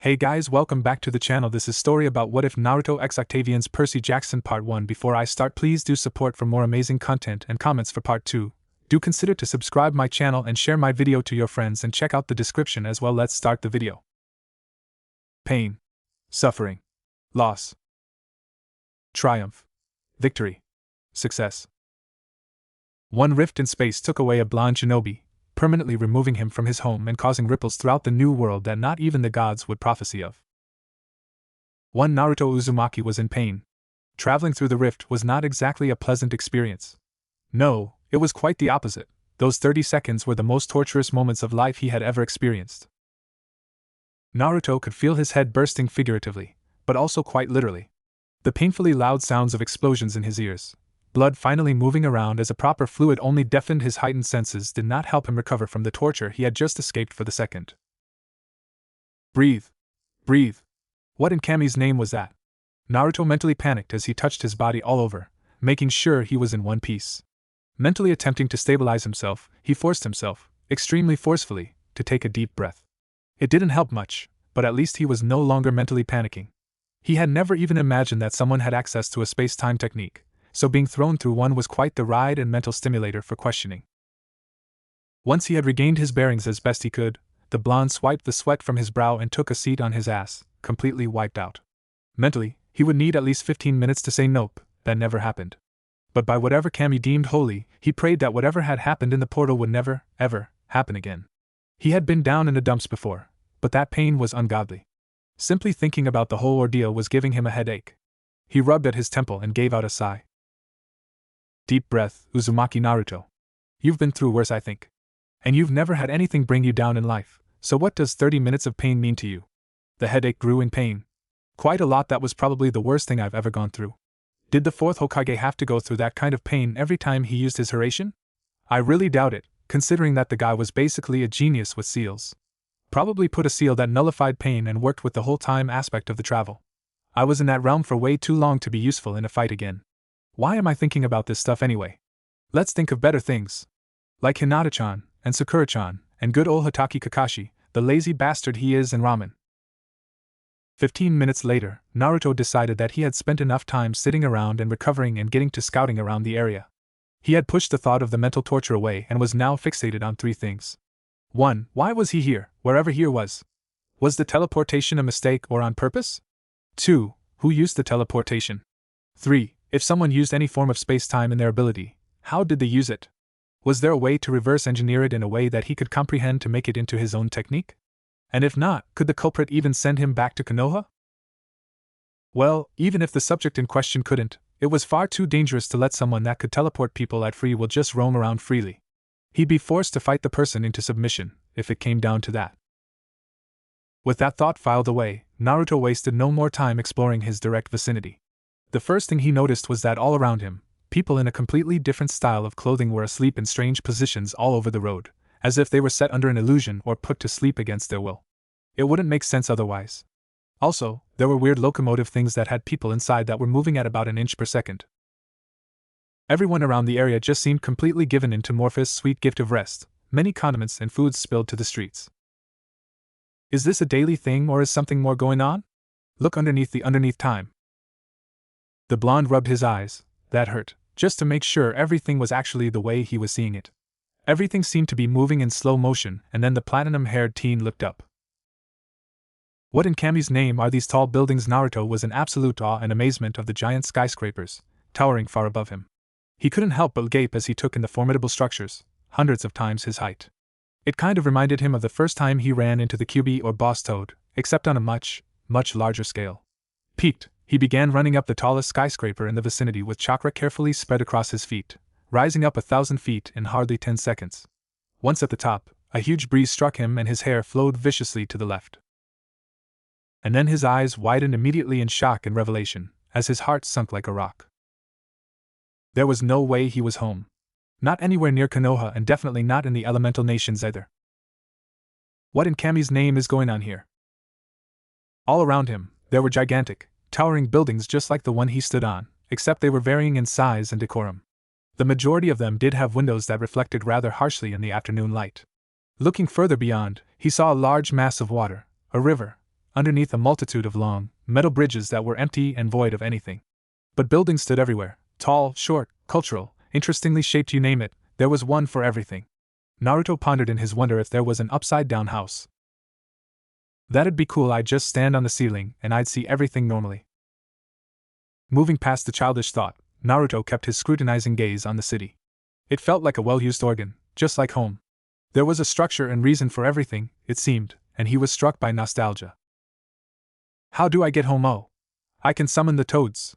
Hey guys, welcome back to the channel. This is story about What If Naruto x Octavian's Percy Jackson Part 1. Before I start, please do support for more amazing content and comments for Part 2. Do consider to subscribe my channel and share my video to your friends and check out the description as well. Let's start the video. Pain. Suffering. Loss. Triumph. Victory. Success. One rift in space took away a blonde shinobi, permanently removing him from his home and causing ripples throughout the new world that not even the gods would prophesy of. One Naruto Uzumaki was in pain. Traveling through the rift was not exactly a pleasant experience. No, it was quite the opposite. Those 30 seconds were the most torturous moments of life he had ever experienced. Naruto could feel his head bursting figuratively, but also quite literally. The painfully loud sounds of explosions in his ears, blood finally moving around as a proper fluid only deafened his heightened senses, did not help him recover from the torture he had just escaped for the second. Breathe. Breathe. What in Kami's name was that? Naruto mentally panicked as he touched his body all over, making sure he was in one piece. Mentally attempting to stabilize himself, he forced himself, extremely forcefully, to take a deep breath. It didn't help much, but at least he was no longer mentally panicking. He had never even imagined that someone had access to a space-time technique, so being thrown through one was quite the ride and mental stimulator for questioning. Once he had regained his bearings as best he could, the blonde swiped the sweat from his brow and took a seat on his ass, completely wiped out. Mentally, he would need at least 15 minutes to say nope. That never happened. But by whatever Kami deemed holy, he prayed that whatever had happened in the portal would never, ever, happen again. He had been down in the dumps before, but that pain was ungodly. Simply thinking about the whole ordeal was giving him a headache. He rubbed at his temple and gave out a sigh. Deep breath, Uzumaki Naruto. You've been through worse, I think. And you've never had anything bring you down in life, so what does 30 minutes of pain mean to you? The headache grew in pain. Quite a lot. That was probably the worst thing I've ever gone through. Did the fourth Hokage have to go through that kind of pain every time he used his Hiraishin? I really doubt it, considering that the guy was basically a genius with seals. Probably put a seal that nullified pain and worked with the whole time aspect of the travel. I was in that realm for way too long to be useful in a fight again. Why am I thinking about this stuff anyway? Let's think of better things. Like Hinata-chan, and Sakura-chan, and good old Hatake Kakashi, the lazy bastard he is, and ramen. 15 minutes later, Naruto decided that he had spent enough time sitting around and recovering and getting to scouting around the area. He had pushed the thought of the mental torture away and was now fixated on 3 things. 1. Why was he here, wherever here was? Was the teleportation a mistake or on purpose? 2. Who used the teleportation? 3. If someone used any form of space-time in their ability, how did they use it? Was there a way to reverse engineer it in a way that he could comprehend to make it into his own technique? And if not, could the culprit even send him back to Konoha? Well, even if the subject in question couldn't, it was far too dangerous to let someone that could teleport people at free will just roam around freely. He'd be forced to fight the person into submission, if it came down to that. With that thought filed away, Naruto wasted no more time exploring his direct vicinity. The first thing he noticed was that all around him, people in a completely different style of clothing were asleep in strange positions all over the road, as if they were set under an illusion or put to sleep against their will. It wouldn't make sense otherwise. Also, there were weird locomotive things that had people inside that were moving at about an inch per second. Everyone around the area just seemed completely given into Morpheus' sweet gift of rest, many condiments and foods spilled to the streets. Is this a daily thing or is something more going on? Look underneath time. The blonde rubbed his eyes, that hurt, just to make sure everything was actually the way he was seeing it. Everything seemed to be moving in slow motion, and then the platinum-haired teen looked up. What in Kami's name are these tall buildings? Naruto was in absolute awe and amazement of the giant skyscrapers, towering far above him. He couldn't help but gape as he took in the formidable structures, hundreds of times his height. It kind of reminded him of the first time he ran into the Kyuubi or Boss Toad, except on a much, much larger scale. Piqued, he began running up the tallest skyscraper in the vicinity with chakra carefully spread across his feet, rising up 1,000 feet in hardly 10 seconds. Once at the top, a huge breeze struck him and his hair flowed viciously to the left. And then his eyes widened immediately in shock and revelation, as his heart sunk like a rock. There was no way he was home. Not anywhere near Konoha and definitely not in the elemental nations either. What in Kami's name is going on here? All around him, there were gigantic, towering buildings just like the one he stood on, except they were varying in size and decorum. The majority of them did have windows that reflected rather harshly in the afternoon light. Looking further beyond, he saw a large mass of water, a river, underneath a multitude of long, metal bridges that were empty and void of anything. But buildings stood everywhere, tall, short, cultural, interestingly shaped, you name it, there was one for everything. Naruto pondered in his wonder if there was an upside-down house. That'd be cool. I'd just stand on the ceiling and I'd see everything normally. Moving past the childish thought, Naruto kept his scrutinizing gaze on the city. It felt like a well-used organ, just like home. There was a structure and reason for everything, it seemed, and he was struck by nostalgia. How do I get home? Oh, I can summon the toads.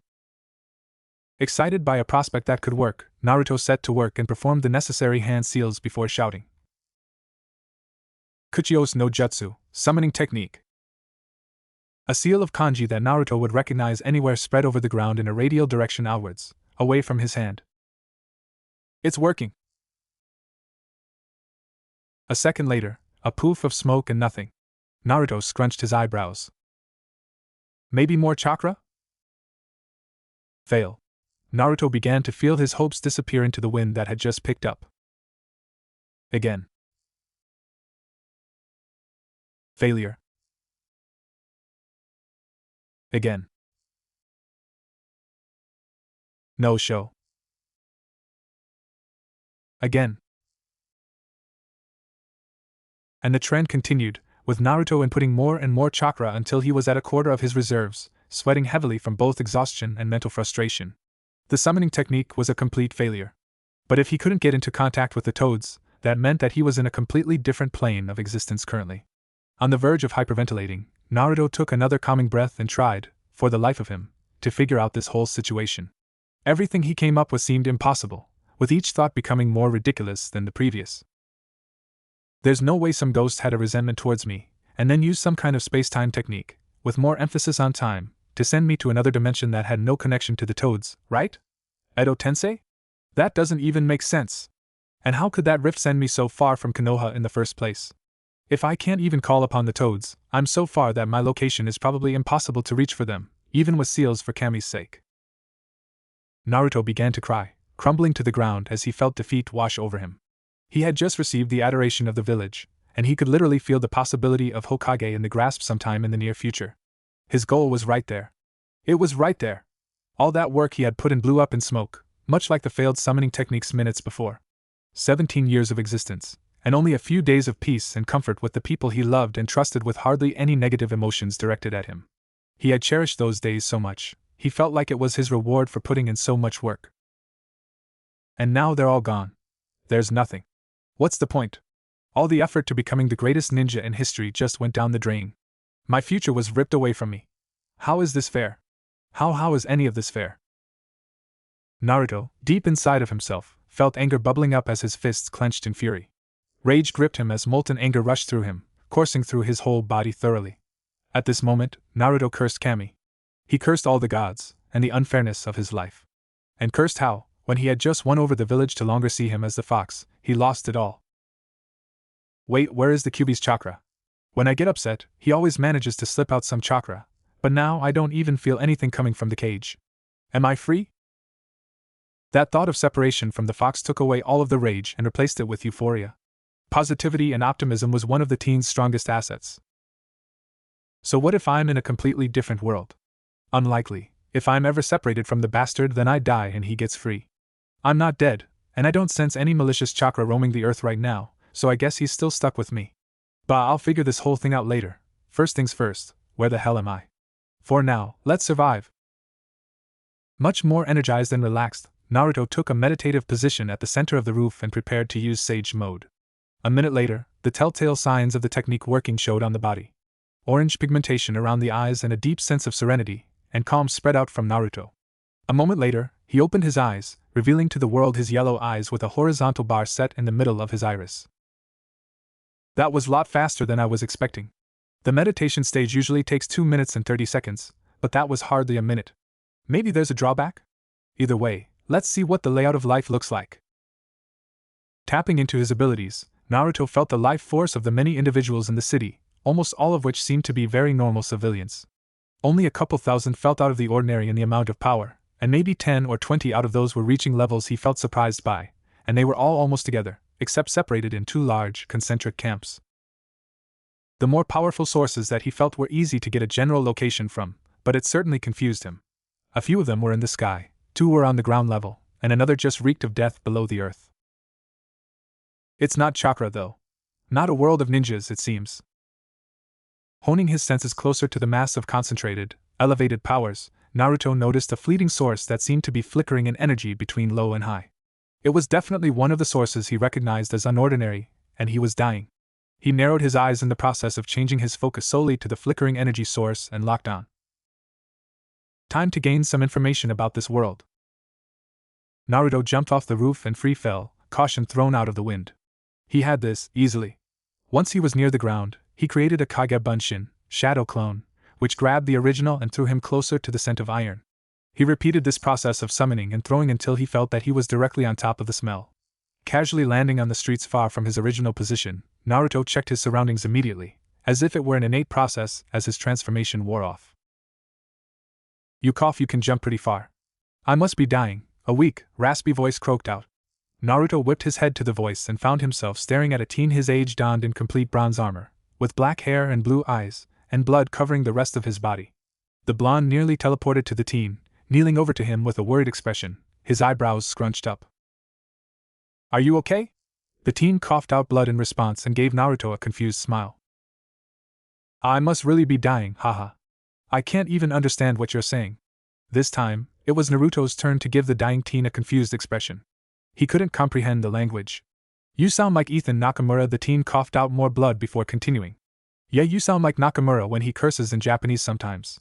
Excited by a prospect that could work, Naruto set to work and performed the necessary hand seals before shouting. Kuchios no Jutsu, summoning technique. A seal of kanji that Naruto would recognize anywhere spread over the ground in a radial direction outwards, away from his hand. It's working. A second later, a poof of smoke and nothing. Naruto scrunched his eyebrows. Maybe more chakra? Fail. Naruto began to feel his hopes disappear into the wind that had just picked up. Again. Failure. Again. No show. Again. And the trend continued, with Naruto inputting more and more chakra until he was at a quarter of his reserves, sweating heavily from both exhaustion and mental frustration. The summoning technique was a complete failure. But if he couldn't get into contact with the toads, that meant that he was in a completely different plane of existence currently. On the verge of hyperventilating, Naruto took another calming breath and tried, for the life of him, to figure out this whole situation. Everything he came up with seemed impossible, with each thought becoming more ridiculous than the previous. There's no way some ghost had a resentment towards me, and then used some kind of space-time technique, with more emphasis on time, to send me to another dimension that had no connection to the toads, right? Edo Tensei? That doesn't even make sense. And how could that rift send me so far from Konoha in the first place? If I can't even call upon the toads, I'm so far that my location is probably impossible to reach for them, even with seals for Kami's sake. Naruto began to cry, crumbling to the ground as he felt defeat wash over him. He had just received the adoration of the village, and he could literally feel the possibility of Hokage in the grasp sometime in the near future. His goal was right there. It was right there. All that work he had put in blew up in smoke, much like the failed summoning techniques minutes before. 17 years of existence, and only a few days of peace and comfort with the people he loved and trusted with hardly any negative emotions directed at him. He had cherished those days so much, he felt like it was his reward for putting in so much work. And now they're all gone. There's nothing. What's the point? All the effort to becoming the greatest ninja in history just went down the drain. My future was ripped away from me. How is this fair? How is any of this fair? Naruto, deep inside of himself, felt anger bubbling up as his fists clenched in fury. Rage gripped him as molten anger rushed through him, coursing through his whole body thoroughly. At this moment, Naruto cursed Kami. He cursed all the gods, and the unfairness of his life. And cursed how, when he had just won over the village to longer see him as the fox, he lost it all. Wait, where is the Kyuubi's chakra? When I get upset, he always manages to slip out some chakra, but now I don't even feel anything coming from the cage. Am I free? That thought of separation from the fox took away all of the rage and replaced it with euphoria. Positivity and optimism was one of the teen's strongest assets. So what if I'm in a completely different world? Unlikely. If I'm ever separated from the bastard, then I die and he gets free. I'm not dead, and I don't sense any malicious chakra roaming the earth right now, so I guess he's still stuck with me. But I'll figure this whole thing out later. First things first, where the hell am I? For now, let's survive. Much more energized and relaxed, Naruto took a meditative position at the center of the roof and prepared to use Sage Mode. A minute later, the telltale signs of the technique working showed on the body. Orange pigmentation around the eyes and a deep sense of serenity and calm spread out from Naruto. A moment later, he opened his eyes, revealing to the world his yellow eyes with a horizontal bar set in the middle of his iris. That was a lot faster than I was expecting. The meditation stage usually takes 2 minutes and 30 seconds, but that was hardly a minute. Maybe there's a drawback? Either way, let's see what the layout of life looks like. Tapping into his abilities, Naruto felt the life force of the many individuals in the city, almost all of which seemed to be very normal civilians. Only a couple thousand felt out of the ordinary in the amount of power, and maybe 10 or 20 out of those were reaching levels he felt surprised by, and they were all almost together, except separated in 2 large, concentric camps. The more powerful sources that he felt were easy to get a general location from, but it certainly confused him. A few of them were in the sky, 2 were on the ground level, and another just reeked of death below the earth. It's not chakra, though. Not a world of ninjas, it seems. Honing his senses closer to the mass of concentrated, elevated powers, Naruto noticed a fleeting source that seemed to be flickering in energy between low and high. It was definitely one of the sources he recognized as unordinary, and he was dying. He narrowed his eyes in the process of changing his focus solely to the flickering energy source and locked on. Time to gain some information about this world. Naruto jumped off the roof and free fell, caution thrown out of the wind. He had this, easily. Once he was near the ground, he created a Kage Bunshin, shadow clone, which grabbed the original and threw him closer to the scent of iron. He repeated this process of summoning and throwing until he felt that he was directly on top of the smell. Casually landing on the streets far from his original position, Naruto checked his surroundings immediately, as if it were an innate process as his transformation wore off. You cough, you can jump pretty far. I must be dying, a weak, raspy voice croaked out. Naruto whipped his head to the voice and found himself staring at a teen his age donned in complete bronze armor, with black hair and blue eyes, and blood covering the rest of his body. The blonde nearly teleported to the teen, kneeling over to him with a worried expression, his eyebrows scrunched up. Are you okay? The teen coughed out blood in response and gave Naruto a confused smile. I must really be dying, haha. I can't even understand what you're saying. This time, it was Naruto's turn to give the dying teen a confused expression. He couldn't comprehend the language. You sound like Ethan Nakamura, the teen coughed out more blood before continuing. Yeah, you sound like Nakamura when he curses in Japanese sometimes.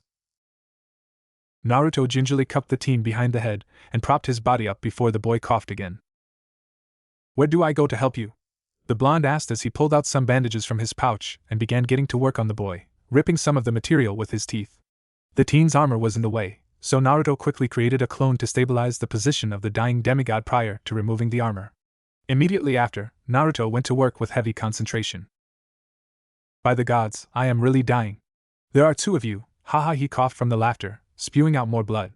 Naruto gingerly cupped the teen behind the head and propped his body up before the boy coughed again. Where do I go to help you? The blonde asked as he pulled out some bandages from his pouch and began getting to work on the boy, ripping some of the material with his teeth. The teen's armor was in the way, so Naruto quickly created a clone to stabilize the position of the dying demigod prior to removing the armor. Immediately after, Naruto went to work with heavy concentration. By the gods, I am really dying. There are 2 of you, haha, he coughed from the laughter, spewing out more blood.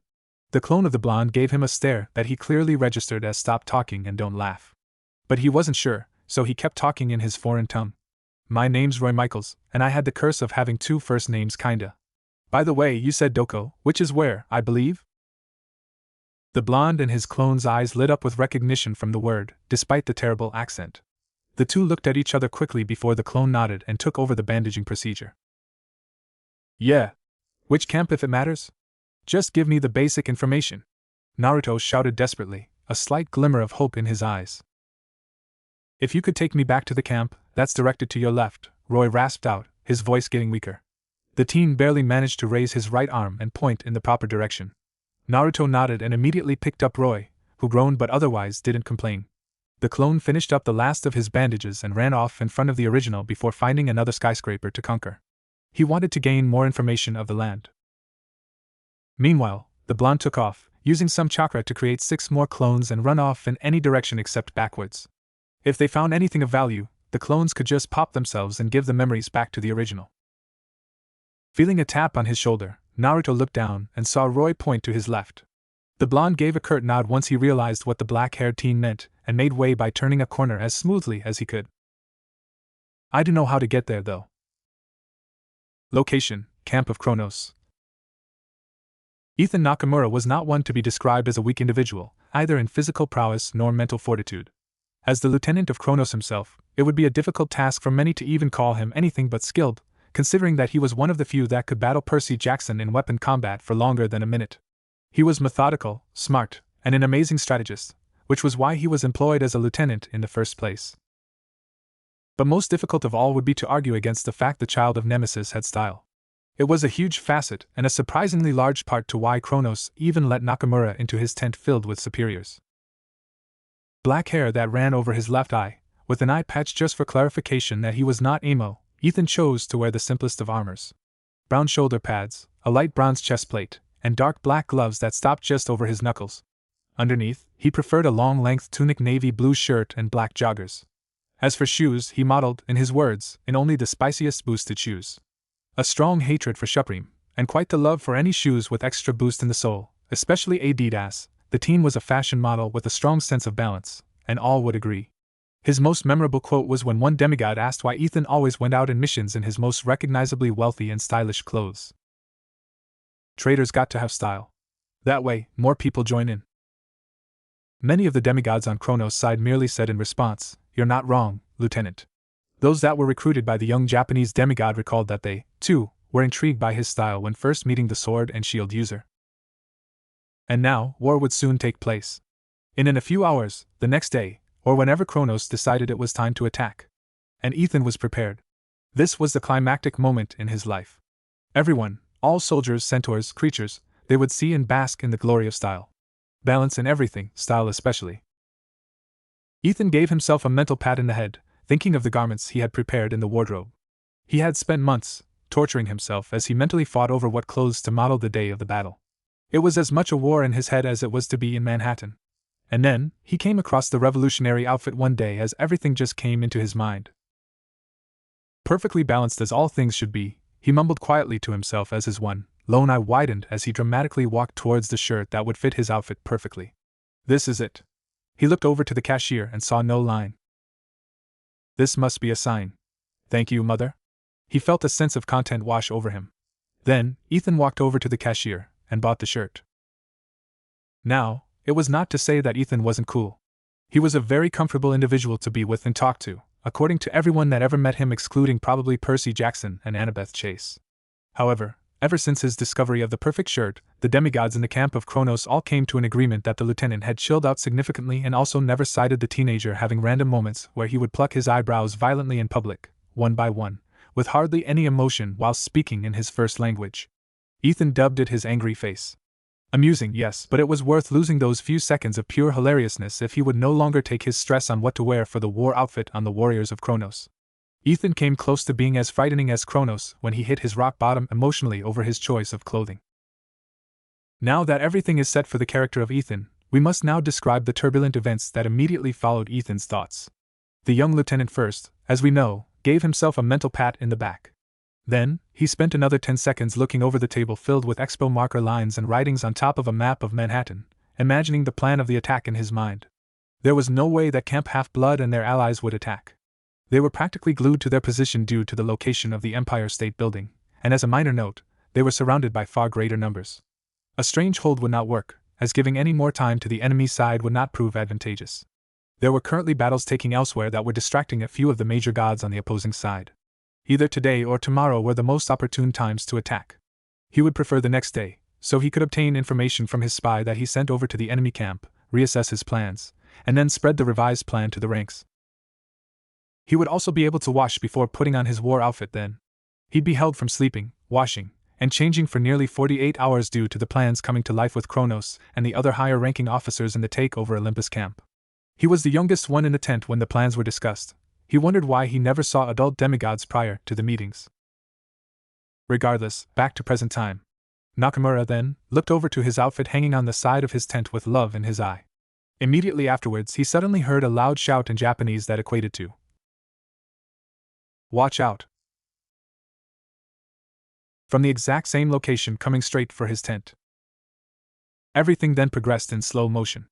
The clone of the blonde gave him a stare that he clearly registered as stop talking and don't laugh. But he wasn't sure, so he kept talking in his foreign tongue. My name's Roy Michaels, and I had the curse of having 2 first names kinda. By the way, you said Doko, which is where, I believe? The blonde and his clone's eyes lit up with recognition from the word, despite the terrible accent. The 2 looked at each other quickly before the clone nodded and took over the bandaging procedure. Yeah. Which camp if it matters? Just give me the basic information. Naruto shouted desperately, a slight glimmer of hope in his eyes. If you could take me back to the camp, that's directed to your left, Roy rasped out, his voice getting weaker. The teen barely managed to raise his right arm and point in the proper direction. Naruto nodded and immediately picked up Roy, who groaned but otherwise didn't complain. The clone finished up the last of his bandages and ran off in front of the original before finding another skyscraper to conquer. He wanted to gain more information of the land. Meanwhile, the blonde took off, using some chakra to create 6 more clones and run off in any direction except backwards. If they found anything of value, the clones could just pop themselves and give the memories back to the original. Feeling a tap on his shoulder, Naruto looked down and saw Roy point to his left. The blonde gave a curt nod once he realized what the black-haired teen meant and made way by turning a corner as smoothly as he could. I do know how to get there, though. Location: Camp of Kronos. Ethan Nakamura was not one to be described as a weak individual, either in physical prowess nor mental fortitude. As the lieutenant of Kronos himself, it would be a difficult task for many to even call him anything but skilled, considering that he was one of the few that could battle Percy Jackson in weapon combat for longer than a minute. He was methodical, smart, and an amazing strategist, which was why he was employed as a lieutenant in the first place. But most difficult of all would be to argue against the fact the child of Nemesis had style. It was a huge facet and a surprisingly large part to why Kronos even let Nakamura into his tent filled with superiors. Black hair that ran over his left eye, with an eye patch just for clarification that he was not emo, Ethan chose to wear the simplest of armors. Brown shoulder pads, a light bronze chest plate, and dark black gloves that stopped just over his knuckles. Underneath, he preferred a long-length tunic, navy blue shirt, and black joggers. As for shoes, he modeled, in his words, in only the spiciest boosted shoes. A strong hatred for Supreme, and quite the love for any shoes with extra boost in the sole, especially Adidas. The teen was a fashion model with a strong sense of balance, and all would agree. His most memorable quote was when one demigod asked why Ethan always went out in missions in his most recognizably wealthy and stylish clothes. Traders got to have style. That way, more people join in. Many of the demigods on Kronos' side merely said in response, "You're not wrong, Lieutenant." Those that were recruited by the young Japanese demigod recalled that they, too, were intrigued by his style when first meeting the sword and shield user. And now, war would soon take place. In a few hours, the next day, or whenever Kronos decided it was time to attack. And Ethan was prepared. This was the climactic moment in his life. Everyone, all soldiers, centaurs, creatures, they would see and bask in the glory of style. Balance in everything, style especially. Ethan gave himself a mental pat in the head, thinking of the garments he had prepared in the wardrobe. He had spent months torturing himself as he mentally fought over what clothes to model the day of the battle. It was as much a war in his head as it was to be in Manhattan. And then, he came across the revolutionary outfit one day as everything just came into his mind. Perfectly balanced as all things should be, he mumbled quietly to himself as his one lone eye widened as he dramatically walked towards the shirt that would fit his outfit perfectly. This is it. He looked over to the cashier and saw no line. This must be a sign. Thank you, Mother. He felt a sense of content wash over him. Then, Ethan walked over to the cashier and bought the shirt. Now, it was not to say that Ethan wasn't cool. He was a very comfortable individual to be with and talk to, according to everyone that ever met him excluding probably Percy Jackson and Annabeth Chase. However, ever since his discovery of the perfect shirt, the demigods in the camp of Kronos all came to an agreement that the lieutenant had chilled out significantly and also never cited the teenager having random moments where he would pluck his eyebrows violently in public, one by one, with hardly any emotion while speaking in his first language. Ethan dubbed it his angry face. Amusing, yes, but it was worth losing those few seconds of pure hilariousness if he would no longer take his stress on what to wear for the war outfit on the warriors of Kronos. Ethan came close to being as frightening as Kronos when he hit his rock bottom emotionally over his choice of clothing. Now that everything is set for the character of Ethan, we must now describe the turbulent events that immediately followed Ethan's thoughts. The young lieutenant first, as we know, gave himself a mental pat in the back. Then, he spent another 10 seconds looking over the table filled with expo marker lines and writings on top of a map of Manhattan, imagining the plan of the attack in his mind. There was no way that Camp Half-Blood and their allies would attack. They were practically glued to their position due to the location of the Empire State Building, and as a minor note, they were surrounded by far greater numbers. A strange hold would not work, as giving any more time to the enemy side would not prove advantageous. There were currently battles taking elsewhere that were distracting a few of the major gods on the opposing side. Either today or tomorrow were the most opportune times to attack. He would prefer the next day, so he could obtain information from his spy that he sent over to the enemy camp, reassess his plans, and then spread the revised plan to the ranks. He would also be able to wash before putting on his war outfit then. He'd be held from sleeping, washing, and changing for nearly 48 hours due to the plans coming to life with Kronos and the other higher-ranking officers in the takeover Olympus camp. He was the youngest one in the tent when the plans were discussed. He wondered why he never saw adult demigods prior to the meetings. Regardless, back to present time. Nakamura then looked over to his outfit hanging on the side of his tent with love in his eye. Immediately afterwards, he suddenly heard a loud shout in Japanese that equated to, "Watch out!" from the exact same location coming straight for his tent. Everything then progressed in slow motion.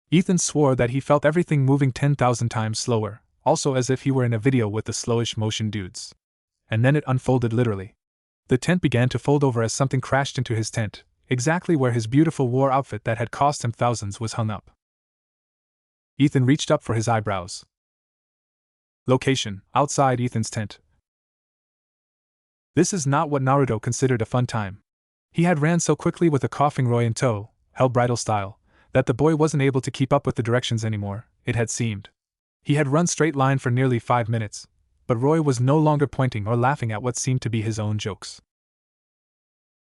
Ethan swore that he felt everything moving 10,000 times slower, also as if he were in a video with the slowish motion dudes. And then it unfolded literally. The tent began to fold over as something crashed into his tent, exactly where his beautiful war outfit that had cost him thousands was hung up. Ethan reached up for his eyebrows. Location: outside Ethan's tent. This is not what Naruto considered a fun time. He had ran so quickly with a coughing Roy in tow, held bridle style, that the boy wasn't able to keep up with the directions anymore, it had seemed. He had run straight line for nearly 5 minutes, but Roy was no longer pointing or laughing at what seemed to be his own jokes.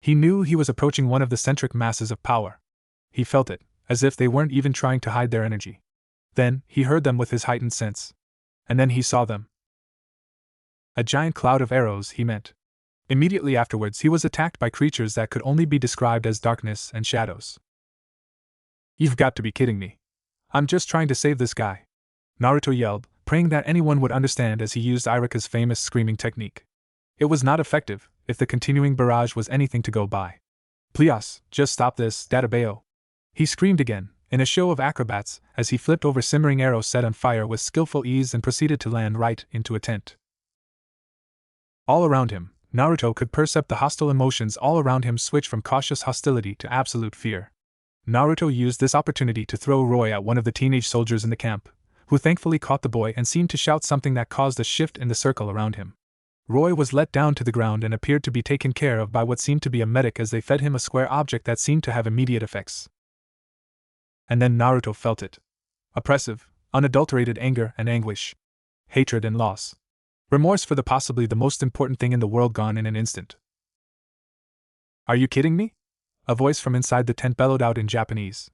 He knew he was approaching one of the centric masses of power. He felt it, as if they weren't even trying to hide their energy. Then, he heard them with his heightened sense. And then he saw them. A giant cloud of arrows, he meant. Immediately afterwards, he was attacked by creatures that could only be described as darkness and shadows. "You've got to be kidding me. I'm just trying to save this guy," Naruto yelled, praying that anyone would understand as he used Irika's famous screaming technique. It was not effective, if the continuing barrage was anything to go by. "Please, just stop this, Databeo," he screamed again, in a show of acrobats, as he flipped over simmering arrows set on fire with skillful ease and proceeded to land right into a tent. All around him, Naruto could perceive the hostile emotions all around him switch from cautious hostility to absolute fear. Naruto used this opportunity to throw Roy at one of the teenage soldiers in the camp, who thankfully caught the boy and seemed to shout something that caused a shift in the circle around him. Roy was let down to the ground and appeared to be taken care of by what seemed to be a medic as they fed him a square object that seemed to have immediate effects. And then Naruto felt it. Oppressive, unadulterated anger and anguish. Hatred and loss. Remorse for the possibly the most important thing in the world gone in an instant. "Are you kidding me?" a voice from inside the tent bellowed out in Japanese.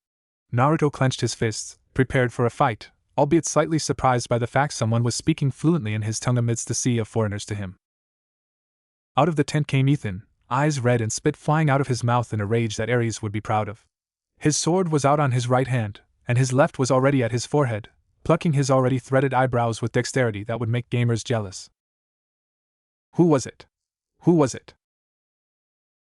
Naruto clenched his fists, prepared for a fight, albeit slightly surprised by the fact someone was speaking fluently in his tongue amidst the sea of foreigners to him. Out of the tent came Ethan, eyes red and spit flying out of his mouth in a rage that Ares would be proud of. His sword was out on his right hand, and his left was already at his forehead, plucking his already threaded eyebrows with dexterity that would make gamers jealous. Who was it? Who was it?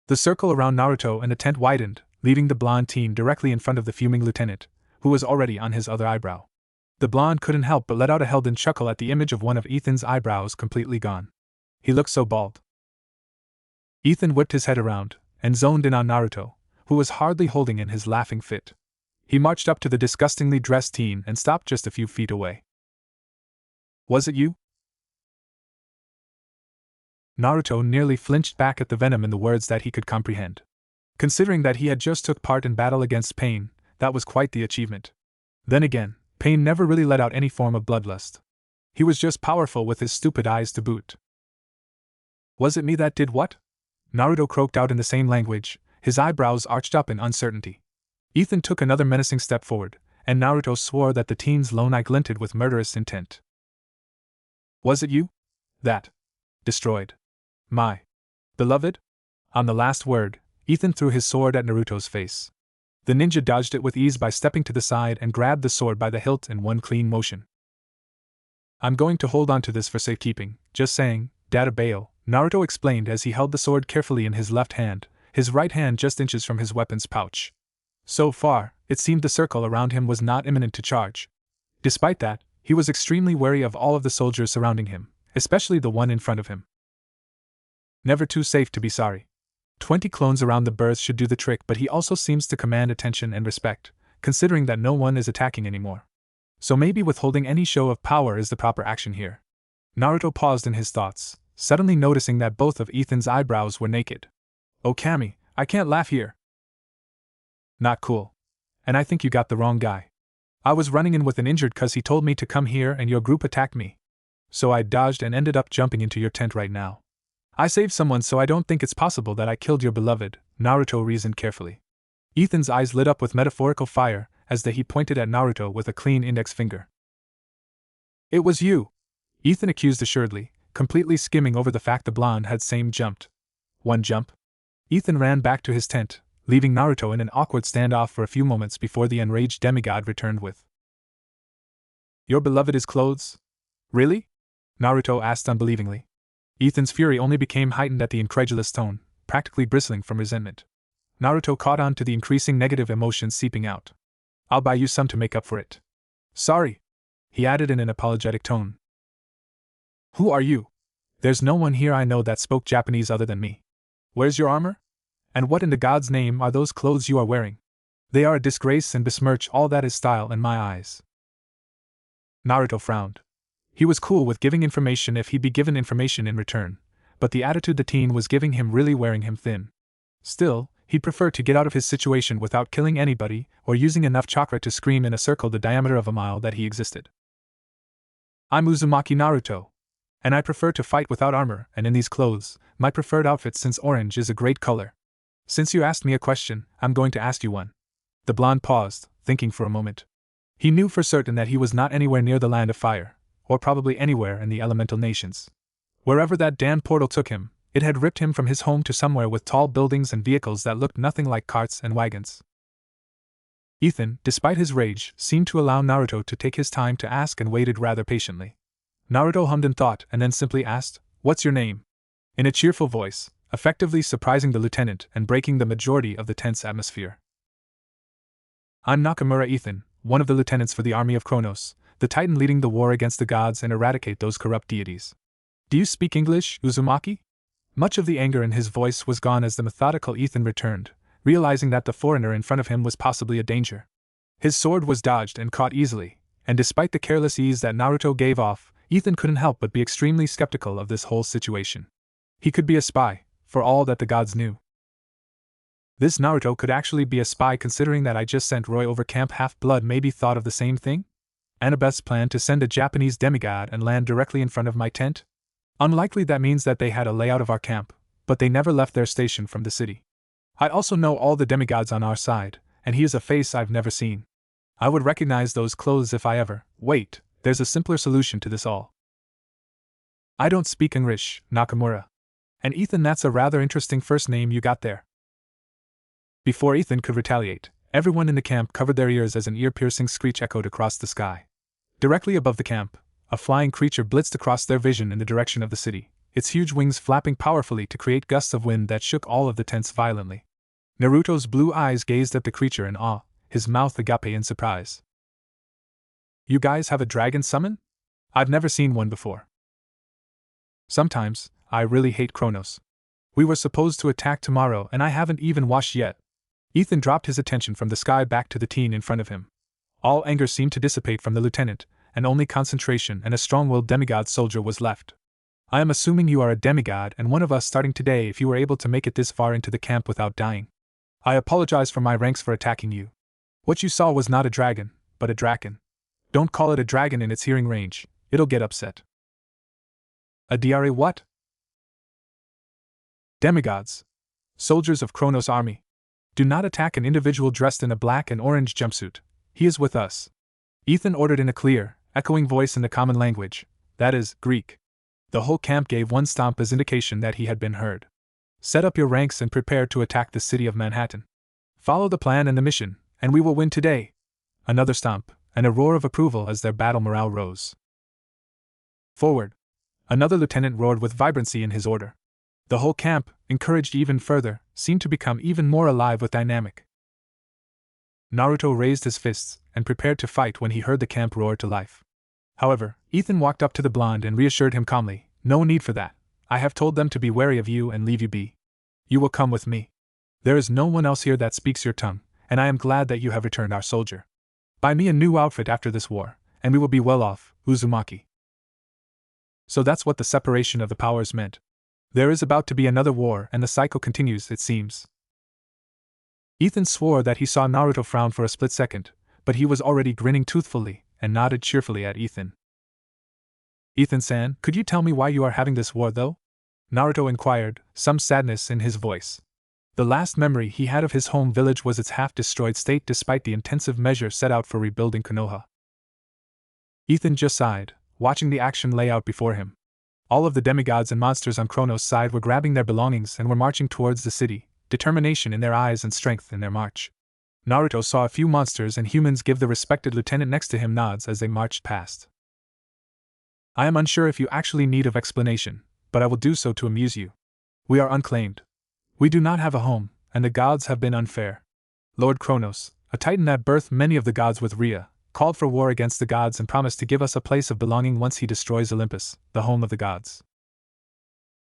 The circle around Naruto and the tent widened, leaving the blonde teen directly in front of the fuming lieutenant, who was already on his other eyebrow. The blonde couldn't help but let out a held-in chuckle at the image of one of Ethan's eyebrows completely gone. He looked so bald. Ethan whipped his head around, and zoned in on Naruto, who was hardly holding in his laughing fit. He marched up to the disgustingly dressed teen and stopped just a few feet away. "Was it you?" Naruto nearly flinched back at the venom in the words that he could comprehend. Considering that he had just took part in battle against Pain, that was quite the achievement. Then again, Pain never really let out any form of bloodlust. He was just powerful with his stupid eyes to boot. "Was it me that did what?" Naruto croaked out in the same language, his eyebrows arched up in uncertainty. Ethan took another menacing step forward, and Naruto swore that the teen's lone eye glinted with murderous intent. "Was it you that destroyed my beloved?" On the last word, Ethan threw his sword at Naruto's face. The ninja dodged it with ease by stepping to the side and grabbed the sword by the hilt in one clean motion. "I'm going to hold on to this for safekeeping, just saying, Data Bayo," Naruto explained as he held the sword carefully in his left hand, his right hand just inches from his weapon's pouch. So far, it seemed the circle around him was not imminent to charge. Despite that, he was extremely wary of all of the soldiers surrounding him, especially the one in front of him. Never too safe to be sorry. 20 clones around the berth should do the trick, but he also seems to command attention and respect, considering that no one is attacking anymore. So maybe withholding any show of power is the proper action here. Naruto paused in his thoughts, suddenly noticing that both of Ethan's eyebrows were naked. "Oh Kami, I can't laugh here." "Not cool. And I think you got the wrong guy. I was running in with an injured cuz he told me to come here and your group attacked me. So I dodged and ended up jumping into your tent right now. I saved someone, so I don't think it's possible that I killed your beloved," Naruto reasoned carefully. Ethan's eyes lit up with metaphorical fire as he pointed at Naruto with a clean index finger. "It was you," Ethan accused assuredly, completely skimming over the fact the blonde had same jumped. One jump. Ethan ran back to his tent, leaving Naruto in an awkward standoff for a few moments before the enraged demigod returned with, "Your beloved is clothes? Really?" Naruto asked unbelievingly. Ethan's fury only became heightened at the incredulous tone, practically bristling from resentment. Naruto caught on to the increasing negative emotions seeping out. "I'll buy you some to make up for it." "Sorry," he added in an apologetic tone. "Who are you? There's no one here I know that spoke Japanese other than me. Where's your armor? And what in the God's name are those clothes you are wearing? They are a disgrace and besmirch all that is style in my eyes." Naruto frowned. He was cool with giving information if he'd be given information in return, but the attitude the teen was giving him really wearing him thin. Still, he'd prefer to get out of his situation without killing anybody or using enough chakra to scream in a circle the diameter of a mile that he existed. "I'm Uzumaki Naruto. And I prefer to fight without armor and in these clothes, my preferred outfit since orange is a great color. Since you asked me a question, I'm going to ask you one." The blonde paused, thinking for a moment. He knew for certain that he was not anywhere near the land of fire, or probably anywhere in the elemental nations. Wherever that damned portal took him, it had ripped him from his home to somewhere with tall buildings and vehicles that looked nothing like carts and wagons. Ethan, despite his rage, seemed to allow Naruto to take his time to ask and waited rather patiently. Naruto hummed in thought and then simply asked, "What's your name?" in a cheerful voice, effectively surprising the lieutenant and breaking the majority of the tense atmosphere. I'm Nakamura Ethan, one of the lieutenants for the army of Kronos, the titan leading the war against the gods and eradicate those corrupt deities. Do you speak English, Uzumaki? Much of the anger in his voice was gone as the methodical Ethan returned, realizing that the foreigner in front of him was possibly a danger. His sword was dodged and caught easily, and despite the careless ease that Naruto gave off, Ethan couldn't help but be extremely skeptical of this whole situation. He could be a spy, for all that the gods knew. This Naruto could actually be a spy, considering that I just sent Roy over Camp Half-Blood. Maybe thought of the same thing? Annabeth's plan to send a Japanese demigod and land directly in front of my tent? Unlikely. That means that they had a layout of our camp, but they never left their station from the city. I also know all the demigods on our side, and he is a face I've never seen. I would recognize those clothes if I ever. Wait, there's a simpler solution to this all. I don't speak English, Nakamura. And Ethan, that's a rather interesting first name you got there. Before Ethan could retaliate, everyone in the camp covered their ears as an ear-piercing screech echoed across the sky. Directly above the camp, a flying creature blitzed across their vision in the direction of the city, its huge wings flapping powerfully to create gusts of wind that shook all of the tents violently. Naruto's blue eyes gazed at the creature in awe, his mouth agape in surprise. You guys have a dragon summon? I've never seen one before. Sometimes, I really hate Kronos. We were supposed to attack tomorrow and I haven't even washed yet. Ethan dropped his attention from the sky back to the teen in front of him. All anger seemed to dissipate from the lieutenant, and only concentration and a strong-willed demigod soldier was left. I am assuming you are a demigod and one of us starting today if you were able to make it this far into the camp without dying. I apologize for my ranks for attacking you. What you saw was not a dragon, but a draken. Don't call it a dragon in its hearing range, it'll get upset. A diare what? Demigods. Soldiers of Kronos' army. Do not attack an individual dressed in a black and orange jumpsuit. He is with us. Ethan ordered in a clear, echoing voice in the common language, that is, Greek. The whole camp gave one stomp as indication that he had been heard. Set up your ranks and prepare to attack the city of Manhattan. Follow the plan and the mission, and we will win today. Another stomp, and a roar of approval as their battle morale rose. Forward. Another lieutenant roared with vibrancy in his order. The whole camp, encouraged even further, seemed to become even more alive with dynamic. Naruto raised his fists and prepared to fight when he heard the camp roar to life. However, Ethan walked up to the blonde and reassured him calmly, "No need for that. I have told them to be wary of you and leave you be. You will come with me. There is no one else here that speaks your tongue, and I am glad that you have returned our soldier. Buy me a new outfit after this war, and we will be well off, Uzumaki." So that's what the separation of the powers meant. There is about to be another war and the cycle continues, it seems. Ethan swore that he saw Naruto frown for a split second, but he was already grinning toothfully and nodded cheerfully at Ethan. "Ethan-san, could you tell me why you are having this war though?" Naruto inquired, some sadness in his voice. The last memory he had of his home village was its half-destroyed state despite the intensive measure set out for rebuilding Konoha. Ethan just sighed, watching the action lay out before him. All of the demigods and monsters on Kronos' side were grabbing their belongings and were marching towards the city, determination in their eyes and strength in their march. Naruto saw a few monsters and humans give the respected lieutenant next to him nods as they marched past. "I am unsure if you actually need of explanation, but I will do so to amuse you. We are unclaimed. We do not have a home, and the gods have been unfair. Lord Kronos, a titan that birthed many of the gods with Rhea, called for war against the gods and promised to give us a place of belonging once he destroys Olympus, the home of the gods."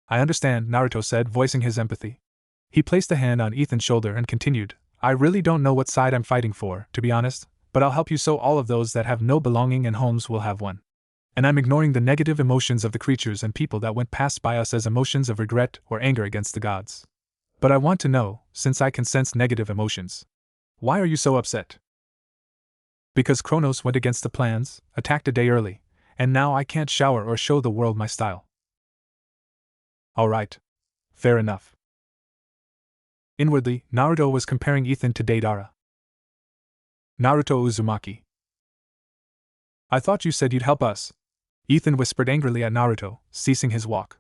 "I understand," Naruto said, voicing his empathy. He placed a hand on Ethan's shoulder and continued, "I really don't know what side I'm fighting for, to be honest, but I'll help you so all of those that have no belonging and homes will have one. And I'm ignoring the negative emotions of the creatures and people that went past by us as emotions of regret or anger against the gods. But I want to know, since I can sense negative emotions, why are you so upset?" "Because Kronos went against the plans, attacked a day early, and now I can't shower or show the world my style." "Alright. Fair enough." Inwardly, Naruto was comparing Ethan to Deidara. "Naruto Uzumaki. I thought you said you'd help us," Ethan whispered angrily at Naruto, ceasing his walk.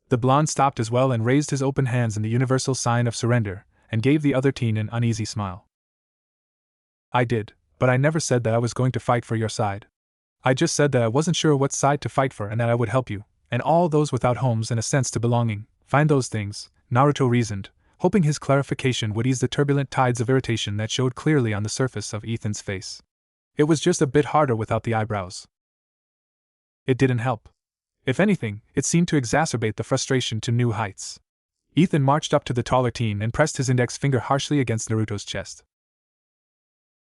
The blonde stopped as well and raised his open hands in the universal sign of surrender, and gave the other teen an uneasy smile. "I did, but I never said that I was going to fight for your side. I just said that I wasn't sure what side to fight for and that I would help you, and all those without homes and a sense to belonging, find those things," Naruto reasoned, hoping his clarification would ease the turbulent tides of irritation that showed clearly on the surface of Ethan's face. It was just a bit harder without the eyebrows. It didn't help. If anything, it seemed to exacerbate the frustration to new heights. Ethan marched up to the taller teen and pressed his index finger harshly against Naruto's chest.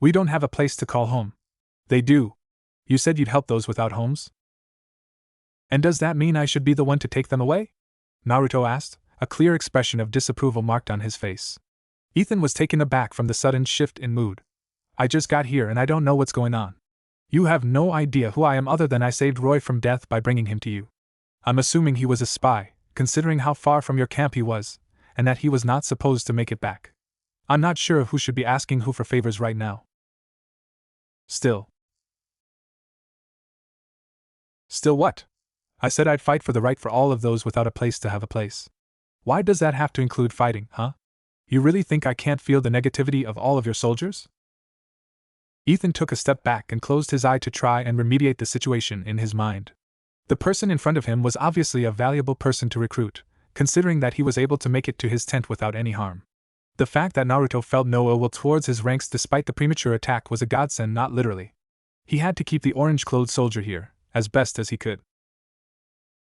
We don't have a place to call home. They do. You said you'd help those without homes? And does that mean I should be the one to take them away? Naruto asked, a clear expression of disapproval marked on his face. Ethan was taken aback from the sudden shift in mood. I just got here and I don't know what's going on. You have no idea who I am other than I saved Roy from death by bringing him to you. I'm assuming he was a spy, considering how far from your camp he was, and that he was not supposed to make it back. I'm not sure who should be asking who for favors right now. Still what? I said I'd fight for the right for all of those without a place to have a place. Why does that have to include fighting, huh? You really think I can't feel the negativity of all of your soldiers? Ethan took a step back and closed his eye to try and remediate the situation in his mind. The person in front of him was obviously a valuable person to recruit, considering that he was able to make it to his tent without any harm. The fact that Naruto felt no ill will towards his ranks despite the premature attack was a godsend, not literally. He had to keep the orange-clothed soldier here, as best as he could.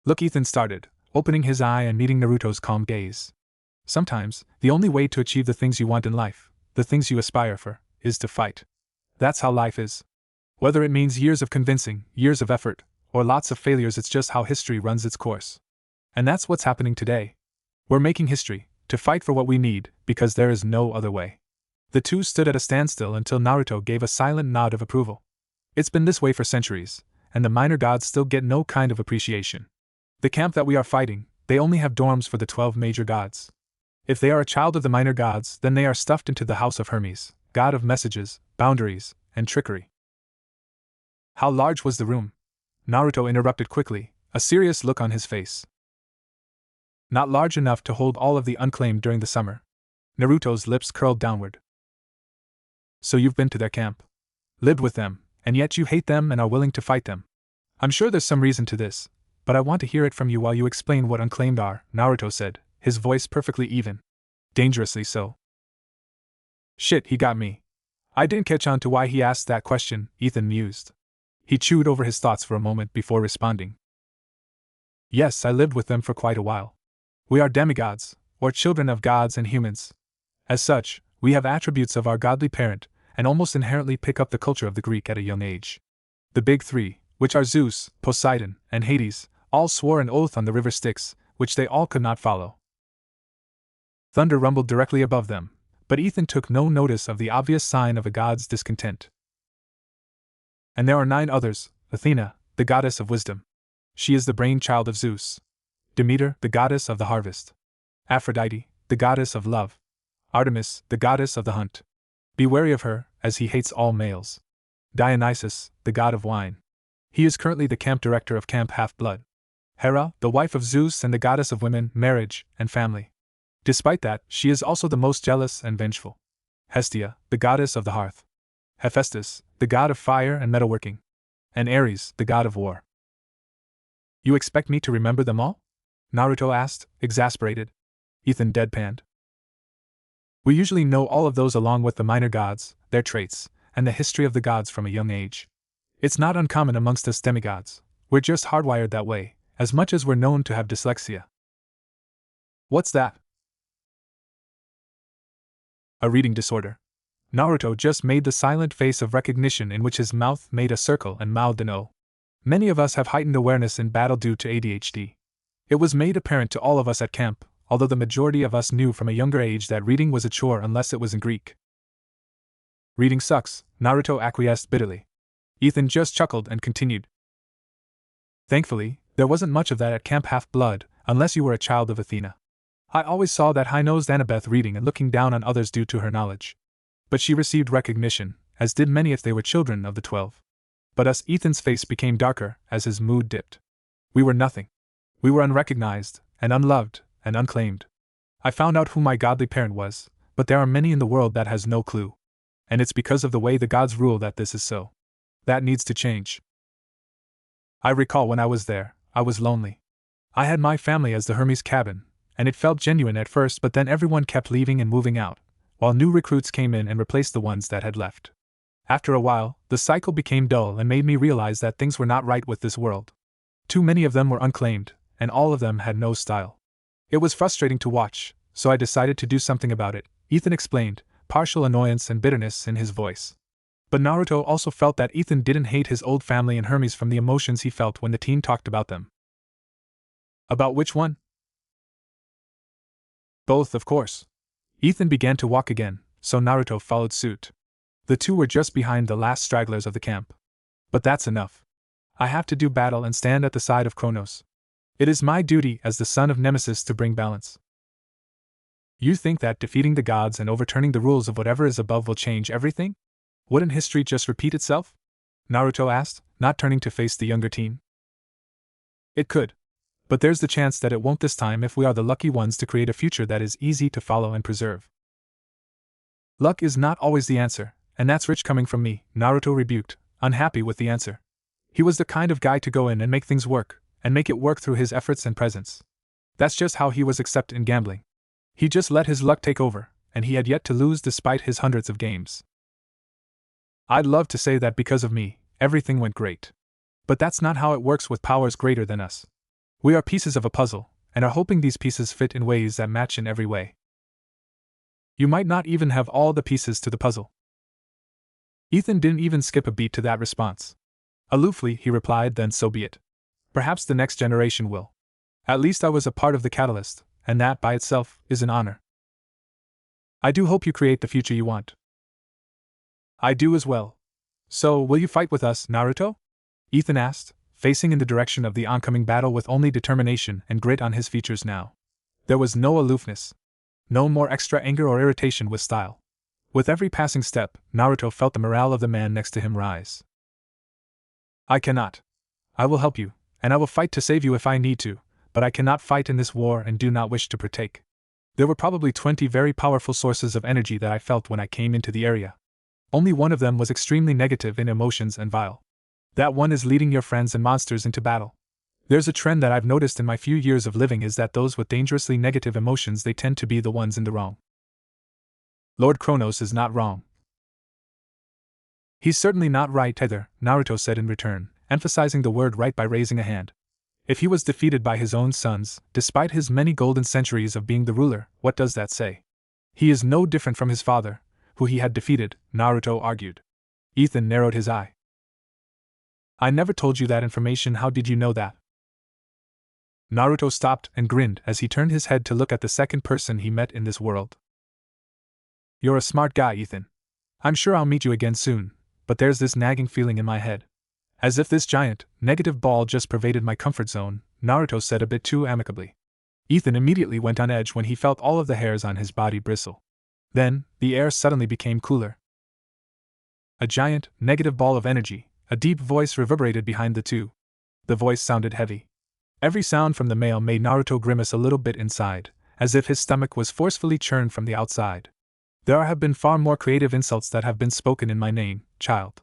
Look, Ethan started, opening his eye and meeting Naruto's calm gaze. Sometimes, the only way to achieve the things you want in life, the things you aspire for, is to fight. That's how life is. Whether it means years of convincing, years of effort, or lots of failures, it's just how history runs its course. And that's what's happening today. We're making history, to fight for what we need, because there is no other way. The two stood at a standstill until Naruto gave a silent nod of approval. It's been this way for centuries, and the minor gods still get no kind of appreciation. The camp that we are fighting, they only have dorms for the 12 major gods. If they are a child of the minor gods, then they are stuffed into the house of Hermes, god of messages, boundaries, and trickery. How large was the room? Naruto interrupted quickly, a serious look on his face. Not large enough to hold all of the unclaimed during the summer. Naruto's lips curled downward. So you've been to their camp, lived with them, and yet you hate them and are willing to fight them. I'm sure there's some reason to this, but I want to hear it from you while you explain what unclaimed are, Naruto said, his voice perfectly even. Dangerously so. Shit, he got me. I didn't catch on to why he asked that question, Ethan mused. He chewed over his thoughts for a moment before responding. Yes, I lived with them for quite a while. We are demigods, or children of gods and humans. As such, we have attributes of our godly parent, and almost inherently pick up the culture of the Greek at a young age. The big three, which are Zeus, Poseidon, and Hades, all swore an oath on the river Styx, which they all could not follow. Thunder rumbled directly above them, but Ethan took no notice of the obvious sign of a god's discontent. And there are 9 others: Athena, the goddess of wisdom. She is the brainchild of Zeus. Demeter, the goddess of the harvest. Aphrodite, the goddess of love. Artemis, the goddess of the hunt. Be wary of her, as he hates all males. Dionysus, the god of wine. He is currently the camp director of Camp Half-Blood. Hera, the wife of Zeus and the goddess of women, marriage, and family. Despite that, she is also the most jealous and vengeful. Hestia, the goddess of the hearth. Hephaestus, the god of fire and metalworking. And Ares, the god of war. You expect me to remember them all? Naruto asked, exasperated. Ethan deadpanned. We usually know all of those along with the minor gods, their traits, and the history of the gods from a young age. It's not uncommon amongst us demigods. We're just hardwired that way, as much as we're known to have dyslexia. What's that? A reading disorder. Naruto just made the silent face of recognition in which his mouth made a circle and mouthed an O. Many of us have heightened awareness in battle due to ADHD. It was made apparent to all of us at camp, although the majority of us knew from a younger age that reading was a chore unless it was in Greek. Reading sucks, Naruto acquiesced bitterly. Ethan just chuckled and continued. Thankfully, there wasn't much of that at Camp Half-Blood, unless you were a child of Athena. I always saw that high-nosed Annabeth reading and looking down on others due to her knowledge. But she received recognition, as did many if they were children of the 12. But us, Ethan's face became darker as his mood dipped. We were nothing. We were unrecognized, and unloved, and unclaimed. I found out who my godly parent was, but there are many in the world that has no clue. And it's because of the way the gods rule that this is so. That needs to change. I recall when I was there, I was lonely. I had my family as the Hermes cabin, and it felt genuine at first, but then everyone kept leaving and moving out, while new recruits came in and replaced the ones that had left. After a while, the cycle became dull and made me realize that things were not right with this world. Too many of them were unclaimed, and all of them had no style. It was frustrating to watch, so I decided to do something about it, Ethan explained, partial annoyance and bitterness in his voice. But Naruto also felt that Ethan didn't hate his old family and Hermes from the emotions he felt when the teen talked about them. About which one? Both, of course. Ethan began to walk again, so Naruto followed suit. The two were just behind the last stragglers of the camp. But that's enough. I have to do battle and stand at the side of Kronos. It is my duty as the son of Nemesis to bring balance. You think that defeating the gods and overturning the rules of whatever is above will change everything? Wouldn't history just repeat itself? Naruto asked, not turning to face the younger teen. It could. But there's the chance that it won't this time if we are the lucky ones to create a future that is easy to follow and preserve. Luck is not always the answer, and that's rich coming from me, Naruto rebuked, unhappy with the answer. He was the kind of guy to go in and make things work, and make it work through his efforts and presence. That's just how he was accepted in gambling. He just let his luck take over, and he had yet to lose despite his hundreds of games. I'd love to say that because of me, everything went great. But that's not how it works with powers greater than us. We are pieces of a puzzle, and are hoping these pieces fit in ways that match in every way. You might not even have all the pieces to the puzzle. Ethan didn't even skip a beat to that response. Aloofly, he replied, then so be it. Perhaps the next generation will. At least I was a part of the catalyst, and that by itself is an honor. I do hope you create the future you want. I do as well. So, will you fight with us, Naruto? Ethan asked, facing in the direction of the oncoming battle with only determination and grit on his features now. There was no aloofness. No more extra anger or irritation with style. With every passing step, Naruto felt the morale of the man next to him rise. I cannot. I will help you, and I will fight to save you if I need to, but I cannot fight in this war and do not wish to partake. There were probably 20 very powerful sources of energy that I felt when I came into the area. Only one of them was extremely negative in emotions and vile. That one is leading your friends and monsters into battle. There's a trend that I've noticed in my few years of living is that those with dangerously negative emotions, they tend to be the ones in the wrong. Lord Kronos is not wrong. He's certainly not right either, Naruto said in return, emphasizing the word right by raising a hand. If he was defeated by his own sons, despite his many golden centuries of being the ruler, what does that say? He is no different from his father, who he had defeated, Naruto argued. Ethan narrowed his eye. I never told you that information, how did you know that? Naruto stopped and grinned as he turned his head to look at the second person he met in this world. You're a smart guy, Ethan. I'm sure I'll meet you again soon, but there's this nagging feeling in my head. As if this giant, negative ball just pervaded my comfort zone, Naruto said a bit too amicably. Ethan immediately went on edge when he felt all of the hairs on his body bristle. Then, the air suddenly became cooler. A giant, negative ball of energy, a deep voice reverberated behind the two. The voice sounded heavy. Every sound from the male made Naruto grimace a little bit inside, as if his stomach was forcefully churned from the outside. There have been far more creative insults that have been spoken in my name, child.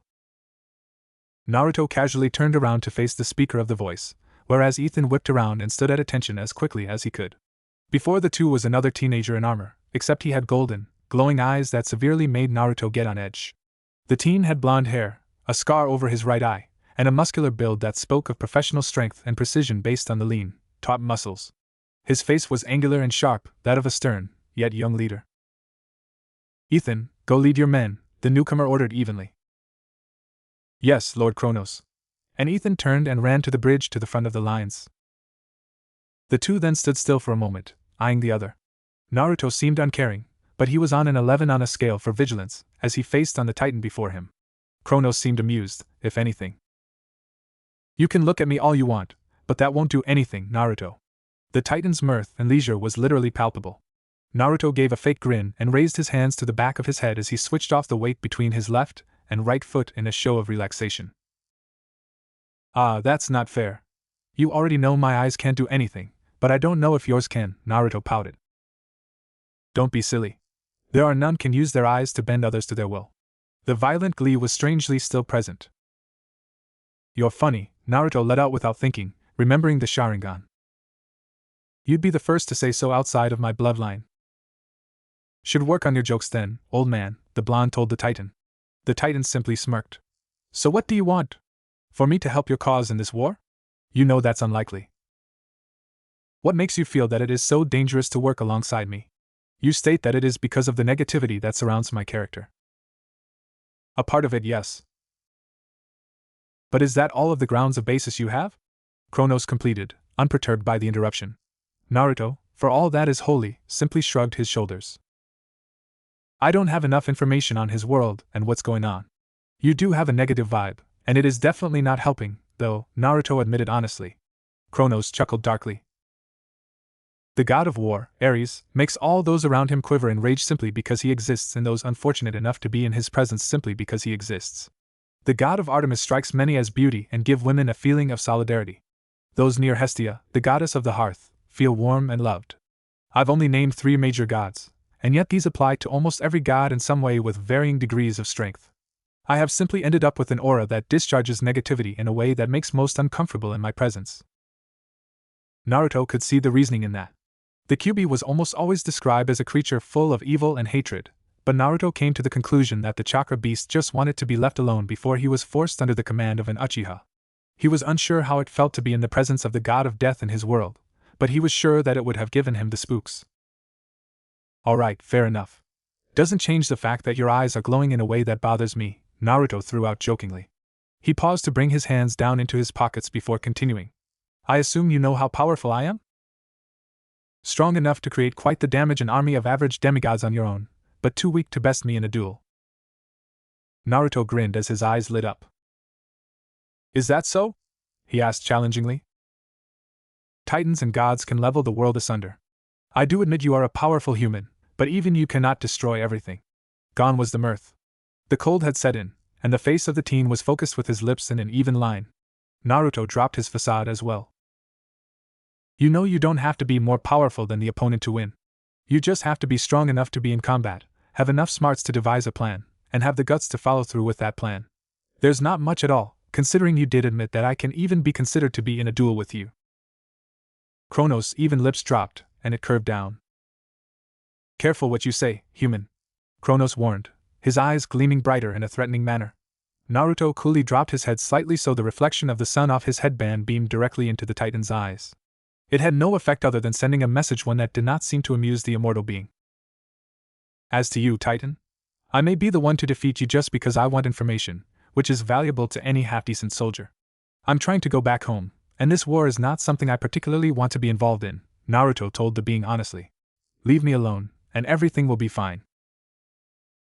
Naruto casually turned around to face the speaker of the voice, whereas Ethan whipped around and stood at attention as quickly as he could. Before the two was another teenager in armor, except he had golden, glowing eyes that severely made Naruto get on edge. The teen had blonde hair, a scar over his right eye, and a muscular build that spoke of professional strength and precision based on the lean, taut muscles. His face was angular and sharp, that of a stern, yet young leader. Ethan, go lead your men, the newcomer ordered evenly. Yes, Lord Kronos. And Ethan turned and ran to the bridge to the front of the lines. The two then stood still for a moment, eyeing the other. Naruto seemed uncaring, but he was on an 11 on a scale for vigilance, as he faced on the Titan before him. Kronos seemed amused, if anything. You can look at me all you want, but that won't do anything, Naruto. The Titan's mirth and leisure was literally palpable. Naruto gave a fake grin and raised his hands to the back of his head as he switched off the weight between his left and right foot in a show of relaxation. Ah, that's not fair. You already know my eyes can't do anything, but I don't know if yours can, Naruto pouted. Don't be silly. There are none can use their eyes to bend others to their will. The violent glee was strangely still present. You're funny, Naruto let out without thinking, remembering the Sharingan. You'd be the first to say so outside of my bloodline. Should work on your jokes then, old man, the blonde told the Titan. The Titan simply smirked. So what do you want? For me to help your cause in this war? You know that's unlikely. What makes you feel that it is so dangerous to work alongside me? You state that it is because of the negativity that surrounds my character. A part of it, yes. But is that all of the grounds of basis you have? Kronos completed, unperturbed by the interruption. Naruto, for all that is holy, simply shrugged his shoulders. I don't have enough information on his world and what's going on. You do have a negative vibe, and it is definitely not helping, though, Naruto admitted honestly. Kronos chuckled darkly. The god of war, Ares, makes all those around him quiver in rage simply because he exists and those unfortunate enough to be in his presence simply because he exists. The god of Artemis strikes many as beauty and give women a feeling of solidarity. Those near Hestia, the goddess of the hearth, feel warm and loved. I've only named 3 major gods, and yet these apply to almost every god in some way with varying degrees of strength. I have simply ended up with an aura that discharges negativity in a way that makes most uncomfortable in my presence. Naruto could see the reasoning in that. The Kyuubi was almost always described as a creature full of evil and hatred, but Naruto came to the conclusion that the chakra beast just wanted to be left alone before he was forced under the command of an Uchiha. He was unsure how it felt to be in the presence of the god of death in his world, but he was sure that it would have given him the spooks. Alright, fair enough. Doesn't change the fact that your eyes are glowing in a way that bothers me, Naruto threw out jokingly. He paused to bring his hands down into his pockets before continuing. I assume you know how powerful I am? Strong enough to create quite the damage an army of average demigods on your own, but too weak to best me in a duel. Naruto grinned as his eyes lit up. Is that so? He asked challengingly. Titans and gods can level the world asunder. I do admit you are a powerful human, but even you cannot destroy everything. Gone was the mirth. The cold had set in, and the face of the teen was focused with his lips in an even line. Naruto dropped his facade as well. You know you don't have to be more powerful than the opponent to win. You just have to be strong enough to be in combat, have enough smarts to devise a plan, and have the guts to follow through with that plan. There's not much at all, considering you did admit that I can even be considered to be in a duel with you. Kronos' even lips dropped, and it curved down. Careful what you say, human. Kronos warned, his eyes gleaming brighter in a threatening manner. Naruto coolly dropped his head slightly so the reflection of the sun off his headband beamed directly into the Titan's eyes. It had no effect other than sending a message, one that did not seem to amuse the immortal being. As to you, Titan, I may be the one to defeat you just because I want information, which is valuable to any half-decent soldier. I'm trying to go back home, and this war is not something I particularly want to be involved in, Naruto told the being honestly. Leave me alone, and everything will be fine.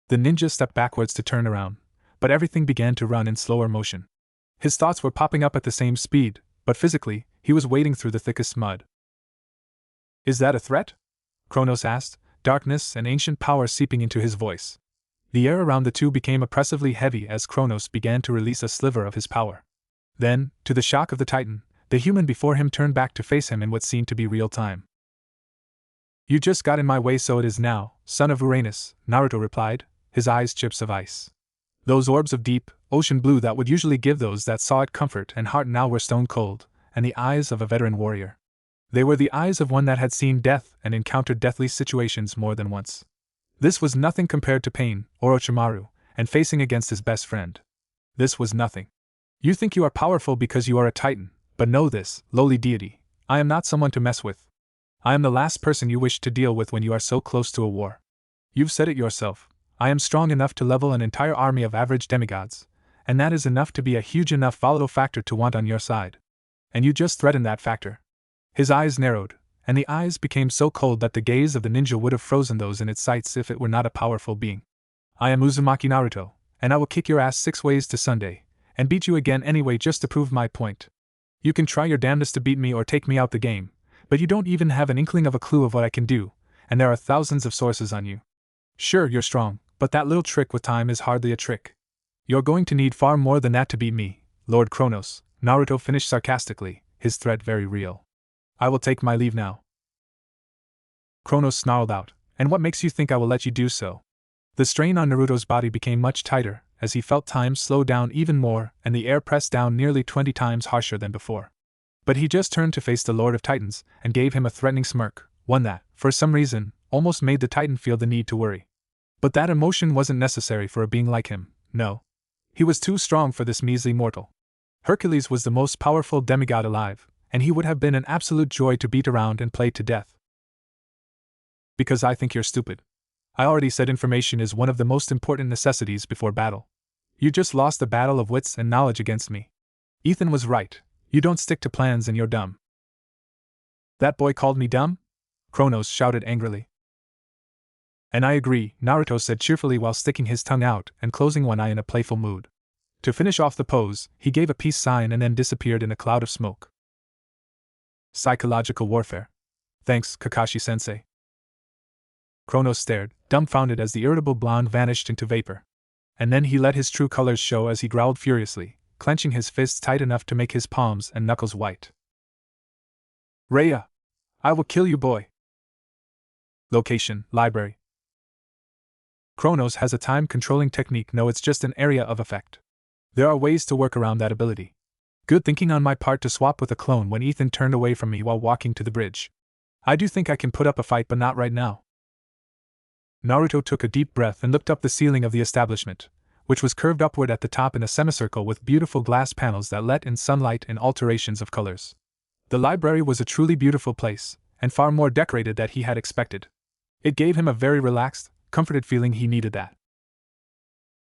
The ninja stepped backwards to turn around, but everything began to run in slower motion. His thoughts were popping up at the same speed, but physically, he was wading through the thickest mud. Is that a threat? Kronos asked, darkness and ancient power seeping into his voice. The air around the two became oppressively heavy as Kronos began to release a sliver of his power. Then, to the shock of the Titan, the human before him turned back to face him in what seemed to be real time. You just got in my way, so it is now, son of Uranus, Naruto replied, his eyes chips of ice. Those orbs of deep, ocean blue that would usually give those that saw it comfort and heart now were stone cold, and the eyes of a veteran warrior. They were the eyes of one that had seen death and encountered deathly situations more than once. This was nothing compared to pain, Orochimaru, and facing against his best friend. This was nothing. You think you are powerful because you are a Titan, but know this, lowly deity, I am not someone to mess with. I am the last person you wish to deal with when you are so close to a war. You've said it yourself, I am strong enough to level an entire army of average demigods, and that is enough to be a huge enough volatile factor to want on your side. And you just threatened that factor. His eyes narrowed, and the eyes became so cold that the gaze of the ninja would have frozen those in its sights if it were not a powerful being. I am Uzumaki Naruto, and I will kick your ass 6 ways to Sunday, and beat you again anyway just to prove my point. You can try your damnedest to beat me or take me out the game, but you don't even have an inkling of a clue of what I can do, and there are thousands of sources on you. Sure, you're strong, but that little trick with time is hardly a trick. You're going to need far more than that to beat me, Lord Kronos, Naruto finished sarcastically, his threat very real. I will take my leave now. Kronos snarled out, and what makes you think I will let you do so? The strain on Naruto's body became much tighter, as he felt time slow down even more, and the air pressed down nearly 20 times harsher than before. But he just turned to face the Lord of Titans and gave him a threatening smirk, one that, for some reason, almost made the Titan feel the need to worry. But that emotion wasn't necessary for a being like him, no. He was too strong for this measly mortal. Hercules was the most powerful demigod alive, and he would have been an absolute joy to beat around and play to death. Because I think you're stupid. I already said information is one of the most important necessities before battle. You just lost the battle of wits and knowledge against me. Ethan was right. You don't stick to plans and you're dumb. That boy called me dumb? Kronos shouted angrily. And I agree, Naruto said cheerfully while sticking his tongue out and closing one eye in a playful mood. To finish off the pose, he gave a peace sign and then disappeared in a cloud of smoke. Psychological warfare. Thanks, Kakashi-sensei. Kronos stared, dumbfounded as the irritable blonde vanished into vapor. And then he let his true colors show as he growled furiously, clenching his fists tight enough to make his palms and knuckles white. Rhea! I will kill you, boy! Location, library. Kronos has a time-controlling technique. No, it's just an area of effect. There are ways to work around that ability. Good thinking on my part to swap with a clone when Ethan turned away from me while walking to the bridge. I do think I can put up a fight, but not right now. Naruto took a deep breath and looked up the ceiling of the establishment, which was curved upward at the top in a semicircle with beautiful glass panels that let in sunlight in alterations of colors. The library was a truly beautiful place, and far more decorated than he had expected. It gave him a very relaxed, comforted feeling. He needed that.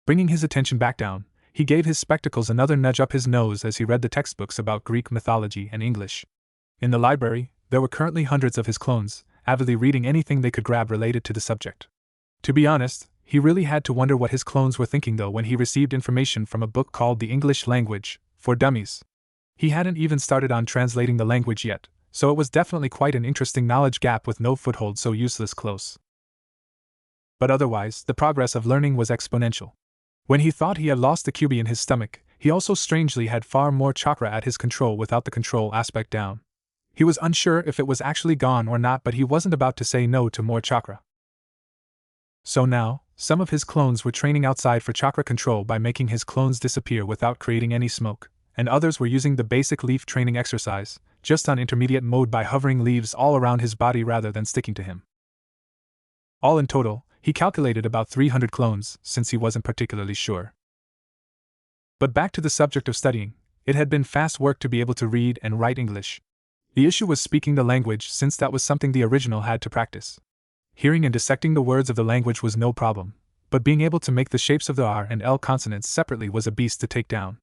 Bringing his attention back down, he gave his spectacles another nudge up his nose as he read the textbooks about Greek mythology and English. In the library, there were currently hundreds of his clones, avidly reading anything they could grab related to the subject. To be honest, he really had to wonder what his clones were thinking though when he received information from a book called The English Language, for Dummies. He hadn't even started on translating the language yet, so it was definitely quite an interesting knowledge gap with no foothold so useless close. But otherwise, the progress of learning was exponential. When he thought he had lost the QB in his stomach, he also strangely had far more chakra at his control without the control aspect down. He was unsure if it was actually gone or not, but he wasn't about to say no to more chakra. So now, some of his clones were training outside for chakra control by making his clones disappear without creating any smoke, and others were using the basic leaf training exercise, just on intermediate mode by hovering leaves all around his body rather than sticking to him. All in total, he calculated about 300 clones, since he wasn't particularly sure. But back to the subject of studying, it had been fast work to be able to read and write English. The issue was speaking the language, since that was something the original had to practice. Hearing and dissecting the words of the language was no problem, but being able to make the shapes of the R and L consonants separately was a beast to take down.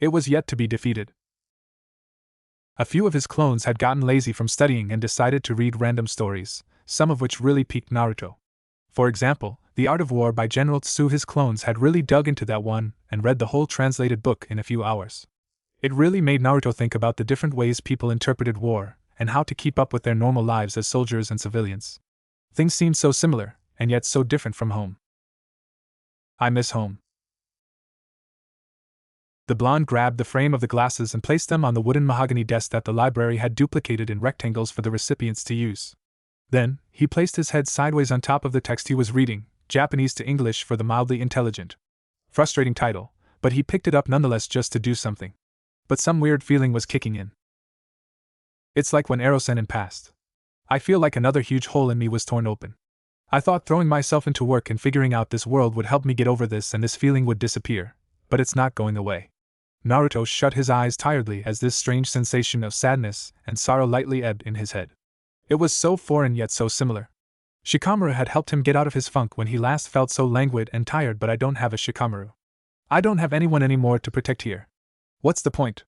It was yet to be defeated. A few of his clones had gotten lazy from studying and decided to read random stories, some of which really piqued Naruto. For example, The Art of War by General Tsu. His clones had really dug into that one and read the whole translated book in a few hours. It really made Naruto think about the different ways people interpreted war, and how to keep up with their normal lives as soldiers and civilians. Things seemed so similar, and yet so different from home. I miss home. The blonde grabbed the frame of the glasses and placed them on the wooden mahogany desk that the library had duplicated in rectangles for the recipients to use. Then, he placed his head sideways on top of the text he was reading, Japanese to English for the mildly intelligent. Frustrating title, but he picked it up nonetheless just to do something. But some weird feeling was kicking in. It's like when Erosenin passed. I feel like another huge hole in me was torn open. I thought throwing myself into work and figuring out this world would help me get over this and this feeling would disappear, but it's not going away. Naruto shut his eyes tiredly as this strange sensation of sadness and sorrow lightly ebbed in his head. It was so foreign yet so similar. Shikamaru had helped him get out of his funk when he last felt so languid and tired, but I don't have a Shikamaru. I don't have anyone anymore to protect here. What's the point?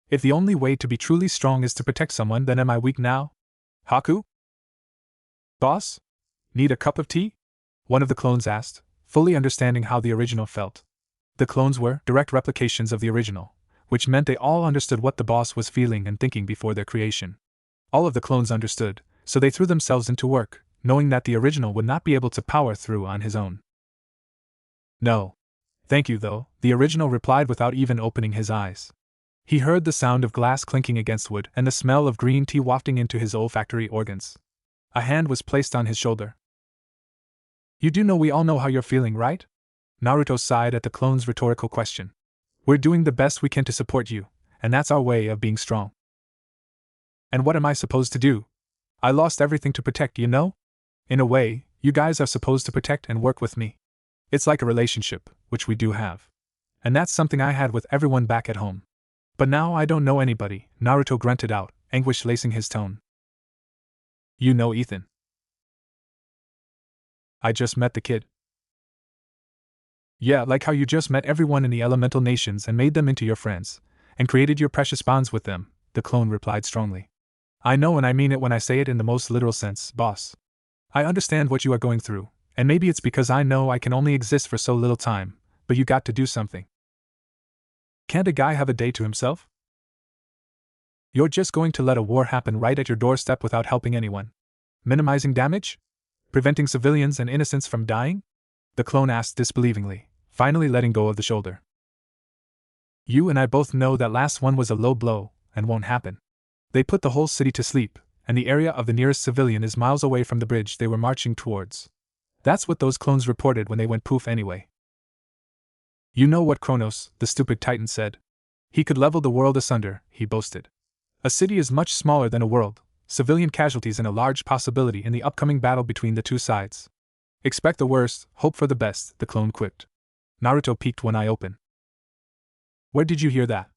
If the only way to be truly strong is to protect someone, then am I weak now? Haku? Boss? Need a cup of tea? One of the clones asked, fully understanding how the original felt. The clones were direct replications of the original, which meant they all understood what the boss was feeling and thinking before their creation. All of the clones understood, so they threw themselves into work, knowing that the original would not be able to power through on his own. No. Thank you, though, the original replied without even opening his eyes. He heard the sound of glass clinking against wood and the smell of green tea wafting into his olfactory organs. A hand was placed on his shoulder. You do know we all know how you're feeling, right? Naruto sighed at the clone's rhetorical question. We're doing the best we can to support you, and that's our way of being strong. And what am I supposed to do? I lost everything to protect, you know? In a way, you guys are supposed to protect and work with me. It's like a relationship, which we do have. And that's something I had with everyone back at home. But now I don't know anybody, Naruto grunted out, anguish lacing his tone. You know Ethan. I just met the kid. Yeah, like how you just met everyone in the elemental nations and made them into your friends, and created your precious bonds with them, the clone replied strongly. I know, and I mean it when I say it in the most literal sense, boss. I understand what you are going through, and maybe it's because I know I can only exist for so little time, but you got to do something. Can't a guy have a day to himself? You're just going to let a war happen right at your doorstep without helping anyone? Minimizing damage? Preventing civilians and innocents from dying? The clone asked disbelievingly, finally letting go of the shoulder. You and I both know that last one was a low blow, and won't happen. They put the whole city to sleep, and the area of the nearest civilian is miles away from the bridge they were marching towards. That's what those clones reported when they went poof anyway. You know what Kronos, the stupid titan, said? He could level the world asunder, he boasted. A city is much smaller than a world, civilian casualties and a large possibility in the upcoming battle between the two sides. Expect the worst, hope for the best, the clone quipped. Naruto peeked one eye open. Where did you hear that?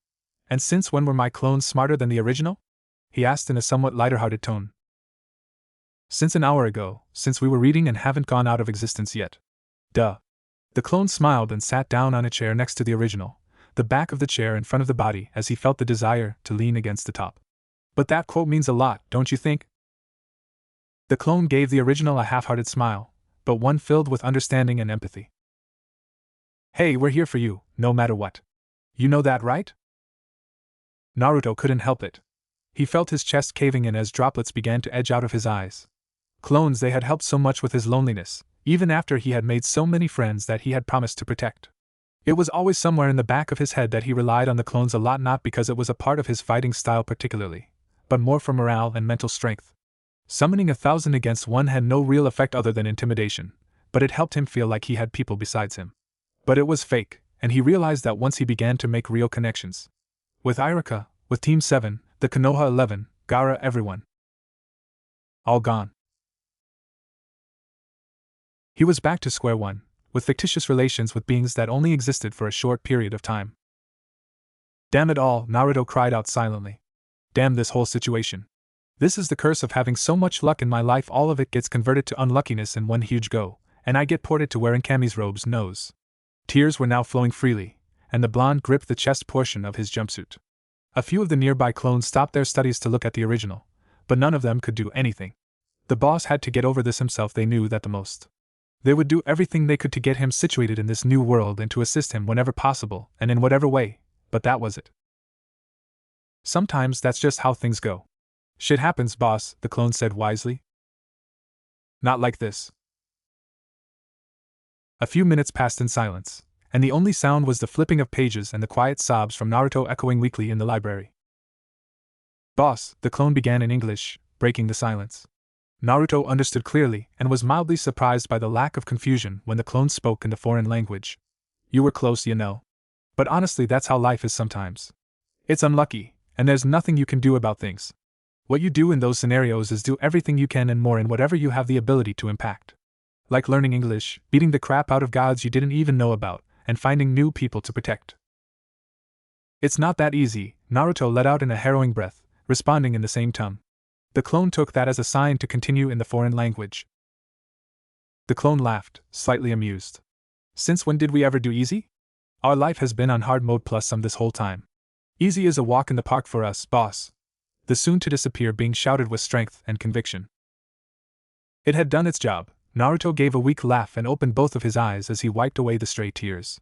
And since when were my clones smarter than the original? He asked in a somewhat lighter-hearted tone. Since an hour ago, since we were reading and haven't gone out of existence yet. Duh. The clone smiled and sat down on a chair next to the original, the back of the chair in front of the body as he felt the desire to lean against the top. But that quote means a lot, don't you think? The clone gave the original a half-hearted smile, but one filled with understanding and empathy. Hey, we're here for you, no matter what. You know that, right? Naruto couldn't help it. He felt his chest caving in as droplets began to edge out of his eyes. Clones, they had helped so much with his loneliness, even after he had made so many friends that he had promised to protect. It was always somewhere in the back of his head that he relied on the clones a lot, not because it was a part of his fighting style particularly, but more for morale and mental strength. Summoning 1,000 against one had no real effect other than intimidation, but it helped him feel like he had people besides him. But it was fake, and he realized that once he began to make real connections. With Irika, with Team 7, the Konoha 11, Gaara, everyone. All gone. He was back to square one, with fictitious relations with beings that only existed for a short period of time. Damn it all, Naruto cried out silently. Damn this whole situation. This is the curse of having so much luck in my life, all of it gets converted to unluckiness in one huge go, and I get ported to wearing Kami's robe's nose. Tears were now flowing freely, and the blonde gripped the chest portion of his jumpsuit. A few of the nearby clones stopped their studies to look at the original, but none of them could do anything. The boss had to get over this himself. They knew that the most. They would do everything they could to get him situated in this new world and to assist him whenever possible and in whatever way, but that was it. Sometimes that's just how things go. Shit happens, boss, the clone said wisely. Not like this. A few minutes passed in silence, and the only sound was the flipping of pages and the quiet sobs from Naruto echoing weakly in the library. Boss, the clone began in English, breaking the silence. Naruto understood clearly and was mildly surprised by the lack of confusion when the clone spoke in the foreign language. You were close, you know. But honestly, that's how life is sometimes. It's unlucky, and there's nothing you can do about things. What you do in those scenarios is do everything you can and more in whatever you have the ability to impact. Like learning English, beating the crap out of gods you didn't even know about, and finding new people to protect. It's not that easy, Naruto let out in a harrowing breath, responding in the same tone. The clone took that as a sign to continue in the foreign language. The clone laughed, slightly amused. Since when did we ever do easy? Our life has been on hard mode plus some this whole time. Easy is a walk in the park for us, boss. The soon-to-disappear being shouted with strength and conviction. It had done its job. Naruto gave a weak laugh and opened both of his eyes as he wiped away the stray tears.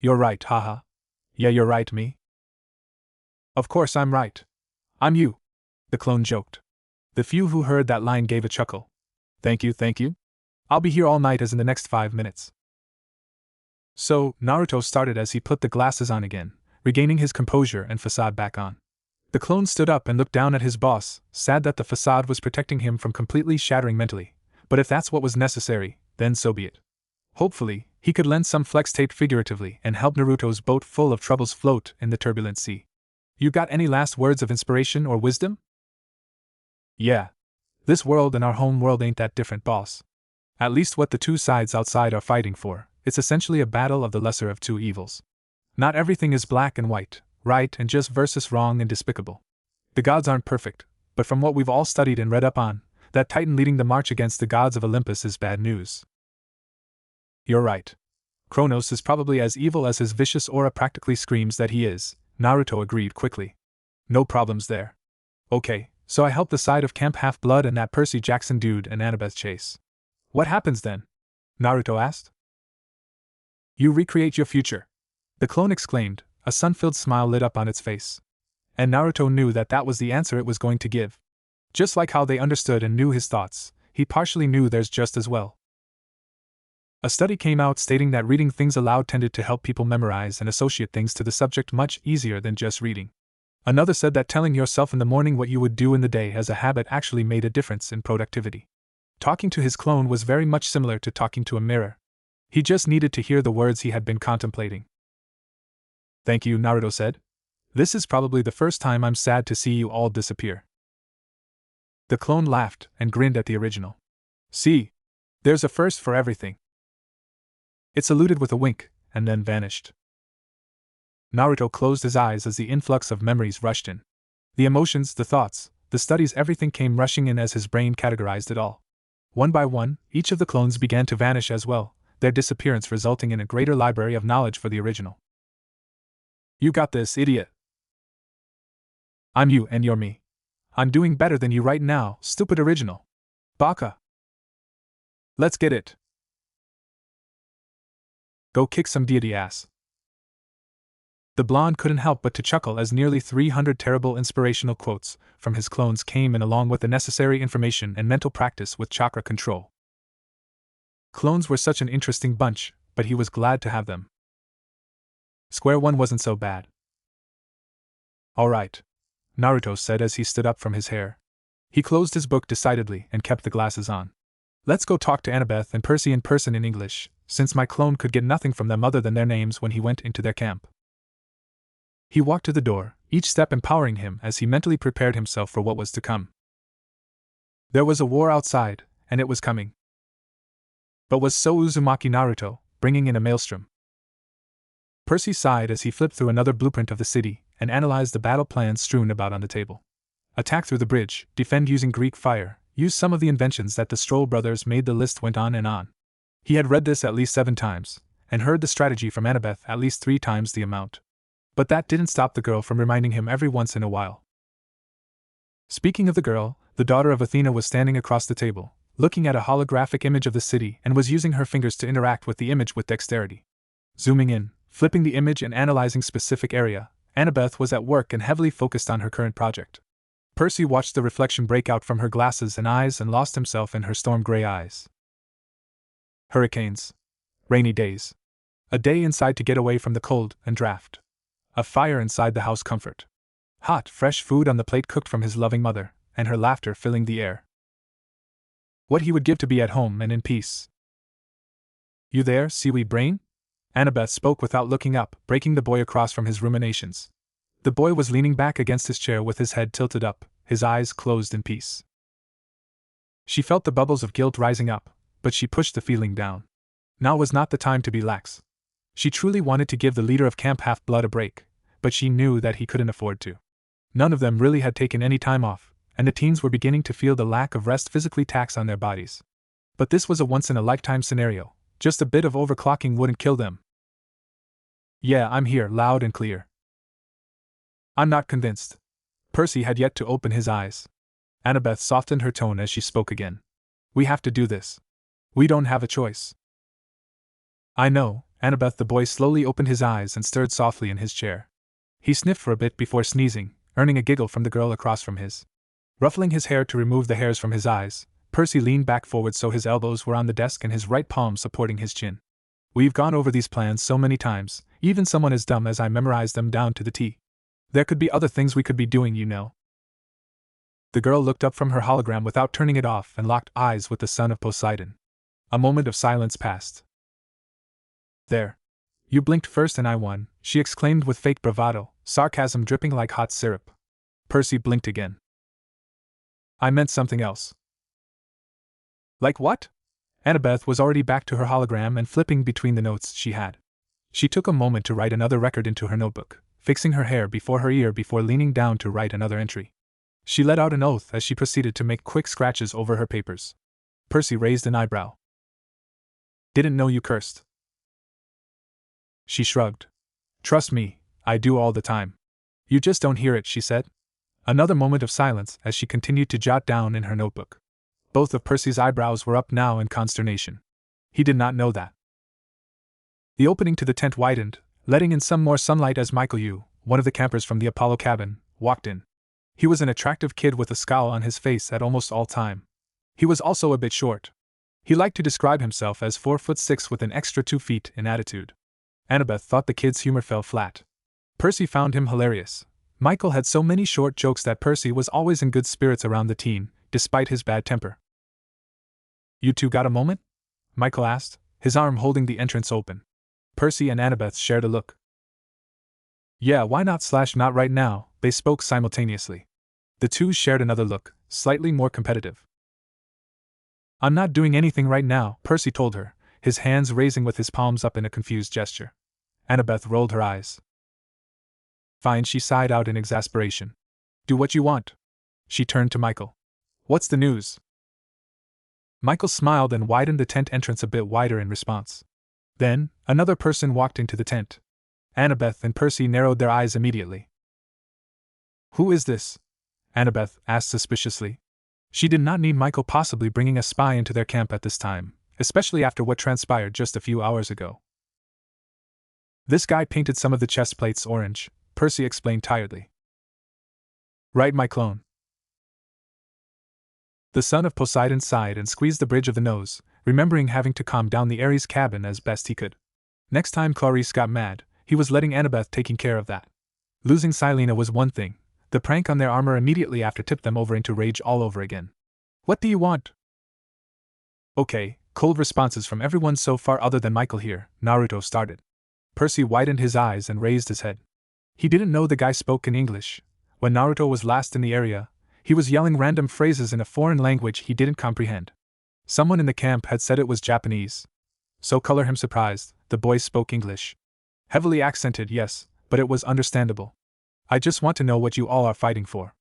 You're right, haha. Yeah, you're right, me. Of course I'm right. I'm you. The clone joked. The few who heard that line gave a chuckle. Thank you, thank you. I'll be here all night as in the next 5 minutes. So, Naruto started as he put the glasses on again, regaining his composure and facade back on. The clone stood up and looked down at his boss, sad that the facade was protecting him from completely shattering mentally, but if that's what was necessary, then so be it. Hopefully, he could lend some flex tape figuratively and help Naruto's boat full of troubles float in the turbulent sea. You got any last words of inspiration or wisdom? Yeah. This world and our home world ain't that different, boss. At least what the two sides outside are fighting for, it's essentially a battle of the lesser of two evils. Not everything is black and white, right and just versus wrong and despicable. The gods aren't perfect, but from what we've all studied and read up on, that Titan leading the march against the gods of Olympus is bad news. You're right. Kronos is probably as evil as his vicious aura practically screams that he is, Naruto agreed quickly. No problems there. Okay, so I helped the side of Camp Half-Blood and that Percy Jackson dude and Annabeth chase. What happens then? Naruto asked. You recreate your future. The clone exclaimed, a sun-filled smile lit up on its face. And Naruto knew that that was the answer it was going to give. Just like how they understood and knew his thoughts, he partially knew theirs just as well. A study came out stating that reading things aloud tended to help people memorize and associate things to the subject much easier than just reading. Another said that telling yourself in the morning what you would do in the day as a habit actually made a difference in productivity. Talking to his clone was very much similar to talking to a mirror. He just needed to hear the words he had been contemplating. Thank you, Naruto said. This is probably the first time I'm sad to see you all disappear. The clone laughed and grinned at the original. See, there's a first for everything. It saluted with a wink, and then vanished. Naruto closed his eyes as the influx of memories rushed in. The emotions, the thoughts, the studies, everything came rushing in as his brain categorized it all. One by one, each of the clones began to vanish as well, their disappearance resulting in a greater library of knowledge for the original. You got this, idiot. I'm you and you're me. I'm doing better than you right now, stupid original. Baka. Let's get it. Go kick some deity ass. The blonde couldn't help but to chuckle as nearly 300 terrible inspirational quotes from his clones came in along with the necessary information and mental practice with chakra control. Clones were such an interesting bunch, but he was glad to have them. Square one wasn't so bad. All right, Naruto said as he stood up from his hair. He closed his book decidedly and kept the glasses on. Let's go talk to Annabeth and Percy in person in English, since my clone could get nothing from them other than their names when he went into their camp. He walked to the door, each step empowering him as he mentally prepared himself for what was to come. There was a war outside, and it was coming. But was so Uzumaki Naruto, bringing in a maelstrom. Percy sighed as he flipped through another blueprint of the city and analyzed the battle plans strewn about on the table. Attack through the bridge, defend using Greek fire, use some of the inventions that the Stroll brothers made. The list went on and on. He had read this at least 7 times, and heard the strategy from Annabeth at least 3 times the amount. But that didn't stop the girl from reminding him every once in a while. Speaking of the girl, the daughter of Athena was standing across the table, looking at a holographic image of the city and was using her fingers to interact with the image with dexterity. Zooming in, flipping the image and analyzing specific area, Annabeth was at work and heavily focused on her current project. Percy watched the reflection break out from her glasses and eyes and lost himself in her storm-gray eyes. Hurricanes. Rainy days. A day inside to get away from the cold and draft. A fire inside the house comfort. Hot, fresh food on the plate cooked from his loving mother, and her laughter filling the air. What he would give to be at home and in peace. You there, seaweed brain? Annabeth spoke without looking up, breaking the boy across from his ruminations. The boy was leaning back against his chair with his head tilted up, his eyes closed in peace. She felt the bubbles of guilt rising up, but she pushed the feeling down. Now was not the time to be lax. She truly wanted to give the leader of Camp Half-Blood a break, but she knew that he couldn't afford to. None of them really had taken any time off, and the teens were beginning to feel the lack of rest physically tax on their bodies. But this was a once-in-a-lifetime scenario. Just a bit of overclocking wouldn't kill them. Yeah, I'm here, loud and clear. I'm not convinced. Percy had yet to open his eyes. Annabeth softened her tone as she spoke again. We have to do this. We don't have a choice. I know, Annabeth. The boy slowly opened his eyes and stirred softly in his chair. He sniffed for a bit before sneezing, earning a giggle from the girl across from his. Ruffling his hair to remove the hairs from his eyes, Percy leaned back forward so his elbows were on the desk and his right palm supporting his chin. We've gone over these plans so many times, even someone as dumb as I memorized them down to the T. There could be other things we could be doing, you know. The girl looked up from her hologram without turning it off and locked eyes with the son of Poseidon. A moment of silence passed. There. You blinked first and I won, she exclaimed with fake bravado, sarcasm dripping like hot syrup. Percy blinked again. I meant something else. Like what? Annabeth was already back to her hologram and flipping between the notes she had. She took a moment to write another record into her notebook, fixing her hair before her ear before leaning down to write another entry. She let out an oath as she proceeded to make quick scratches over her papers. Percy raised an eyebrow. Didn't know you cursed. She shrugged. Trust me, I do all the time. You just don't hear it, she said. Another moment of silence as she continued to jot down in her notebook. Both of Percy's eyebrows were up now in consternation. He did not know that. The opening to the tent widened, letting in some more sunlight as Michael Yu, one of the campers from the Apollo cabin, walked in. He was an attractive kid with a scowl on his face at almost all time. He was also a bit short. He liked to describe himself as 4'6" with an extra 2 feet in attitude. Annabeth thought the kid's humor fell flat. Percy found him hilarious. Michael had so many short jokes that Percy was always in good spirits around the teen, despite his bad temper. You two got a moment? Michael asked, his arm holding the entrance open. Percy and Annabeth shared a look. Yeah, why not/not right now, they spoke simultaneously. The two shared another look, slightly more competitive. I'm not doing anything right now, Percy told her, his hands raising with his palms up in a confused gesture. Annabeth rolled her eyes. Fine, she sighed out in exasperation. Do what you want. She turned to Michael. What's the news? Michael smiled and widened the tent entrance a bit wider in response. Then, another person walked into the tent. Annabeth and Percy narrowed their eyes immediately. Who is this? Annabeth asked suspiciously. She did not need Michael possibly bringing a spy into their camp at this time, especially after what transpired just a few hours ago. This guy painted some of the chest plates orange, Percy explained tiredly. Right, my clone. The son of Poseidon sighed and squeezed the bridge of the nose, remembering having to calm down the Ares cabin as best he could. Next time Clarice got mad, he was letting Annabeth taking care of that. Losing Silena was one thing, the prank on their armor immediately after tipped them over into rage all over again. What do you want? Okay, cold responses from everyone so far other than Michael here, Naruto started. Percy widened his eyes and raised his head. He didn't know the guy spoke in English. When Naruto was last in the area, he was yelling random phrases in a foreign language he didn't comprehend. Someone in the camp had said it was Japanese. So color him surprised, the boy spoke English. Heavily accented, yes, but it was understandable. I just want to know what you all are fighting for.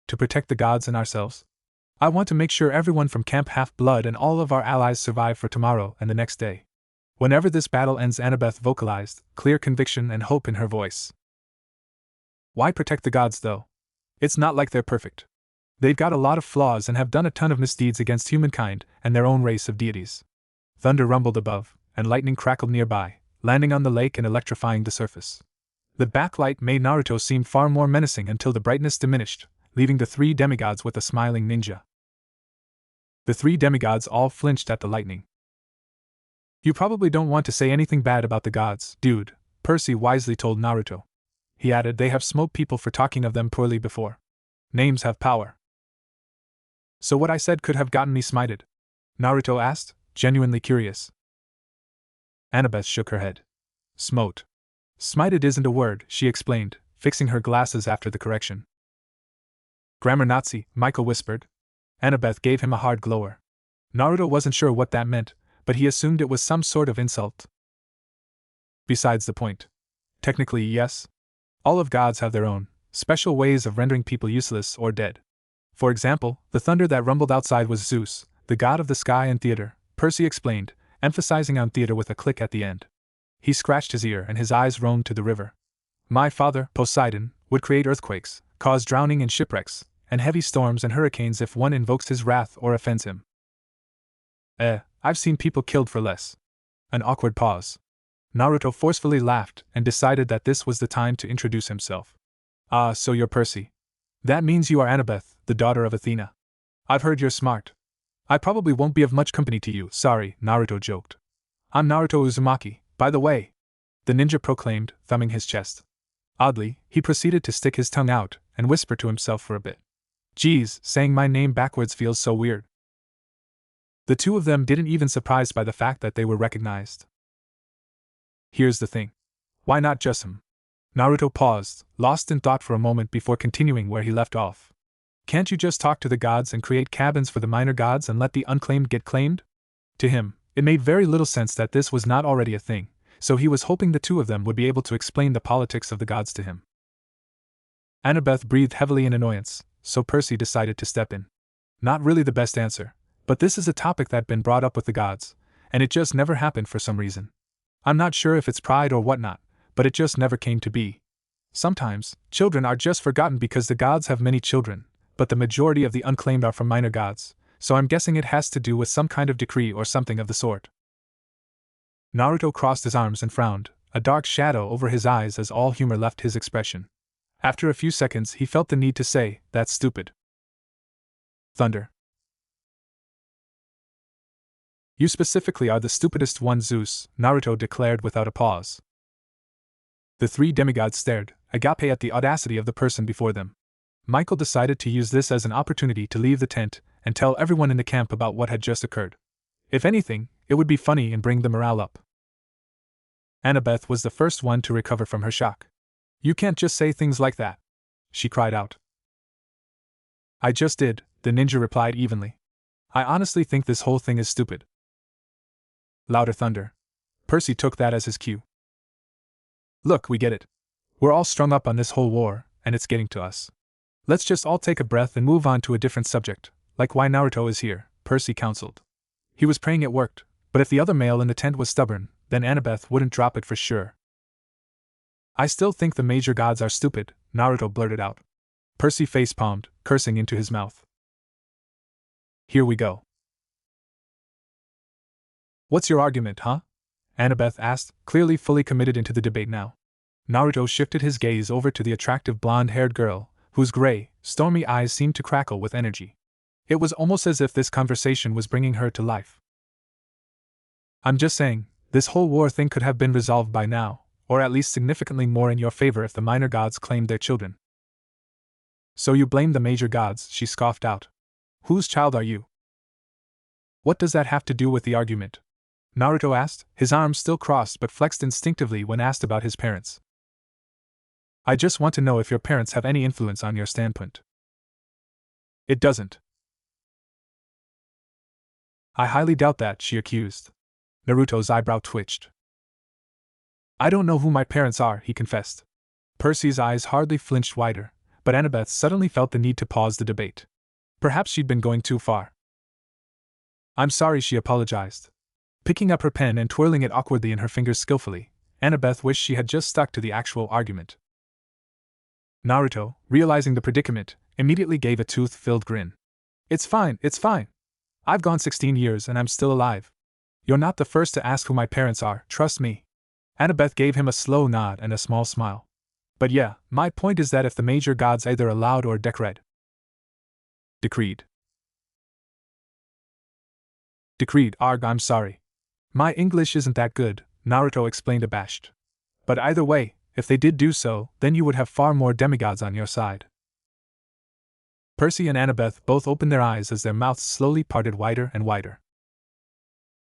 To protect the gods and ourselves? I want to make sure everyone from Camp Half-Blood and all of our allies survive for tomorrow and the next day. Whenever this battle ends, Annabeth vocalized, clear conviction and hope in her voice. Why protect the gods, though? It's not like they're perfect. They've got a lot of flaws and have done a ton of misdeeds against humankind and their own race of deities. Thunder rumbled above, and lightning crackled nearby, landing on the lake and electrifying the surface. The backlight made Naruto seem far more menacing until the brightness diminished, leaving the 3 demigods with a smiling ninja. The 3 demigods all flinched at the lightning. You probably don't want to say anything bad about the gods, dude, Percy wisely told Naruto. He added they have smoked people for talking of them poorly before. Names have power. So what I said could have gotten me smited? Naruto asked, genuinely curious. Annabeth shook her head. Smote. Smited isn't a word, she explained, fixing her glasses after the correction. Grammar Nazi, Michael whispered. Annabeth gave him a hard glower. Naruto wasn't sure what that meant, but he assumed it was some sort of insult. Besides the point. Technically, yes. All of gods have their own, special ways of rendering people useless or dead. For example, the thunder that rumbled outside was Zeus, the god of the sky and theater, Percy explained, emphasizing on theater with a click at the end. He scratched his ear and his eyes roamed to the river. My father, Poseidon, would create earthquakes, cause drowning and shipwrecks, and heavy storms and hurricanes if one invokes his wrath or offends him. I've seen people killed for less. An awkward pause. Naruto forcefully laughed and decided that this was the time to introduce himself. Ah, so you're Percy. That means you are Annabeth, the daughter of Athena. I've heard you're smart. I probably won't be of much company to you, sorry, Naruto joked. I'm Naruto Uzumaki, by the way, the ninja proclaimed, thumbing his chest. Oddly, he proceeded to stick his tongue out and whisper to himself for a bit. Geez, saying my name backwards feels so weird. The two of them didn't even surprised by the fact that they were recognized. Here's the thing. Why not just him? Naruto paused, lost in thought for a moment before continuing where he left off. Can't you just talk to the gods and create cabins for the minor gods and let the unclaimed get claimed? To him, it made very little sense that this was not already a thing, so he was hoping the two of them would be able to explain the politics of the gods to him. Annabeth breathed heavily in annoyance, so Percy decided to step in. Not really the best answer, but this is a topic that's been brought up with the gods, and it just never happened for some reason. I'm not sure if it's pride or whatnot, but it just never came to be. Sometimes, children are just forgotten because the gods have many children, but the majority of the unclaimed are from minor gods, so I'm guessing it has to do with some kind of decree or something of the sort. Naruto crossed his arms and frowned, a dark shadow over his eyes as all humor left his expression. After a few seconds, he felt the need to say, "That's stupid." Thunder. You specifically are the stupidest one, Zeus, Naruto declared without a pause. The three demigods stared, agape at the audacity of the person before them. Michael decided to use this as an opportunity to leave the tent and tell everyone in the camp about what had just occurred. If anything, it would be funny and bring the morale up. Annabeth was the first one to recover from her shock. "You can't just say things like that," she cried out. "I just did," the ninja replied evenly. "I honestly think this whole thing is stupid." Louder thunder. Percy took that as his cue. "Look, we get it. We're all strung up on this whole war, and it's getting to us. Let's just all take a breath and move on to a different subject, like why Naruto is here," Percy counseled. He was praying it worked, but if the other male in the tent was stubborn, then Annabeth wouldn't drop it for sure. "I still think the major gods are stupid," Naruto blurted out. Percy face-palmed, cursing into his mouth. "Here we go. What's your argument, huh?" Annabeth asked, clearly fully committed into the debate now. Naruto shifted his gaze over to the attractive blonde-haired girl, whose gray, stormy eyes seemed to crackle with energy. It was almost as if this conversation was bringing her to life. "I'm just saying, this whole war thing could have been resolved by now, or at least significantly more in your favor if the minor gods claimed their children." "So you blame the major gods," she scoffed out. "Whose child are you?" "What does that have to do with the argument?" Naruto asked, his arms still crossed but flexed instinctively when asked about his parents. "I just want to know if your parents have any influence on your standpoint." "It doesn't." "I highly doubt that," she accused. Naruto's eyebrow twitched. "I don't know who my parents are," he confessed. Percy's eyes hardly flinched wider, but Annabeth suddenly felt the need to pause the debate. Perhaps she'd been going too far. "I'm sorry," she apologized. Picking up her pen and twirling it awkwardly in her fingers skillfully, Annabeth wished she had just stuck to the actual argument. Naruto, realizing the predicament, immediately gave a tooth-filled grin. It's fine. I've gone 16 years and I'm still alive. You're not the first to ask who my parents are, trust me." Annabeth gave him a slow nod and a small smile. "But yeah, my point is that if the major gods either allowed or decreed. Arg, I'm sorry. My English isn't that good," Naruto explained abashed. "But either way, if they did do so, then you would have far more demigods on your side." Percy and Annabeth both opened their eyes as their mouths slowly parted wider and wider.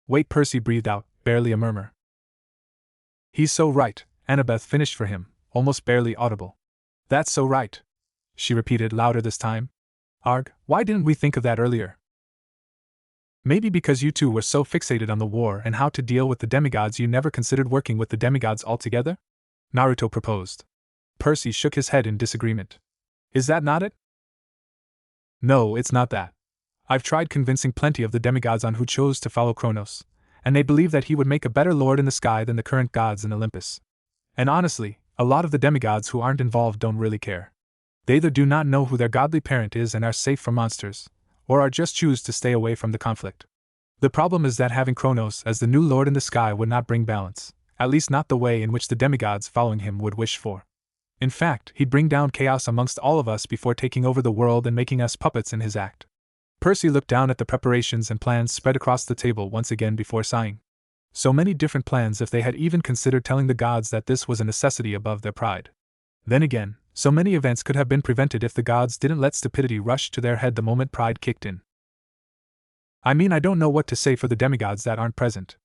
"Wait," Percy breathed out, barely a murmur. "He's so right," Annabeth finished for him, almost barely audible. "That's so right," she repeated louder this time. "Arg, why didn't we think of that earlier?" "Maybe because you two were so fixated on the war and how to deal with the demigods you never considered working with the demigods altogether?" Naruto proposed. Percy shook his head in disagreement. "Is that not it?" "No, it's not that. I've tried convincing plenty of the demigods on who chose to follow Kronos, and they believe that he would make a better lord in the sky than the current gods in Olympus. And honestly, a lot of the demigods who aren't involved don't really care. They either do not know who their godly parent is and are safe from monsters, or are just choose to stay away from the conflict. The problem is that having Kronos as the new lord in the sky would not bring balance, at least not the way in which the demigods following him would wish for. In fact, he'd bring down chaos amongst all of us before taking over the world and making us puppets in his act." Percy looked down at the preparations and plans spread across the table once again before sighing. So many different plans if they had even considered telling the gods that this was a necessity above their pride. Then again, so many events could have been prevented if the gods didn't let stupidity rush to their head the moment pride kicked in. I mean, I don't know what to say for the demigods that aren't present.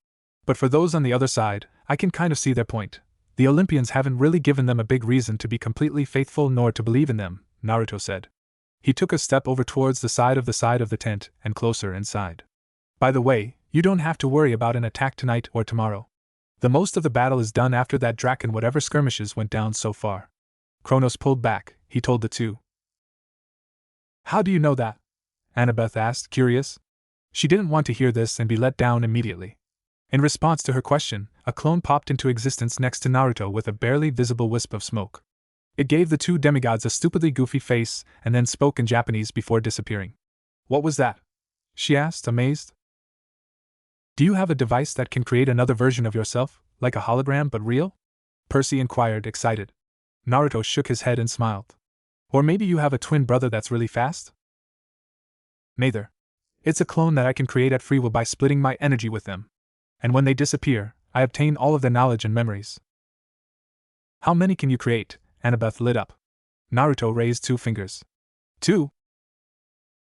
But for those on the other side, I can kind of see their point. The Olympians haven't really given them a big reason to be completely faithful nor to believe in them, Naruto said. He took a step over towards the side of the tent and closer inside. By the way, you don't have to worry about an attack tonight or tomorrow. The most of the battle is done after that drac and whatever skirmishes went down so far. Kronos pulled back, he told the two. How do you know that? Annabeth asked, curious. She didn't want to hear this and be let down immediately. In response to her question, a clone popped into existence next to Naruto with a barely visible wisp of smoke. It gave the two demigods a stupidly goofy face and then spoke in Japanese before disappearing. What was that? She asked, amazed. Do you have a device that can create another version of yourself, like a hologram but real? Percy inquired, excited. Naruto shook his head and smiled. Or maybe you have a twin brother that's really fast? Neither. It's a clone that I can create at free will by splitting my energy with them. And when they disappear, I obtain all of their knowledge and memories. How many can you create? Annabeth lit up. Naruto raised 2 fingers. 2?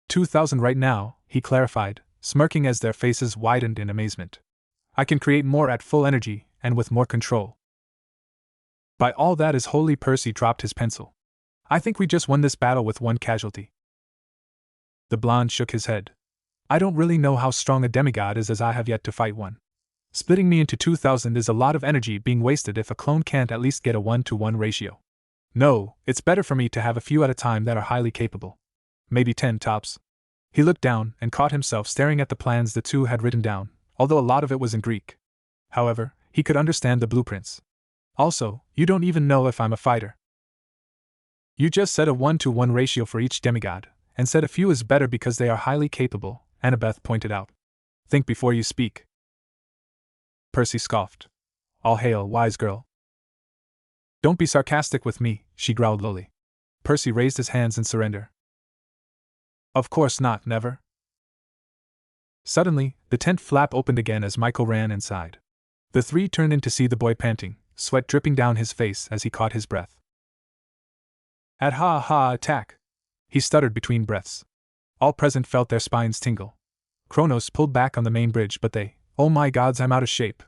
2,000 right now, he clarified, smirking as their faces widened in amazement. I can create more at full energy, and with more control. By all that is holy, Percy dropped his pencil. I think we just won this battle with 1 casualty. The blonde shook his head. I don't really know how strong a demigod is as I have yet to fight one. Splitting me into 2,000 is a lot of energy being wasted if a clone can't at least get a 1-to-1 ratio. No, it's better for me to have a few at a time that are highly capable. Maybe 10 tops. He looked down and caught himself staring at the plans the two had written down, although a lot of it was in Greek. However, he could understand the blueprints. Also, you don't even know if I'm a fighter. You just said a 1-to-1 ratio for each demigod, and said a few is better because they are highly capable, Annabeth pointed out. Think before you speak. Percy scoffed. All hail, wise girl. Don't be sarcastic with me, she growled lowly. Percy raised his hands in surrender. Of course not, never. Suddenly, the tent flap opened again as Michael ran inside. The 3 turned in to see the boy panting, sweat dripping down his face as he caught his breath. Attack! He stuttered between breaths. All present felt their spines tingle. Kronos pulled back on the main bridge, but they, oh my gods, I'm out of shape,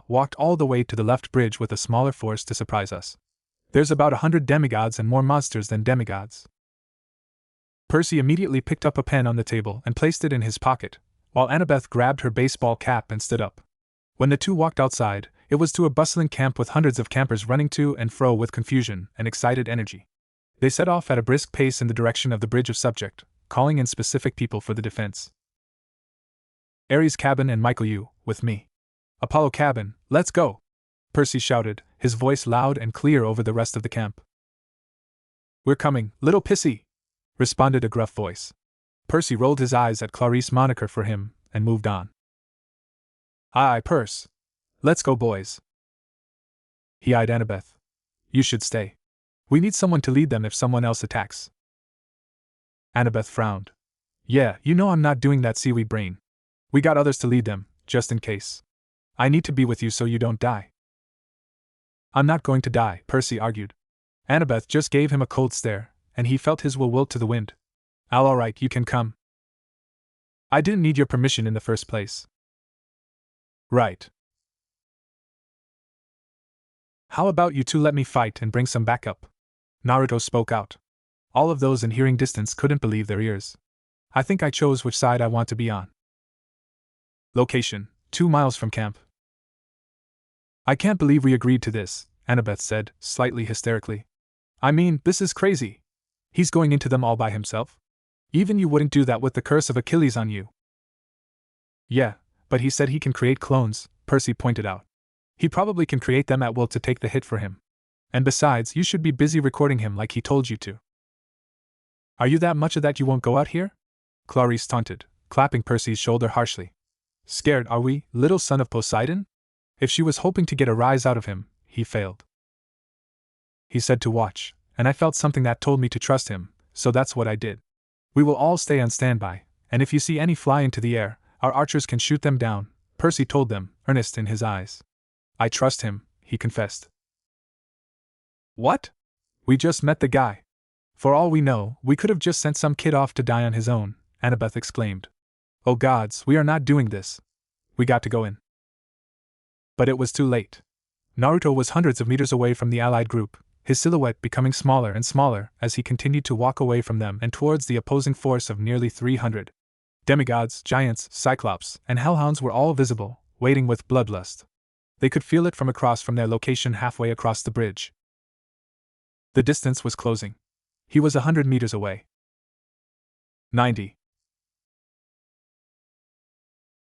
walked all the way to the left bridge with a smaller force to surprise us. There's about 100 demigods and more monsters than demigods. Percy immediately picked up a pen on the table and placed it in his pocket, while Annabeth grabbed her baseball cap and stood up. When the two walked outside, it was to a bustling camp with hundreds of campers running to and fro with confusion and excited energy. They set off at a brisk pace in the direction of the bridge of subject, calling in specific people for the defense. Ares cabin and Michael, you, with me. Apollo cabin, let's go! Percy shouted, his voice loud and clear over the rest of the camp. We're coming, little pissy! Responded a gruff voice. Percy rolled his eyes at Clarice's moniker for him, and moved on. Aye, Perce. Let's go, boys. He eyed Annabeth. You should stay. We need someone to lead them if someone else attacks. Annabeth frowned. Yeah, you know I'm not doing that, seaweed brain. We got others to lead them, just in case. I need to be with you so you don't die. I'm not going to die, Percy argued. Annabeth just gave him a cold stare, and he felt his will wilt to the wind. All right, you can come. I didn't need your permission in the first place. Right. How about you two let me fight and bring some backup? Naruto spoke out. All of those in hearing distance couldn't believe their ears. I think I chose which side I want to be on. Location, 2 miles from camp. I can't believe we agreed to this, Annabeth said, slightly hysterically. I mean, this is crazy. He's going into them all by himself? Even you wouldn't do that with the curse of Achilles on you. Yeah, but he said he can create clones, Percy pointed out. He probably can create them at will to take the hit for him. And besides, you should be busy recording him like he told you to. Are you that much of that you won't go out here? Clarice taunted, clapping Percy's shoulder harshly. Scared, are we, little son of Poseidon? If she was hoping to get a rise out of him, he failed. He said to watch, and I felt something that told me to trust him, so that's what I did. We will all stay on standby, and if you see any fly into the air, our archers can shoot them down, Percy told them, earnest in his eyes. I trust him, he confessed. What? We just met the guy. For all we know, we could have just sent some kid off to die on his own, Annabeth exclaimed. Oh gods, we are not doing this. We got to go in. But it was too late. Naruto was hundreds of meters away from the allied group, his silhouette becoming smaller and smaller as he continued to walk away from them and towards the opposing force of nearly 300. Demigods, giants, cyclops, and hellhounds were all visible, waiting with bloodlust. They could feel it from across from their location halfway across the bridge. The distance was closing. He was 100 meters away. 90.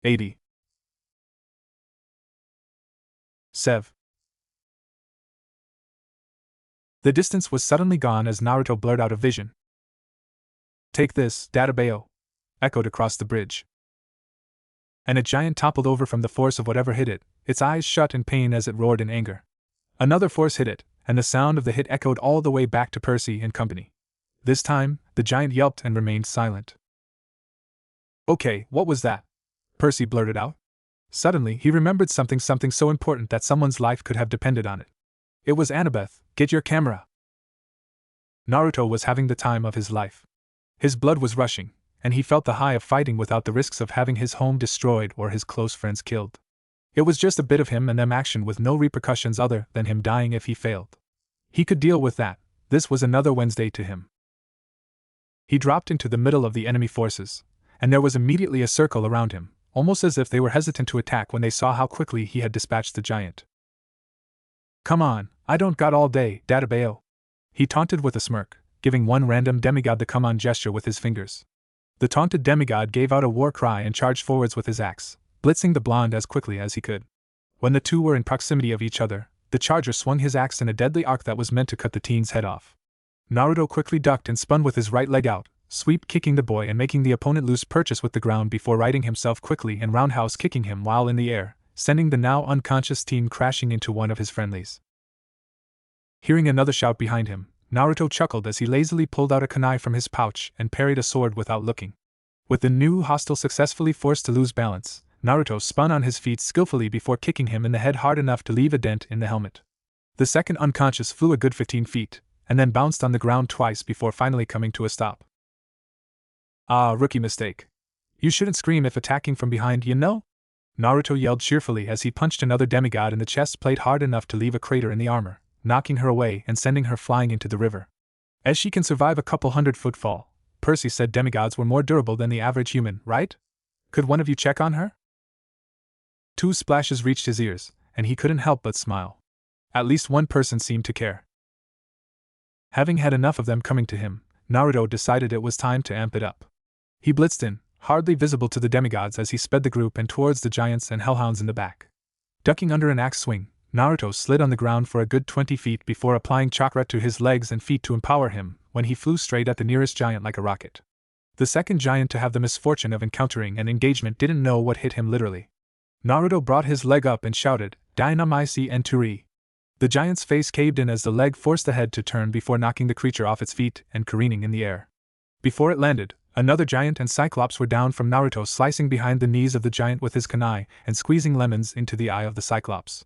80. Sev. The distance was suddenly gone as Naruto blurred out a vision. "Take this, Databeo," echoed across the bridge. And a giant toppled over from the force of whatever hit it, its eyes shut in pain as it roared in anger. Another force hit it, and the sound of the hit echoed all the way back to Percy and company. This time, the giant yelped and remained silent. "Okay, what was that?" Percy blurted out. Suddenly, he remembered something so important that someone's life could have depended on it. It was Annabeth. "Get your camera." Naruto was having the time of his life. His blood was rushing, and he felt the high of fighting without the risks of having his home destroyed or his close friends killed. It was just a bit of him and them action with no repercussions other than him dying if he failed. He could deal with that. This was another Wednesday to him. He dropped into the middle of the enemy forces, and there was immediately a circle around him, almost as if they were hesitant to attack when they saw how quickly he had dispatched the giant. "Come on, I don't got all day, Databeo," he taunted with a smirk, giving one random demigod the come on gesture with his fingers. The taunted demigod gave out a war cry and charged forwards with his axe, blitzing the blonde as quickly as he could. When the two were in proximity of each other, the charger swung his axe in a deadly arc that was meant to cut the teen's head off. Naruto quickly ducked and spun with his right leg out, sweep kicking the boy and making the opponent lose purchase with the ground before righting himself quickly and roundhouse kicking him while in the air, sending the now unconscious teen crashing into one of his friendlies. Hearing another shout behind him, Naruto chuckled as he lazily pulled out a kunai from his pouch and parried a sword without looking. With the new hostile successfully forced to lose balance, Naruto spun on his feet skillfully before kicking him in the head hard enough to leave a dent in the helmet. The second unconscious flew a good 15 feet, and then bounced on the ground twice before finally coming to a stop. "Ah, rookie mistake. You shouldn't scream if attacking from behind, you know?" Naruto yelled cheerfully as he punched another demigod in the chest plate hard enough to leave a crater in the armor, knocking her away and sending her flying into the river. "As she can survive a couple 100-foot fall," Percy said. "Demigods were more durable than the average human, right? Could one of you check on her?" 2 splashes reached his ears, and he couldn't help but smile. At least one person seemed to care. Having had enough of them coming to him, Naruto decided it was time to amp it up. He blitzed in, hardly visible to the demigods as he sped the group and towards the giants and hellhounds in the back. Ducking under an axe swing, Naruto slid on the ground for a good 20 feet before applying chakra to his legs and feet to empower him, when he flew straight at the nearest giant like a rocket. The second giant to have the misfortune of encountering an engagement didn't know what hit him literally. Naruto brought his leg up and shouted, "Dynamici Enturi." The giant's face caved in as the leg forced the head to turn before knocking the creature off its feet and careening in the air. Before it landed, another giant and Cyclops were down from Naruto slicing behind the knees of the giant with his kunai and squeezing lemons into the eye of the Cyclops.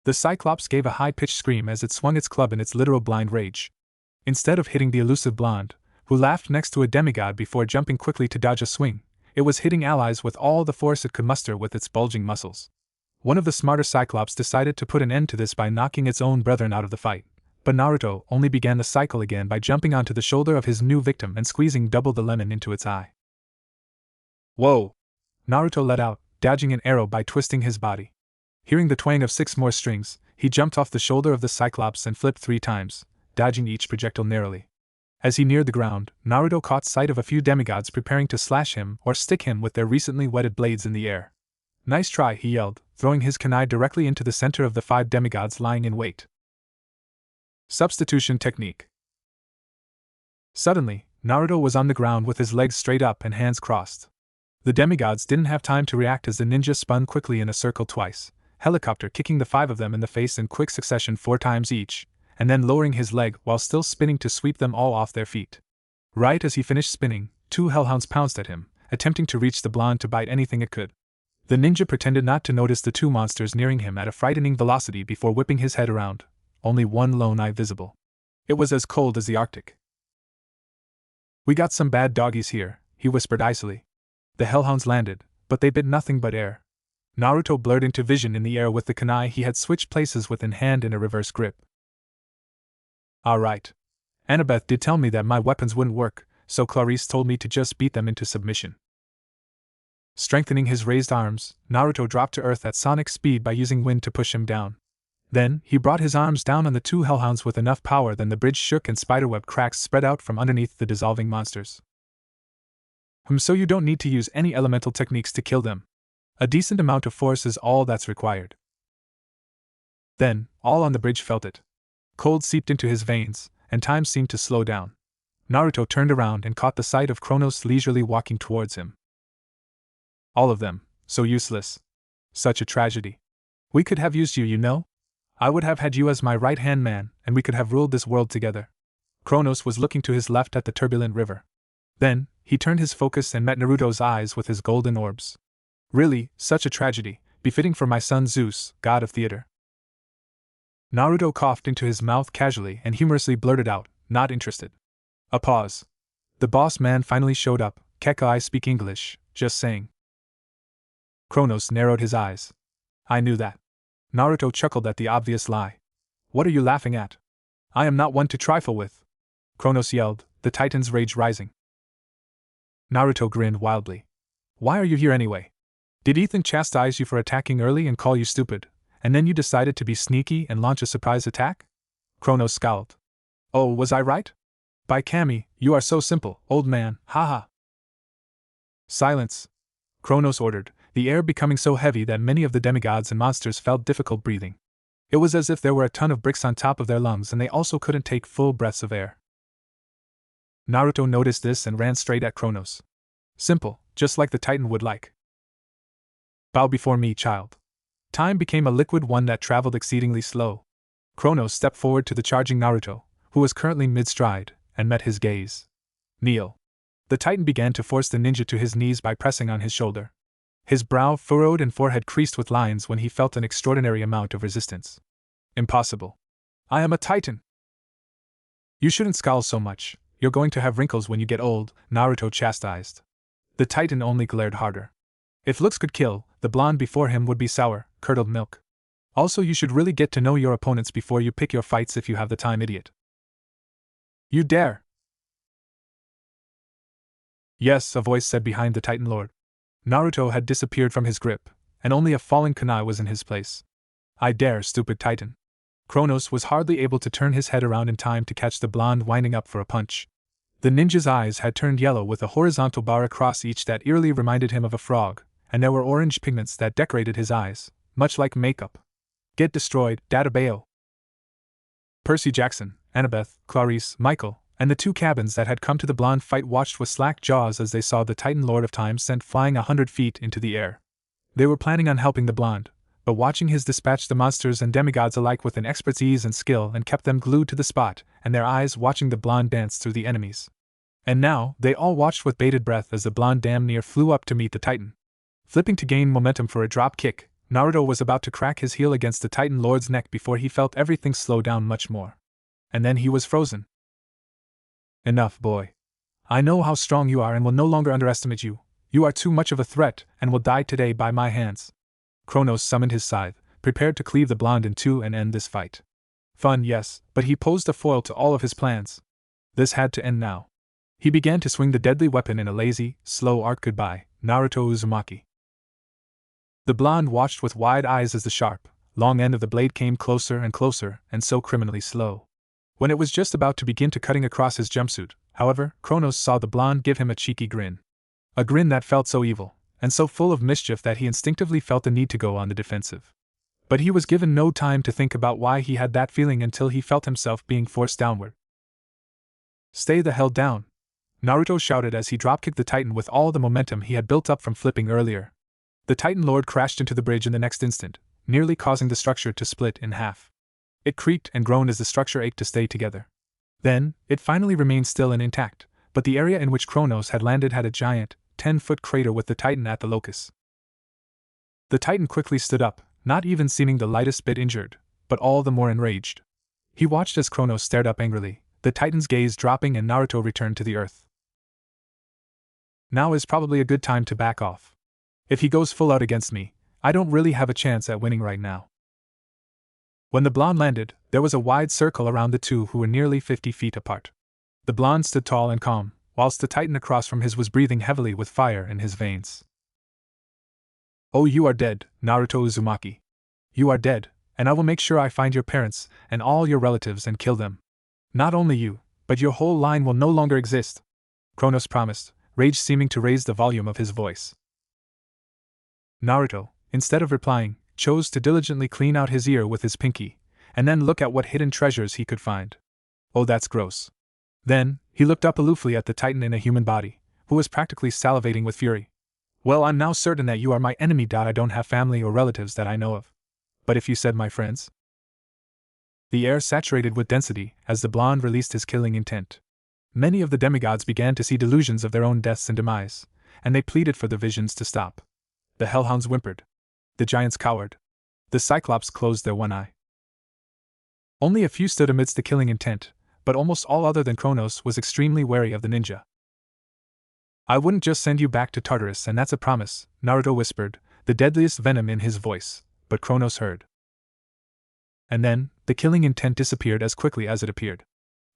The Cyclops gave a high-pitched scream as it swung its club in its literal blind rage. Instead of hitting the elusive blonde, who laughed next to a demigod before jumping quickly to dodge a swing, it was hitting allies with all the force it could muster with its bulging muscles. One of the smarter Cyclops decided to put an end to this by knocking its own brethren out of the fight, but Naruto only began the cycle again by jumping onto the shoulder of his new victim and squeezing double the lemon into its eye. "Whoa!" Naruto let out, dodging an arrow by twisting his body. Hearing the twang of 6 more strings, he jumped off the shoulder of the Cyclops and flipped 3 times, dodging each projectile narrowly. As he neared the ground, Naruto caught sight of a few demigods preparing to slash him or stick him with their recently whetted blades in the air. "Nice try," he yelled, throwing his kunai directly into the center of the 5 demigods lying in wait. Substitution technique. Suddenly, Naruto was on the ground with his legs straight up and hands crossed. The demigods didn't have time to react as the ninja spun quickly in a circle twice, helicopter kicking the 5 of them in the face in quick succession 4 times each, and then lowering his leg while still spinning to sweep them all off their feet. Right as he finished spinning, 2 hellhounds pounced at him, attempting to reach the blonde to bite anything it could. The ninja pretended not to notice the 2 monsters nearing him at a frightening velocity before whipping his head around, only one lone eye visible. It was as cold as the Arctic. "We got some bad doggies here," he whispered icily. The hellhounds landed, but they bit nothing but air. Naruto blurred into vision in the air with the kunai he had switched places with in hand in a reverse grip. Alright. Annabeth did tell me that my weapons wouldn't work, so Clarice told me to just beat them into submission. Strengthening his raised arms, Naruto dropped to earth at sonic speed by using wind to push him down. Then, he brought his arms down on the two hellhounds with enough power that the bridge shook and spiderweb cracks spread out from underneath the dissolving monsters. So you don't need to use any elemental techniques to kill them. A decent amount of force is all that's required. Then, all on the bridge felt it. Cold seeped into his veins, and time seemed to slow down. Naruto turned around and caught the sight of Kronos leisurely walking towards him. All of them, so useless. Such a tragedy. We could have used you, you know? I would have had you as my right-hand man, and we could have ruled this world together. Kronos was looking to his left at the turbulent river. Then, he turned his focus and met Naruto's eyes with his golden orbs. Really, such a tragedy, befitting for my son Zeus, god of theater. Naruto coughed into his mouth casually and humorously blurted out, not interested. A pause. The boss man finally showed up. Keka, I speak English, just saying. Kronos narrowed his eyes. I knew that. Naruto chuckled at the obvious lie. What are you laughing at? I am not one to trifle with. Kronos yelled, the Titan's rage rising. Naruto grinned wildly. Why are you here anyway? Did Ethan chastise you for attacking early and call you stupid, and then you decided to be sneaky and launch a surprise attack? Kronos scowled. Oh, was I right? By Kami, you are so simple, old man, haha. Silence. Kronos ordered, the air becoming so heavy that many of the demigods and monsters felt difficult breathing. It was as if there were a ton of bricks on top of their lungs and they also couldn't take full breaths of air. Naruto noticed this and ran straight at Kronos. Simple, just like the Titan would like. Bow before me, child. Time became a liquid one that traveled exceedingly slow. Kronos stepped forward to the charging Naruto, who was currently mid-stride, and met his gaze. Kneel. The Titan began to force the ninja to his knees by pressing on his shoulder. His brow furrowed and forehead creased with lines when he felt an extraordinary amount of resistance. Impossible. I am a Titan. You shouldn't scowl so much, you're going to have wrinkles when you get old, Naruto chastised. The Titan only glared harder. If looks could kill, the blonde before him would be sour, curdled milk. Also, you should really get to know your opponents before you pick your fights if you have the time, idiot. You dare! Yes, a voice said behind the Titan Lord. Naruto had disappeared from his grip, and only a fallen kunai was in his place. I dare, stupid Titan. Kronos was hardly able to turn his head around in time to catch the blonde winding up for a punch. The ninja's eyes had turned yellow with a horizontal bar across each that eerily reminded him of a frog, and there were orange pigments that decorated his eyes, much like makeup. Get destroyed, Databeo. Percy Jackson, Annabeth, Clarice, Michael, and the two cabins that had come to the blonde fight watched with slack jaws as they saw the Titan Lord of Time sent flying 100 feet into the air. They were planning on helping the blonde, but watching his dispatch the monsters and demigods alike with an expert's ease and skill and kept them glued to the spot, and their eyes watching the blonde dance through the enemies. And now, they all watched with bated breath as the blonde damn near flew up to meet the Titan. Flipping to gain momentum for a drop kick, Naruto was about to crack his heel against the Titan Lord's neck before he felt everything slow down much more. And then he was frozen. Enough, boy. I know how strong you are and will no longer underestimate you. You are too much of a threat and will die today by my hands. Kronos summoned his scythe, prepared to cleave the blonde in two and end this fight. Fun, yes, but he posed a foil to all of his plans. This had to end now. He began to swing the deadly weapon in a lazy, slow arc goodbye, Naruto Uzumaki. The blonde watched with wide eyes as the sharp, long end of the blade came closer and so criminally slow. When it was just about to begin to cutting across his jumpsuit, however, Kronos saw the blonde give him a cheeky grin. A grin that felt so evil, and so full of mischief that he instinctively felt the need to go on the defensive. But he was given no time to think about why he had that feeling until he felt himself being forced downward. Stay the hell down! Naruto shouted as he dropkicked the Titan with all the momentum he had built up from flipping earlier. The Titan Lord crashed into the bridge in the next instant, nearly causing the structure to split in half. It creaked and groaned as the structure ached to stay together. Then, it finally remained still and intact, but the area in which Kronos had landed had a giant, 10-foot crater with the Titan at the locus. The Titan quickly stood up, not even seeming the lightest bit injured, but all the more enraged. He watched as Kronos stared up angrily, the Titan's gaze dropping and Naruto returned to the earth. Now is probably a good time to back off. If he goes full out against me, I don't really have a chance at winning right now. When the blonde landed, there was a wide circle around the two who were nearly 50 feet apart. The blonde stood tall and calm, whilst the titan across from his was breathing heavily with fire in his veins. Oh, you are dead, Naruto Uzumaki. You are dead, and I will make sure I find your parents and all your relatives and kill them. Not only you, but your whole line will no longer exist, Kronos promised, rage seeming to raise the volume of his voice. Naruto, instead of replying, chose to diligently clean out his ear with his pinky, and then look at what hidden treasures he could find. Oh, that's gross. Then, he looked up aloofly at the titan in a human body, who was practically salivating with fury. Well, I'm now certain that you are my enemy. I don't have family or relatives that I know of. But if you said my friends? The air saturated with density as the blonde released his killing intent. Many of the demigods began to see delusions of their own deaths and demise, and they pleaded for the visions to stop. The hellhounds whimpered. The giants cowered. The cyclops closed their one eye. Only a few stood amidst the killing intent, but almost all other than Kronos was extremely wary of the ninja. I wouldn't just send you back to Tartarus, and that's a promise, Naruto whispered, the deadliest venom in his voice, but Kronos heard. And then, the killing intent disappeared as quickly as it appeared.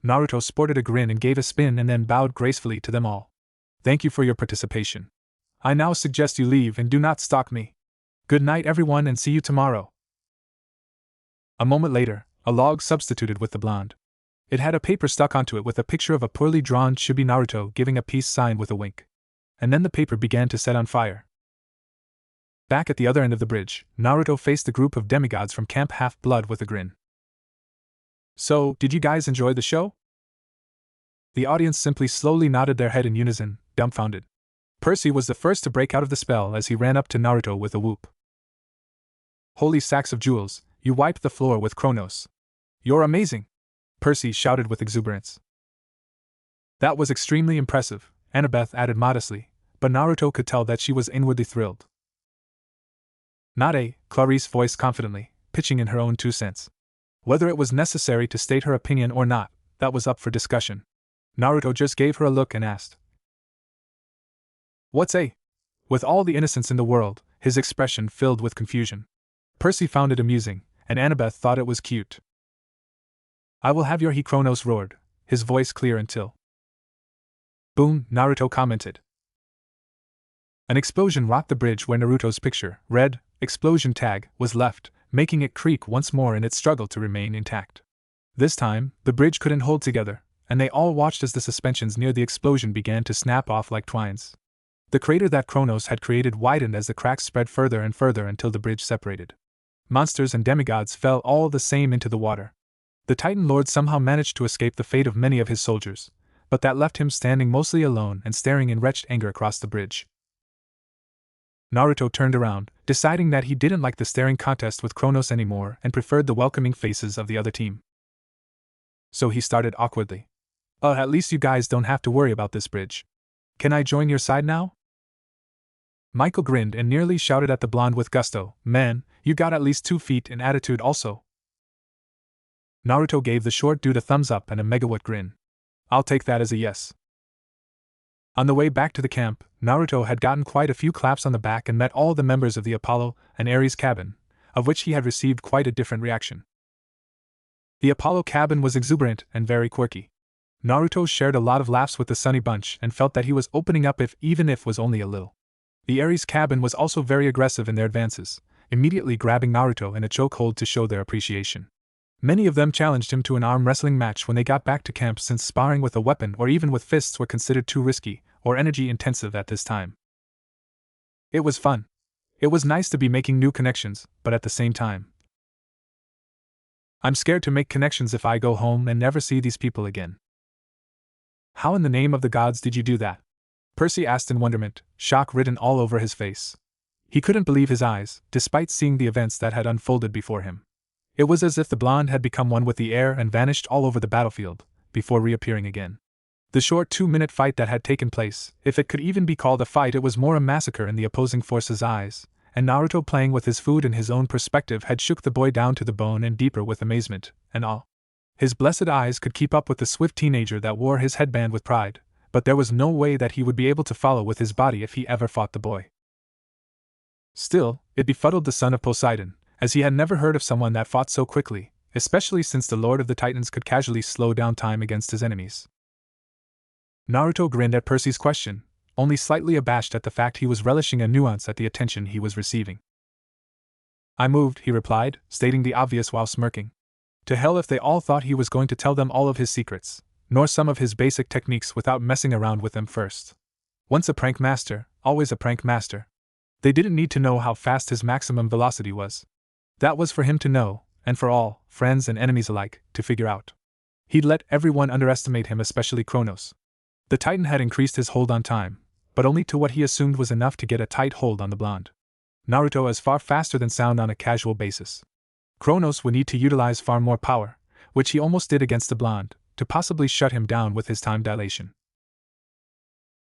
Naruto sported a grin and gave a spin and then bowed gracefully to them all. Thank you for your participation. I now suggest you leave and do not stalk me. Good night everyone and see you tomorrow. A moment later, a log substituted with the blonde. It had a paper stuck onto it with a picture of a poorly drawn chibi Naruto giving a peace sign with a wink. And then the paper began to set on fire. Back at the other end of the bridge, Naruto faced the group of demigods from Camp Half-Blood with a grin. So, did you guys enjoy the show? The audience simply slowly nodded their head in unison, dumbfounded. Percy was the first to break out of the spell as he ran up to Naruto with a whoop. Holy sacks of jewels, you wiped the floor with Kronos. You're amazing! Percy shouted with exuberance. That was extremely impressive, Annabeth added modestly, but Naruto could tell that she was inwardly thrilled. Not a, Clarice voiced confidently, pitching in her own 2 cents. Whether it was necessary to state her opinion or not, that was up for discussion. Naruto just gave her a look and asked, What's a? With all the innocence in the world, his expression filled with confusion. Percy found it amusing, and Annabeth thought it was cute. I will have your he, Kronos roared, his voice clear until. Boom, Naruto commented. An explosion rocked the bridge where Naruto's picture, red, explosion tag, was left, making it creak once more in its struggle to remain intact. This time, the bridge couldn't hold together, and they all watched as the suspensions near the explosion began to snap off like twines. The crater that Kronos had created widened as the cracks spread further and further until the bridge separated. Monsters and demigods fell all the same into the water. The Titan Lord somehow managed to escape the fate of many of his soldiers, but that left him standing mostly alone and staring in wretched anger across the bridge. Naruto turned around, deciding that he didn't like the staring contest with Kronos anymore and preferred the welcoming faces of the other team. So he started awkwardly. At least you guys don't have to worry about this bridge. Can I join your side now? Michael grinned and nearly shouted at the blonde with gusto, Man, you got at least 2 feet in attitude also. Naruto gave the short dude a thumbs up and a megawatt grin. I'll take that as a yes. On the way back to the camp, Naruto had gotten quite a few claps on the back and met all the members of the Apollo and Ares cabin, of which he had received quite a different reaction. The Apollo cabin was exuberant and very quirky. Naruto shared a lot of laughs with the Sunny Bunch and felt that he was opening up even if was only a little. The Ares cabin was also very aggressive in their advances, immediately grabbing Naruto in a chokehold to show their appreciation. Many of them challenged him to an arm wrestling match when they got back to camp, since sparring with a weapon or even with fists were considered too risky or energy intensive at this time. It was fun. It was nice to be making new connections, but at the same time, I'm scared to make connections if I go home and never see these people again. How in the name of the gods did you do that? Percy asked in wonderment, shock written all over his face. He couldn't believe his eyes, despite seeing the events that had unfolded before him. It was as if the blonde had become one with the air and vanished all over the battlefield, before reappearing again. The short 2-minute fight that had taken place, if it could even be called a fight, it was more a massacre in the opposing force's eyes, and Naruto, playing with his food in his own perspective, had shook the boy down to the bone and deeper with amazement and awe. His blessed eyes could keep up with the swift teenager that wore his headband with pride, but there was no way that he would be able to follow with his body if he ever fought the boy. Still, it befuddled the son of Poseidon, as he had never heard of someone that fought so quickly, especially since the Lord of the Titans could casually slow down time against his enemies. Naruto grinned at Percy's question, only slightly abashed at the fact he was relishing a nuance at the attention he was receiving. I moved, he replied, stating the obvious while smirking. To hell if they all thought he was going to tell them all of his secrets, nor some of his basic techniques without messing around with them first. Once a prank master, always a prank master. They didn't need to know how fast his maximum velocity was. That was for him to know, and for all, friends and enemies alike, to figure out. He'd let everyone underestimate him, especially Kronos. The Titan had increased his hold on time, but only to what he assumed was enough to get a tight hold on the blonde. Naruto is far faster than sound on a casual basis. Kronos would need to utilize far more power, which he almost did against the blonde, to possibly shut him down with his time dilation.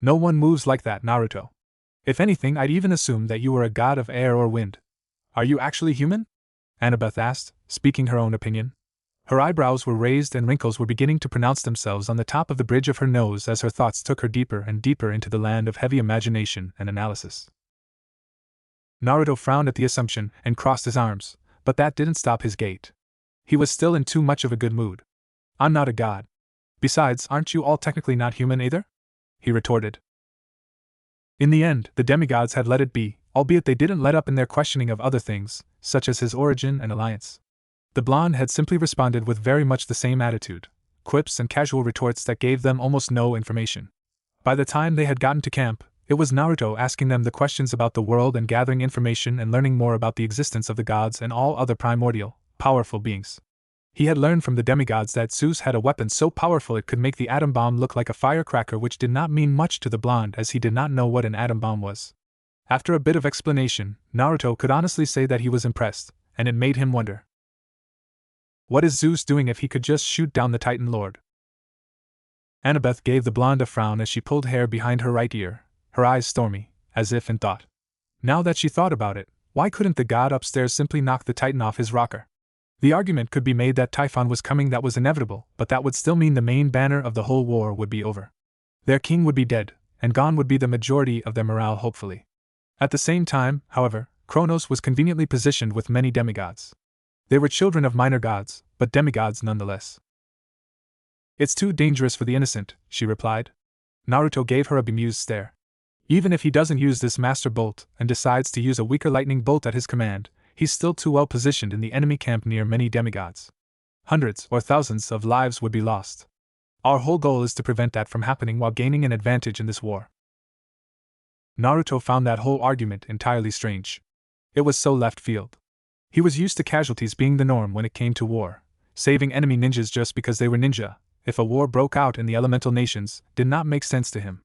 No one moves like that, Naruto. If anything, I'd even assume that you were a god of air or wind. Are you actually human? Annabeth asked, speaking her own opinion. Her eyebrows were raised and wrinkles were beginning to pronounce themselves on the top of the bridge of her nose as her thoughts took her deeper and deeper into the land of heavy imagination and analysis. Naruto frowned at the assumption and crossed his arms, but that didn't stop his gait. He was still in too much of a good mood. I'm not a god. Besides, aren't you all technically not human either? He retorted. In the end, the demigods had let it be, albeit they didn't let up in their questioning of other things, such as his origin and alliance. The blonde had simply responded with very much the same attitude, quips and casual retorts that gave them almost no information. By the time they had gotten to camp, it was Naruto asking them the questions about the world and gathering information and learning more about the existence of the gods and all other primordial, powerful beings. He had learned from the demigods that Zeus had a weapon so powerful it could make the atom bomb look like a firecracker, which did not mean much to the blonde as he did not know what an atom bomb was. After a bit of explanation, Naruto could honestly say that he was impressed, and it made him wonder. What is Zeus doing if he could just shoot down the Titan Lord? Annabeth gave the blonde a frown as she pulled hair behind her right ear, her eyes stormy, as if in thought. Now that she thought about it, why couldn't the god upstairs simply knock the Titan off his rocker? The argument could be made that Typhon was coming, that was inevitable, but that would still mean the main banner of the whole war would be over. Their king would be dead, and gone would be the majority of their morale, hopefully. At the same time, however, Kronos was conveniently positioned with many demigods. They were children of minor gods, but demigods nonetheless. It's too dangerous for the innocent, she replied. Naruto gave her a bemused stare. Even if he doesn't use this master bolt and decides to use a weaker lightning bolt at his command, he's still too well positioned in the enemy camp near many demigods. Hundreds or thousands of lives would be lost. Our whole goal is to prevent that from happening while gaining an advantage in this war. Naruto found that whole argument entirely strange. It was so left field. He was used to casualties being the norm when it came to war, saving enemy ninjas just because they were ninja, if a war broke out in the elemental nations, did not make sense to him.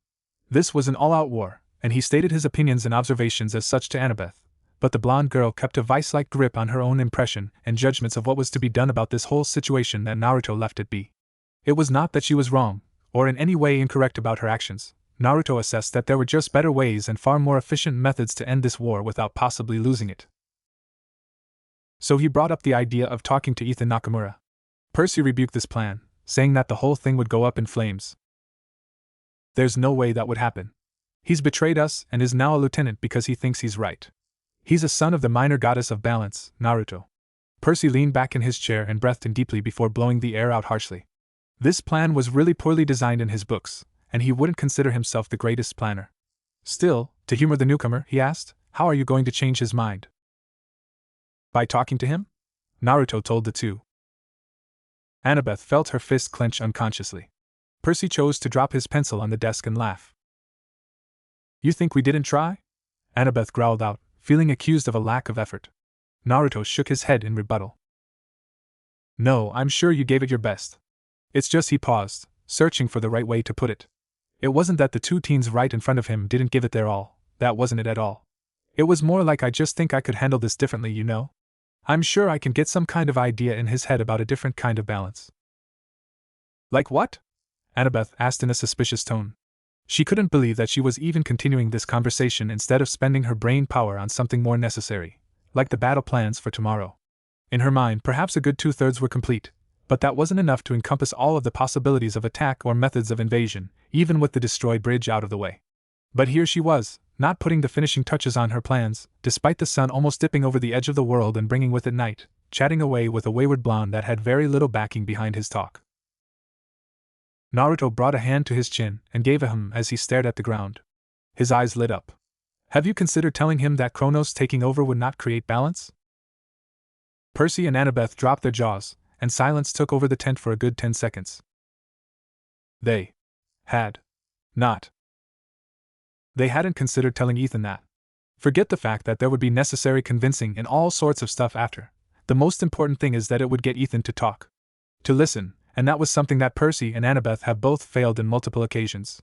This was an all-out war, and he stated his opinions and observations as such to Annabeth, but the blonde girl kept a vice-like grip on her own impression and judgments of what was to be done about this whole situation that Naruto left it be. It was not that she was wrong, or in any way incorrect about her actions. Naruto assessed that there were just better ways and far more efficient methods to end this war without possibly losing it. So he brought up the idea of talking to Ethan Nakamura. Percy rebuked this plan, saying that the whole thing would go up in flames. There's no way that would happen. He's betrayed us and is now a lieutenant because he thinks he's right. He's a son of the minor goddess of balance, Naruto. Percy leaned back in his chair and breathed in deeply before blowing the air out harshly. This plan was really poorly designed in his books, and he wouldn't consider himself the greatest planner. Still, to humor the newcomer, he asked, how are you going to change his mind? By talking to him? Naruto told the two. Annabeth felt her fist clench unconsciously. Percy chose to drop his pencil on the desk and laugh. You think we didn't try? Annabeth growled out, feeling accused of a lack of effort. Naruto shook his head in rebuttal. No, I'm sure you gave it your best. It's just he paused, searching for the right way to put it. It wasn't that the two teens right in front of him didn't give it their all, that wasn't it at all. It was more like I just think I could handle this differently, you know? I'm sure I can get some kind of idea in his head about a different kind of balance. Like what? Annabeth asked in a suspicious tone. She couldn't believe that she was even continuing this conversation instead of spending her brain power on something more necessary, like the battle plans for tomorrow. In her mind, perhaps a good 2/3 were complete, but that wasn't enough to encompass all of the possibilities of attack or methods of invasion, even with the destroyed bridge out of the way. But here she was, not putting the finishing touches on her plans, despite the sun almost dipping over the edge of the world and bringing with it night, chatting away with a wayward blonde that had very little backing behind his talk. Naruto brought a hand to his chin and gave a hum as he stared at the ground. His eyes lit up. Have you considered telling him that Chronos taking over would not create balance? Percy and Annabeth dropped their jaws, and silence took over the tent for a good 10 seconds. They had not. They hadn't considered telling Ethan that. Forget the fact that there would be necessary convincing and all sorts of stuff after. The most important thing is that it would get Ethan to talk. To listen, and that was something that Percy and Annabeth have both failed in multiple occasions.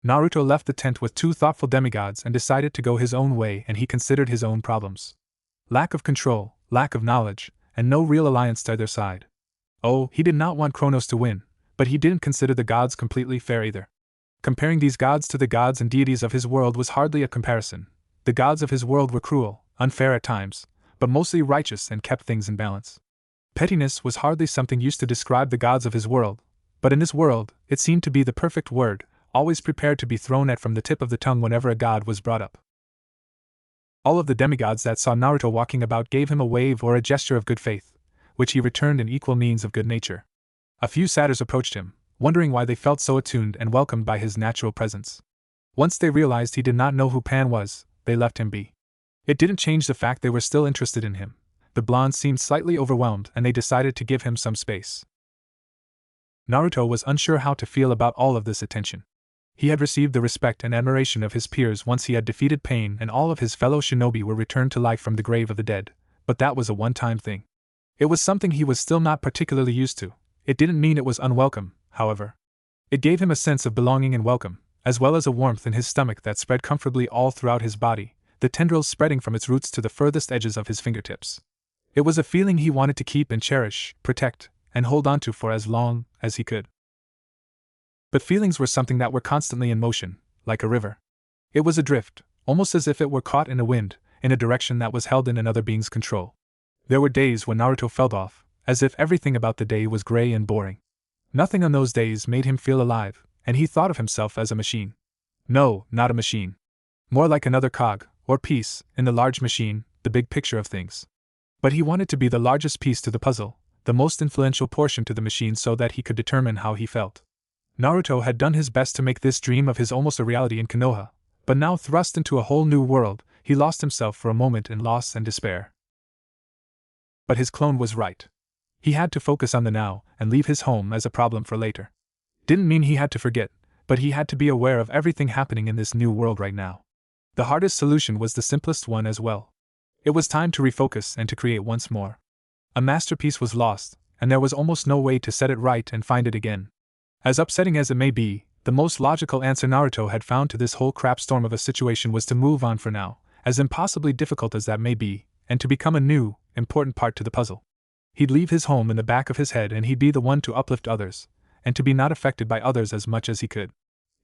Naruto left the tent with 2 thoughtful demigods and decided to go his own way, and he considered his own problems. Lack of control, lack of knowledge, and no real alliance to either side. Oh, he did not want Chronos to win, but he didn't consider the gods completely fair either. Comparing these gods to the gods and deities of his world was hardly a comparison. The gods of his world were cruel, unfair at times, but mostly righteous and kept things in balance. Pettiness was hardly something used to describe the gods of his world, but in this world, it seemed to be the perfect word, always prepared to be thrown at from the tip of the tongue whenever a god was brought up. All of the demigods that saw Naruto walking about gave him a wave or a gesture of good faith, which he returned in equal means of good nature. A few satyrs approached him, wondering why they felt so attuned and welcomed by his natural presence. Once they realized he did not know who Pan was, they left him be. It didn't change the fact they were still interested in him. The blonde seemed slightly overwhelmed and they decided to give him some space. Naruto was unsure how to feel about all of this attention. He had received the respect and admiration of his peers once he had defeated Pain and all of his fellow shinobi were returned to life from the grave of the dead, but that was a one-time thing. It was something he was still not particularly used to. It didn't mean it was unwelcome, however. It gave him a sense of belonging and welcome, as well as a warmth in his stomach that spread comfortably all throughout his body, the tendrils spreading from its roots to the furthest edges of his fingertips. It was a feeling he wanted to keep and cherish, protect, and hold on to for as long as he could. But feelings were something that were constantly in motion, like a river. It was adrift, almost as if it were caught in a wind, in a direction that was held in another being's control. There were days when Naruto felt off, as if everything about the day was gray and boring. Nothing on those days made him feel alive, and he thought of himself as a machine. No, not a machine. More like another cog, or piece, in the large machine, the big picture of things. But he wanted to be the largest piece to the puzzle, the most influential portion to the machine so that he could determine how he felt. Naruto had done his best to make this dream of his almost a reality in Konoha, but now thrust into a whole new world, he lost himself for a moment in loss and despair. But his clone was right. He had to focus on the now and leave his home as a problem for later. Didn't mean he had to forget, but he had to be aware of everything happening in this new world right now. The hardest solution was the simplest one as well. It was time to refocus and to create once more. A masterpiece was lost, and there was almost no way to set it right and find it again. As upsetting as it may be, the most logical answer Naruto had found to this whole crapstorm of a situation was to move on for now, as impossibly difficult as that may be, and to become a new, important part to the puzzle. He'd leave his home in the back of his head and he'd be the one to uplift others, and to be not affected by others as much as he could.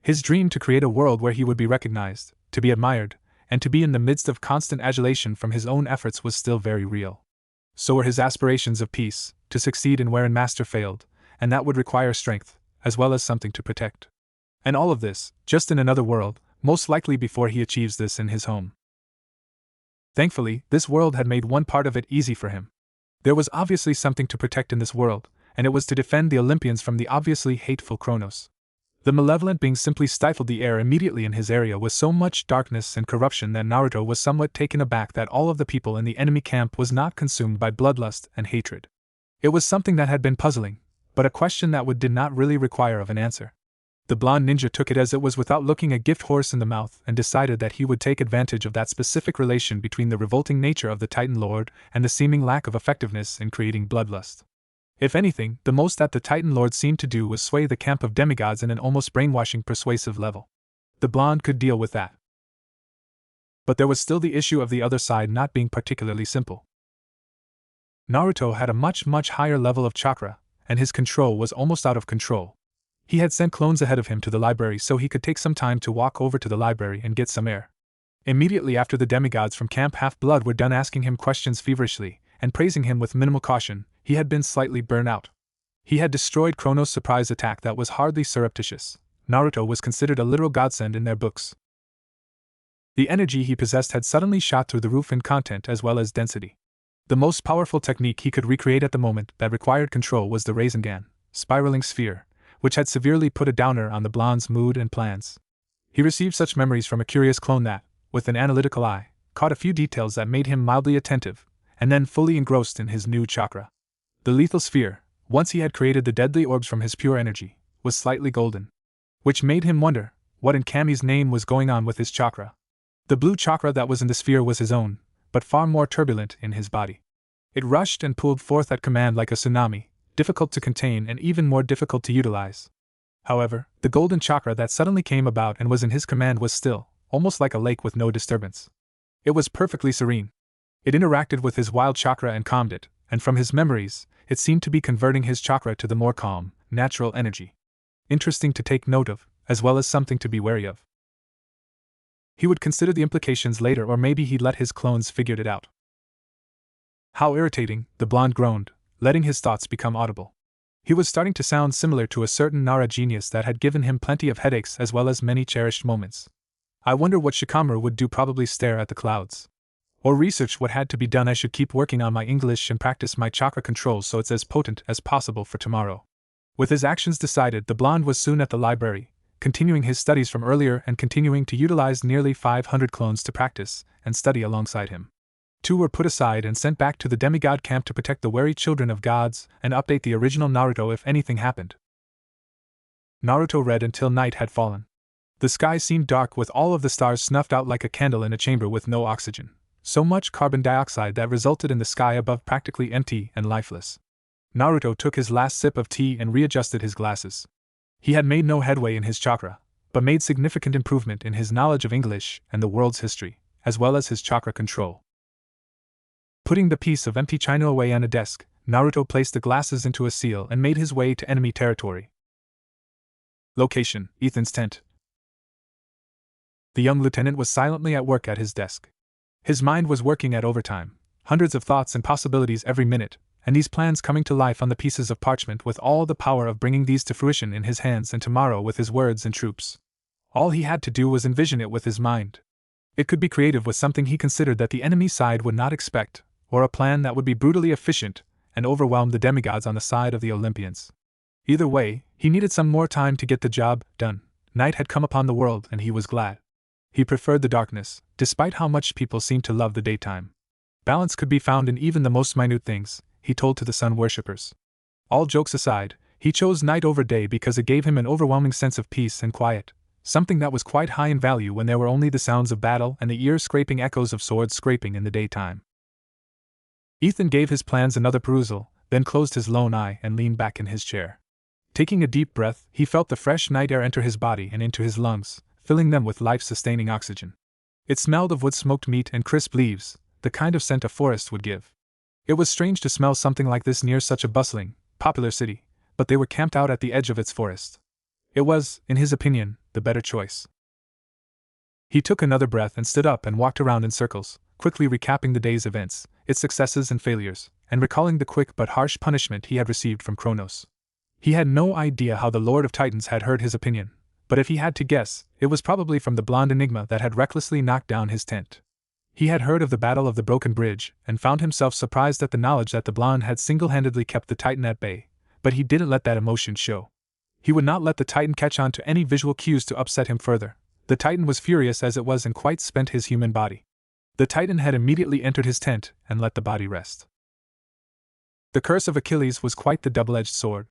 His dream to create a world where he would be recognized, to be admired, and to be in the midst of constant adulation from his own efforts was still very real. So were his aspirations of peace, to succeed in wherein Master failed, and that would require strength, as well as something to protect. And all of this, just in another world, most likely before he achieves this in his home. Thankfully, this world had made one part of it easy for him. There was obviously something to protect in this world, and it was to defend the Olympians from the obviously hateful Chronos. The malevolent being simply stifled the air immediately in his area with so much darkness and corruption that Naruto was somewhat taken aback that all of the people in the enemy camp was not consumed by bloodlust and hatred. It was something that had been puzzling, but a question that did not really require of an answer. The blonde ninja took it as it was without looking a gift horse in the mouth and decided that he would take advantage of that specific relation between the revolting nature of the Titan Lord and the seeming lack of effectiveness in creating bloodlust. If anything, the most that the Titan Lord seemed to do was sway the camp of demigods in an almost brainwashing persuasive level. The blonde could deal with that. But there was still the issue of the other side not being particularly simple. Naruto had a much higher level of chakra, and his control was almost out of control. He had sent clones ahead of him to the library so he could take some time to walk over to the library and get some air. Immediately after the demigods from Camp Half-Blood were done asking him questions feverishly and praising him with minimal caution, he had been slightly burnt out. He had destroyed Chronos' surprise attack that was hardly surreptitious. Naruto was considered a literal godsend in their books. The energy he possessed had suddenly shot through the roof in content as well as density. The most powerful technique he could recreate at the moment that required control was the Rasengan, spiraling sphere, which had severely put a downer on the blonde's mood and plans. He received such memories from a curious clone that, with an analytical eye, caught a few details that made him mildly attentive, and then fully engrossed in his new chakra. The lethal sphere, once he had created the deadly orbs from his pure energy, was slightly golden, which made him wonder what in Kami's name was going on with his chakra. The blue chakra that was in the sphere was his own, but far more turbulent in his body. It rushed and pulled forth at command like a tsunami, difficult to contain and even more difficult to utilize. However, the golden chakra that suddenly came about and was in his command was still, almost like a lake with no disturbance. It was perfectly serene. It interacted with his wild chakra and calmed it, and from his memories, it seemed to be converting his chakra to the more calm, natural energy. Interesting to take note of, as well as something to be wary of. He would consider the implications later, or maybe he'd let his clones figure it out. How irritating, the blonde groaned, letting his thoughts become audible. He was starting to sound similar to a certain Nara genius that had given him plenty of headaches as well as many cherished moments. I wonder what Shikamaru would do, probably stare at the clouds. Or research what had to be done. I should keep working on my English and practice my chakra controls so it's as potent as possible for tomorrow. With his actions decided, the blonde was soon at the library, continuing his studies from earlier and continuing to utilize nearly 500 clones to practice and study alongside him. 2 were put aside and sent back to the demigod camp to protect the wary children of gods and update the original Naruto if anything happened. Naruto read until night had fallen. The sky seemed dark with all of the stars snuffed out like a candle in a chamber with no oxygen, so much carbon dioxide that resulted in the sky above practically empty and lifeless. Naruto took his last sip of tea and readjusted his glasses. He had made no headway in his chakra, but made significant improvement in his knowledge of English and the world's history, as well as his chakra control. Putting the piece of empty china away on a desk, Naruto placed the glasses into a seal and made his way to enemy territory. Location: Ethan's tent. The young lieutenant was silently at work at his desk. His mind was working at overtime, hundreds of thoughts and possibilities every minute, and these plans coming to life on the pieces of parchment with all the power of bringing these to fruition in his hands and tomorrow with his words and troops. All he had to do was envision it with his mind. It could be creative with something he considered that the enemy side would not expect, or a plan that would be brutally efficient and overwhelm the demigods on the side of the Olympians. Either way, he needed some more time to get the job done. Night had come upon the world and he was glad. He preferred the darkness, despite how much people seemed to love the daytime. Balance could be found in even the most minute things, he told to the sun worshippers. All jokes aside, he chose night over day because it gave him an overwhelming sense of peace and quiet, something that was quite high in value when there were only the sounds of battle and the ear-scraping echoes of swords scraping in the daytime. Ethan gave his plans another perusal, then closed his lone eye and leaned back in his chair. Taking a deep breath, he felt the fresh night air enter his body and into his lungs, filling them with life-sustaining oxygen. It smelled of wood-smoked meat and crisp leaves, the kind of scent a forest would give. It was strange to smell something like this near such a bustling, popular city, but they were camped out at the edge of its forest. It was, in his opinion, the better choice. He took another breath and stood up and walked around in circles, quickly recapping the day's events, its successes and failures, and recalling the quick but harsh punishment he had received from Kronos. He had no idea how the Lord of Titans had heard his opinion, but if he had to guess, it was probably from the blonde enigma that had recklessly knocked down his tent. He had heard of the Battle of the Broken Bridge, and found himself surprised at the knowledge that the blonde had single-handedly kept the Titan at bay, but he didn't let that emotion show. He would not let the Titan catch on to any visual cues to upset him further. The Titan was furious as it was and quite spent his human body. The Titan had immediately entered his tent and let the body rest. The curse of Achilles was quite the double-edged sword.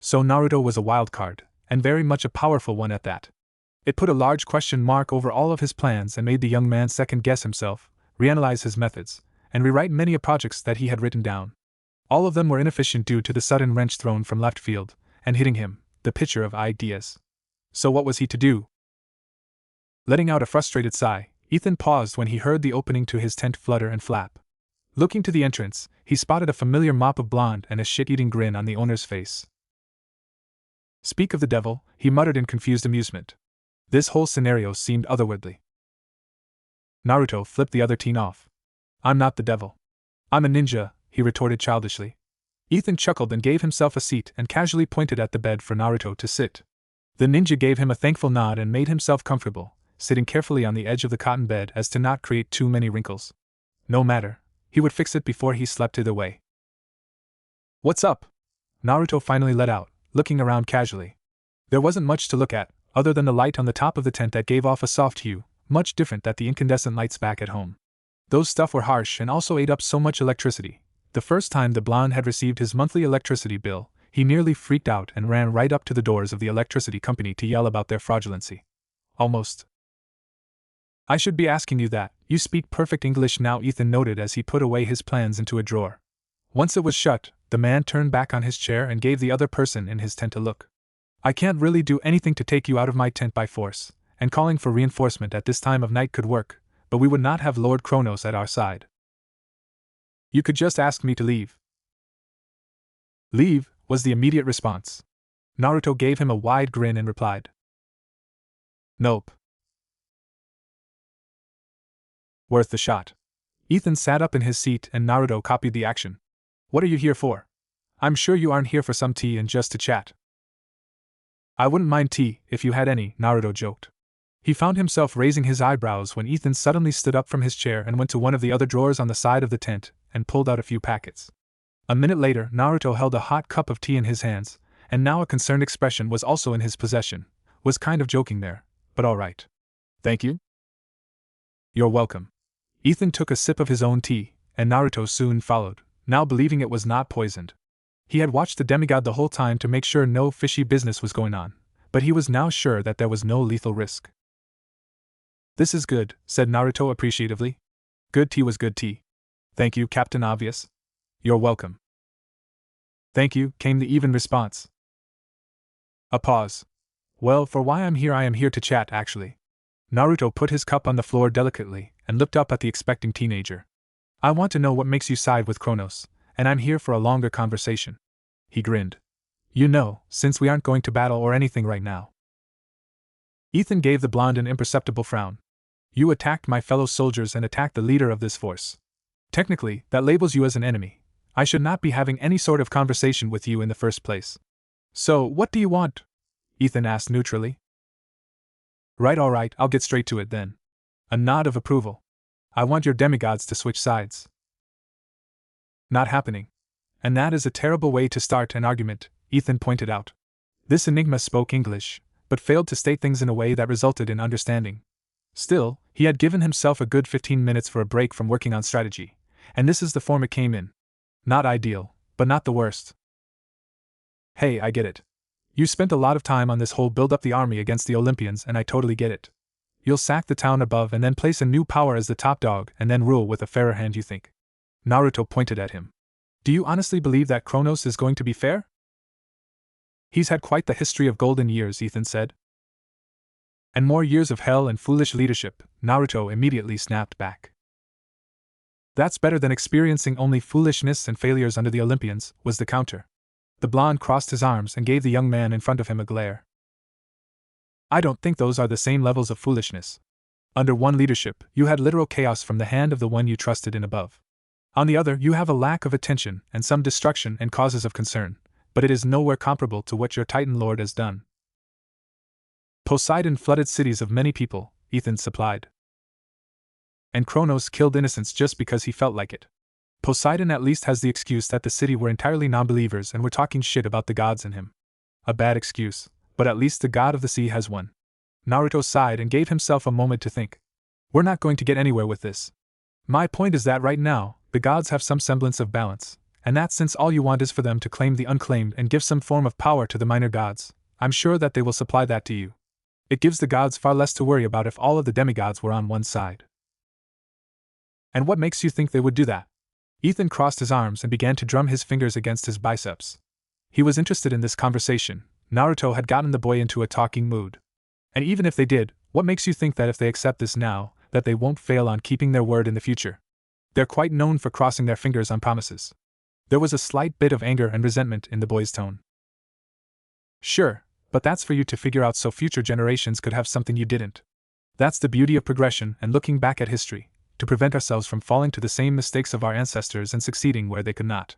So Naruto was a wild card, and very much a powerful one at that. It put a large question mark over all of his plans and made the young man second-guess himself, reanalyze his methods, and rewrite many of projects that he had written down. All of them were inefficient due to the sudden wrench thrown from left field, and hitting him, the pitcher of ideas. So what was he to do? Letting out a frustrated sigh, Ethan paused when he heard the opening to his tent flutter and flap. Looking to the entrance, he spotted a familiar mop of blonde and a shit-eating grin on the owner's face. Speak of the devil, he muttered in confused amusement. This whole scenario seemed otherworldly. Naruto flipped the other teen off. I'm not the devil. I'm a ninja, he retorted childishly. Ethan chuckled and gave himself a seat and casually pointed at the bed for Naruto to sit. The ninja gave him a thankful nod and made himself comfortable, sitting carefully on the edge of the cotton bed as to not create too many wrinkles. No matter, he would fix it before he slept either way. "What's up?" Naruto finally let out, looking around casually. There wasn't much to look at, other than the light on the top of the tent that gave off a soft hue, much different than the incandescent lights back at home. Those stuff were harsh and also ate up so much electricity. The first time the blonde had received his monthly electricity bill, he nearly freaked out and ran right up to the doors of the electricity company to yell about their fraudulency. Almost. "I should be asking you that, you speak perfect English now," Ethan noted as he put away his plans into a drawer. Once it was shut, the man turned back on his chair and gave the other person in his tent a look. "I can't really do anything to take you out of my tent by force, and calling for reinforcement at this time of night could work, but we would not have Lord Kronos at our side. You could just ask me to leave." "Leave," was the immediate response. Naruto gave him a wide grin and replied, "Nope." Worth the shot. Ethan sat up in his seat and Naruto copied the action. "What are you here for? I'm sure you aren't here for some tea and just to chat." "I wouldn't mind tea, if you had any," Naruto joked. He found himself raising his eyebrows when Ethan suddenly stood up from his chair and went to one of the other drawers on the side of the tent and pulled out a few packets. A minute later, Naruto held a hot cup of tea in his hands, and now a concerned expression was also in his possession. Was kind of joking there, but alright. "Thank you." "You're welcome." Ethan took a sip of his own tea, and Naruto soon followed, now believing it was not poisoned. He had watched the demigod the whole time to make sure no fishy business was going on, but he was now sure that there was no lethal risk. "This is good," said Naruto appreciatively. "Good tea was good tea." "Thank you, Captain Obvious." "You're welcome." "Thank you," came the even response. A pause. "Well, for why I'm here, I am here to chat, actually." Naruto put his cup on the floor delicately and looked up at the expecting teenager. "I want to know what makes you side with Kronos, and I'm here for a longer conversation." He grinned. "You know, since we aren't going to battle or anything right now." Ethan gave the blonde an imperceptible frown. "You attacked my fellow soldiers and attacked the leader of this force. Technically, that labels you as an enemy. I should not be having any sort of conversation with you in the first place." "So, what do you want?" Ethan asked neutrally. "Right, alright, I'll get straight to it then." A nod of approval. "I want your demigods to switch sides." "Not happening. And that is a terrible way to start an argument," Ethan pointed out. This enigma spoke English, but failed to state things in a way that resulted in understanding. Still, he had given himself a good 15 minutes for a break from working on strategy, and this is the form it came in. Not ideal, but not the worst. "Hey, I get it. You spent a lot of time on this whole build up the army against the Olympians, and I totally get it. You'll sack the town above and then place a new power as the top dog and then rule with a fairer hand, you think?" Naruto pointed at him. "Do you honestly believe that Kronos is going to be fair?" "He's had quite the history of golden years," Ethan said. "And more years of hell and foolish leadership," Naruto immediately snapped back. "That's better than experiencing only foolishness and failures under the Olympians," was the counter. The blonde crossed his arms and gave the young man in front of him a glare. "I don't think those are the same levels of foolishness. Under one leadership, you had literal chaos from the hand of the one you trusted in above. On the other, you have a lack of attention and some destruction and causes of concern, but it is nowhere comparable to what your Titan Lord has done." "Poseidon flooded cities of many people," Ethan supplied. "And Kronos killed innocents just because he felt like it. Poseidon at least has the excuse that the city were entirely non-believers and were talking shit about the gods in him. A bad excuse, but at least the god of the sea has one." Naruto sighed and gave himself a moment to think. "We're not going to get anywhere with this. My point is that right now, the gods have some semblance of balance, and that since all you want is for them to claim the unclaimed and give some form of power to the minor gods, I'm sure that they will supply that to you. It gives the gods far less to worry about if all of the demigods were on one side." "And what makes you think they would do that?" Ethan crossed his arms and began to drum his fingers against his biceps. He was interested in this conversation. Naruto had gotten the boy into a talking mood. "And even if they did, what makes you think that if they accept this now, that they won't fail on keeping their word in the future? They're quite known for crossing their fingers on promises." There was a slight bit of anger and resentment in the boy's tone. "Sure, but that's for you to figure out so future generations could have something you didn't. That's the beauty of progression and looking back at history, to prevent ourselves from falling to the same mistakes of our ancestors and succeeding where they could not."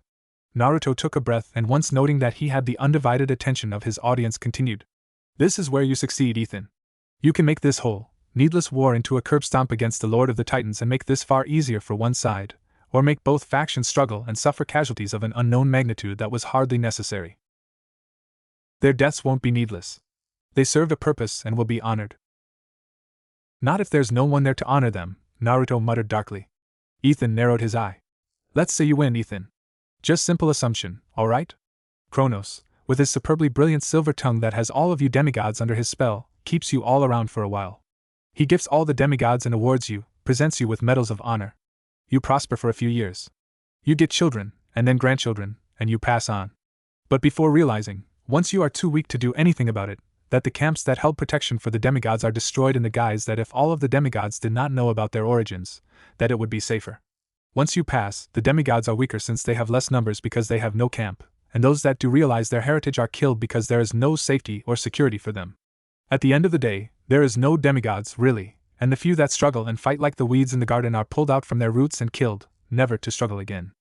Naruto took a breath and once noting that he had the undivided attention of his audience continued. "This is where you succeed, Ethan. You can make this whole needless war into a curb stomp against the Lord of the Titans and make this far easier for one side, or make both factions struggle and suffer casualties of an unknown magnitude that was hardly necessary. Their deaths won't be needless. They served a purpose and will be honored. Not if there's no one there to honor them, Naruto muttered darkly. Ethan narrowed his eye. Let's say you win, Ethan. Just simple assumption, alright? Kronos, with his superbly brilliant silver tongue that has all of you demigods under his spell, keeps you all around for a while. He gifts all the demigods and awards you, presents you with medals of honor. You prosper for a few years. You get children, and then grandchildren, and you pass on. But before realizing, once you are too weak to do anything about it, that the camps that held protection for the demigods are destroyed in the guise that if all of the demigods did not know about their origins, that it would be safer. Once you pass, the demigods are weaker since they have less numbers because they have no camp, and those that do realize their heritage are killed because there is no safety or security for them. At the end of the day, there is no demigods, really, and the few that struggle and fight like the weeds in the garden are pulled out from their roots and killed, never to struggle again.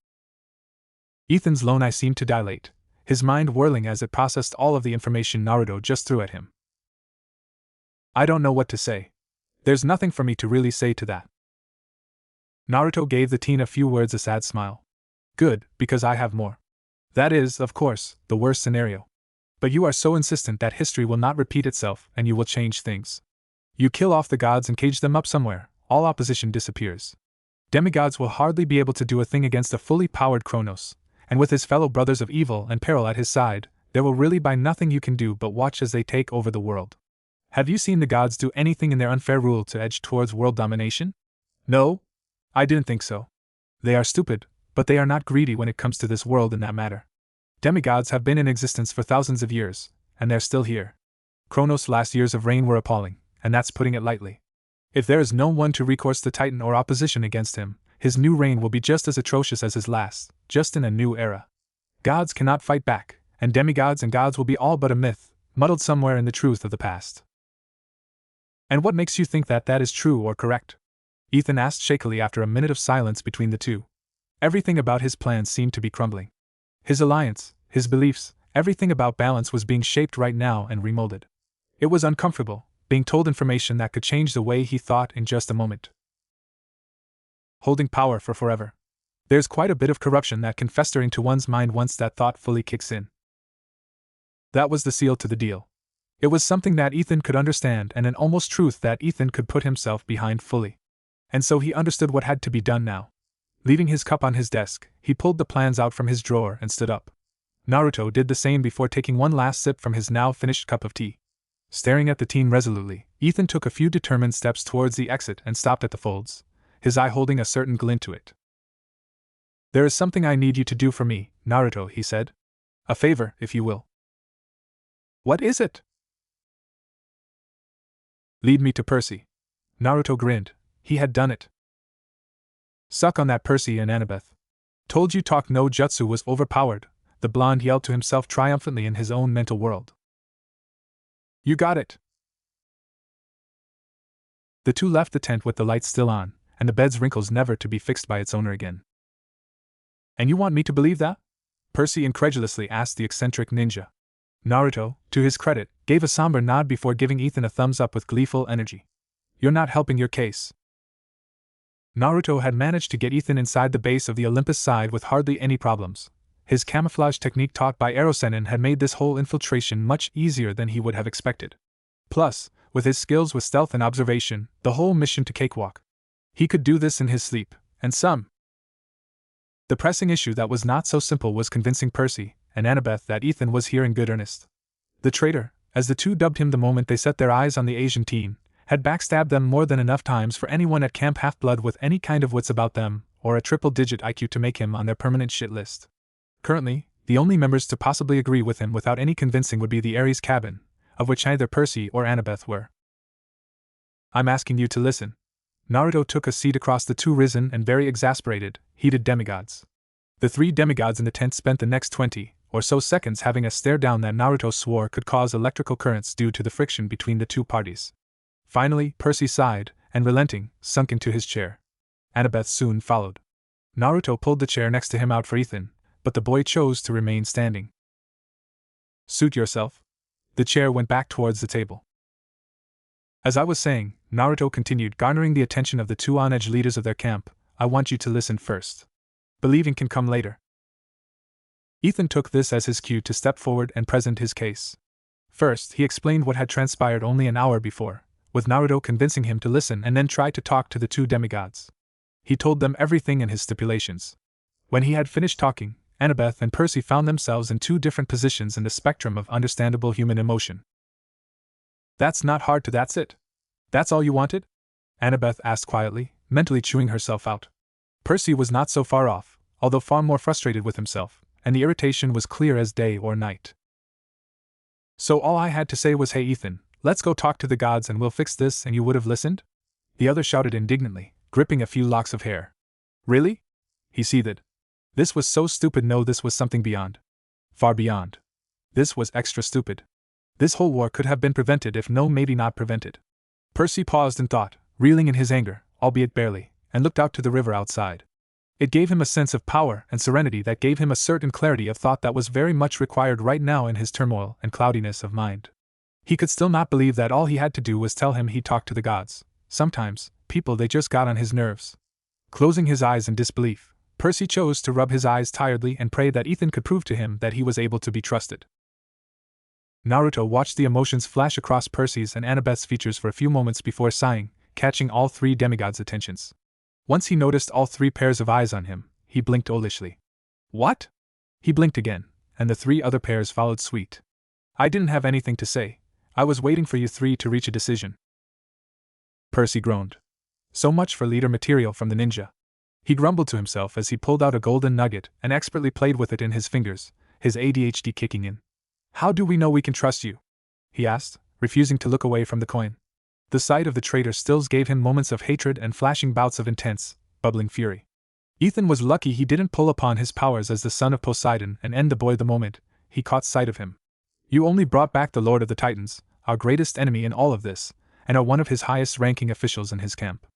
Ethan's lone eye seemed to dilate, his mind whirling as it processed all of the information Naruto just threw at him. I don't know what to say. There's nothing for me to really say to that. Naruto gave the teen a few words, a sad smile. Good, because I have more. That is, of course, the worst scenario. But you are so insistent that history will not repeat itself and you will change things. You kill off the gods and cage them up somewhere, all opposition disappears. Demigods will hardly be able to do a thing against a fully powered Kronos, and with his fellow brothers of evil and peril at his side, there will really be nothing you can do but watch as they take over the world. Have you seen the gods do anything in their unfair rule to edge towards world domination? No? I didn't think so. They are stupid, but they are not greedy when it comes to this world in that matter. Demigods have been in existence for thousands of years, and they're still here. Kronos' last years of reign were appalling, and that's putting it lightly. If there is no one to recourse the Titan or opposition against him, his new reign will be just as atrocious as his last, just in a new era. Gods cannot fight back, and demigods and gods will be all but a myth, muddled somewhere in the truth of the past. And what makes you think that that is true or correct? Ethan asked shakily after a minute of silence between the two. Everything about his plans seemed to be crumbling. His alliance, his beliefs, everything about balance was being shaped right now and remolded. It was uncomfortable, being told information that could change the way he thought in just a moment. Holding power for forever. There's quite a bit of corruption that can fester into one's mind once that thought fully kicks in. That was the seal to the deal. It was something that Ethan could understand and an almost truth that Ethan could put himself behind fully. And so he understood what had to be done now. Leaving his cup on his desk, he pulled the plans out from his drawer and stood up. Naruto did the same before taking one last sip from his now finished cup of tea. Staring at the teen resolutely, Ethan took a few determined steps towards the exit and stopped at the folds, his eye holding a certain glint to it. There is something I need you to do for me, Naruto, he said. A favor, if you will. What is it? Lead me to Percy. Naruto grinned. He had done it. Suck on that, Percy and Annabeth. Told you talk no jutsu was overpowered, the blonde yelled to himself triumphantly in his own mental world. You got it. The two left the tent with the lights still on, and the bed's wrinkles never to be fixed by its owner again. And you want me to believe that? Percy incredulously asked the eccentric ninja. Naruto, to his credit, gave a somber nod before giving Ethan a thumbs up with gleeful energy. You're not helping your case. Naruto had managed to get Ethan inside the base of the Olympus side with hardly any problems. His camouflage technique taught by Erosenin had made this whole infiltration much easier than he would have expected. Plus, with his skills with stealth and observation, the whole mission to cakewalk. He could do this in his sleep, and some. The pressing issue that was not so simple was convincing Percy and Annabeth that Ethan was here in good earnest. The traitor, as the two dubbed him the moment they set their eyes on the Asian teen, had backstabbed them more than enough times for anyone at Camp Half-Blood with any kind of wits about them, or a triple-digit IQ to make him on their permanent shit list. Currently, the only members to possibly agree with him without any convincing would be the Ares cabin, of which neither Percy or Annabeth were. I'm asking you to listen. Naruto took a seat across the two risen and very exasperated, heated demigods. The three demigods in the tent spent the next 20 or so seconds having a stare down that Naruto swore could cause electrical currents due to the friction between the two parties. Finally, Percy sighed, and relenting, sunk into his chair. Annabeth soon followed. Naruto pulled the chair next to him out for Ethan, but the boy chose to remain standing. Suit yourself. The chair went back towards the table. As I was saying, Naruto continued, garnering the attention of the two on-edge leaders of their camp, I want you to listen first. Believing can come later. Ethan took this as his cue to step forward and present his case. First, he explained what had transpired only an hour before, with Naruto convincing him to listen and then try to talk to the two demigods. He told them everything and his stipulations. When he had finished talking, Annabeth and Percy found themselves in two different positions in the spectrum of understandable human emotion. That's not hard to that's it. That's all you wanted? Annabeth asked quietly, mentally chewing herself out. Percy was not so far off, although far more frustrated with himself, and the irritation was clear as day or night. So all I had to say was, hey Ethan, let's go talk to the gods and we'll fix this, and you would have listened? The other shouted indignantly, gripping a few locks of hair. Really? He seethed. This was so stupid. No, this was something beyond. Far beyond. This was extra stupid. This whole war could have been prevented, if no, maybe not prevented. Percy paused in thought, reeling in his anger, albeit barely, and looked out to the river outside. It gave him a sense of power and serenity that gave him a certain clarity of thought that was very much required right now in his turmoil and cloudiness of mind. He could still not believe that all he had to do was tell him he'd talk to the gods. Sometimes, people, they just got on his nerves. Closing his eyes in disbelief, Percy chose to rub his eyes tiredly and pray that Ethan could prove to him that he was able to be trusted. Naruto watched the emotions flash across Percy's and Annabeth's features for a few moments before sighing, catching all three demigods' attentions. Once he noticed all three pairs of eyes on him, he blinked owlishly. What? He blinked again, and the three other pairs followed suit. I didn't have anything to say. I was waiting for you three to reach a decision. Percy groaned. So much for leader material from the ninja. He grumbled to himself as he pulled out a golden nugget and expertly played with it in his fingers, his ADHD kicking in. How do we know we can trust you? He asked, refusing to look away from the coin. The sight of the traitor stills gave him moments of hatred and flashing bouts of intense, bubbling fury. Ethan was lucky he didn't pull upon his powers as the son of Poseidon and end the boy the moment he caught sight of him. You only brought back the Lord of the Titans, our greatest enemy in all of this, and are one of his highest-ranking officials in his camp.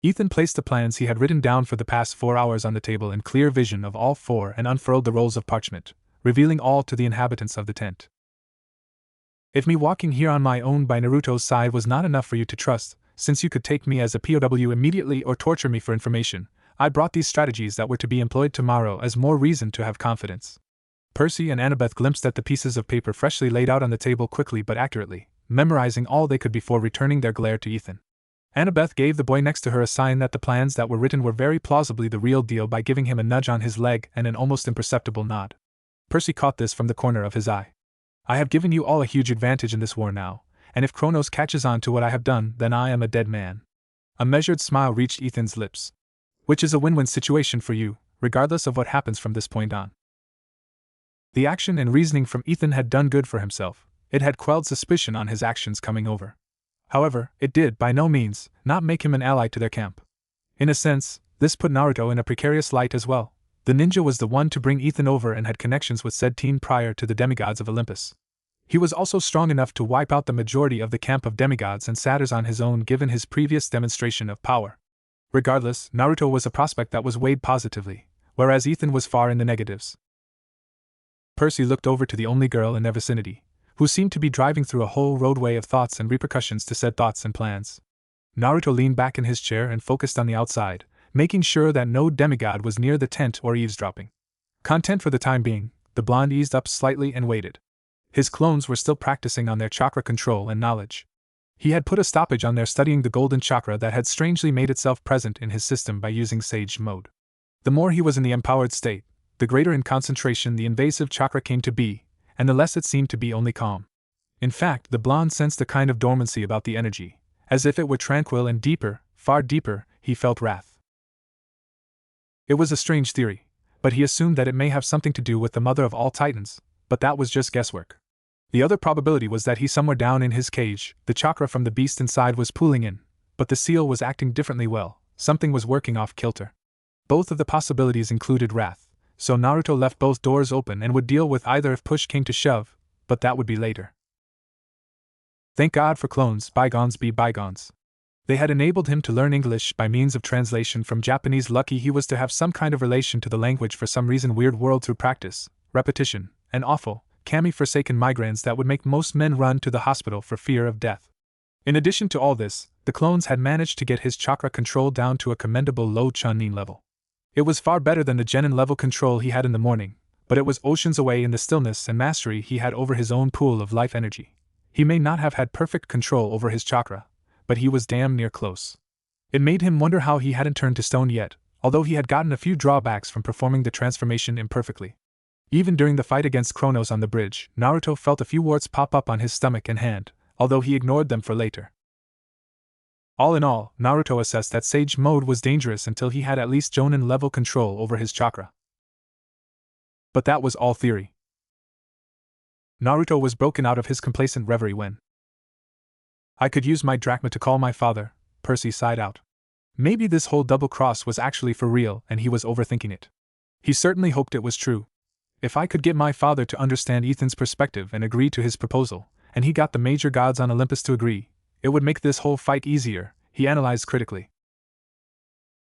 Ethan placed the plans he had written down for the past 4 hours on the table in clear vision of all four and unfurled the rolls of parchment, revealing all to the inhabitants of the tent. If me walking here on my own by Naruto's side was not enough for you to trust, since you could take me as a POW immediately or torture me for information, I brought these strategies that were to be employed tomorrow as more reason to have confidence. Percy and Annabeth glimpsed at the pieces of paper freshly laid out on the table quickly but accurately, memorizing all they could before returning their glare to Ethan. Annabeth gave the boy next to her a sign that the plans that were written were very plausibly the real deal by giving him a nudge on his leg and an almost imperceptible nod. Percy caught this from the corner of his eye. I have given you all a huge advantage in this war now, and if Kronos catches on to what I have done, then I am a dead man. A measured smile reached Ethan's lips. Which is a win-win situation for you, regardless of what happens from this point on. The action and reasoning from Ethan had done good for himself. It had quelled suspicion on his actions coming over. However, it did, by no means, not make him an ally to their camp. In a sense, this put Naruto in a precarious light as well. The ninja was the one to bring Ethan over and had connections with said team prior to the demigods of Olympus. He was also strong enough to wipe out the majority of the camp of demigods and satyrs on his own given his previous demonstration of power. Regardless, Naruto was a prospect that was weighed positively, whereas Ethan was far in the negatives. Percy looked over to the only girl in their vicinity, who seemed to be driving through a whole roadway of thoughts and repercussions to said thoughts and plans. Naruto leaned back in his chair and focused on the outside, making sure that no demigod was near the tent or eavesdropping. Content for the time being, the blonde eased up slightly and waited. His clones were still practicing on their chakra control and knowledge. He had put a stoppage on their studying the golden chakra that had strangely made itself present in his system by using Sage mode. The more he was in the empowered state, the greater in concentration the invasive chakra came to be, and the less it seemed to be only calm. In fact, the blonde sensed a kind of dormancy about the energy, as if it were tranquil and deeper, far deeper, he felt wrath. It was a strange theory, but he assumed that it may have something to do with the mother of all titans, but that was just guesswork. The other probability was that he somewhere down in his cage, the chakra from the beast inside was pooling in, but the seal was acting differently well, something was working off kilter. Both of the possibilities included wrath, so Naruto left both doors open and would deal with either if push came to shove, but that would be later. Thank God for clones, bygones be bygones. They had enabled him to learn English by means of translation from Japanese. Lucky he was to have some kind of relation to the language for some reason. Weird world through practice, repetition, and awful, kami-forsaken migraines that would make most men run to the hospital for fear of death. In addition to all this, the clones had managed to get his chakra control down to a commendable low Chunin level. It was far better than the Genin level control he had in the morning, but it was oceans away in the stillness and mastery he had over his own pool of life energy. He may not have had perfect control over his chakra, but he was damn near close. It made him wonder how he hadn't turned to stone yet, although he had gotten a few drawbacks from performing the transformation imperfectly. Even during the fight against Kronos on the bridge, Naruto felt a few warts pop up on his stomach and hand, although he ignored them for later. All in all, Naruto assessed that Sage Mode was dangerous until he had at least Jonin level control over his chakra. But that was all theory. Naruto was broken out of his complacent reverie when I could use my drachma to call my father, Percy sighed out. Maybe this whole double cross was actually for real and he was overthinking it. He certainly hoped it was true. If I could get my father to understand Ethan's perspective and agree to his proposal, and he got the major gods on Olympus to agree, it would make this whole fight easier, he analyzed critically.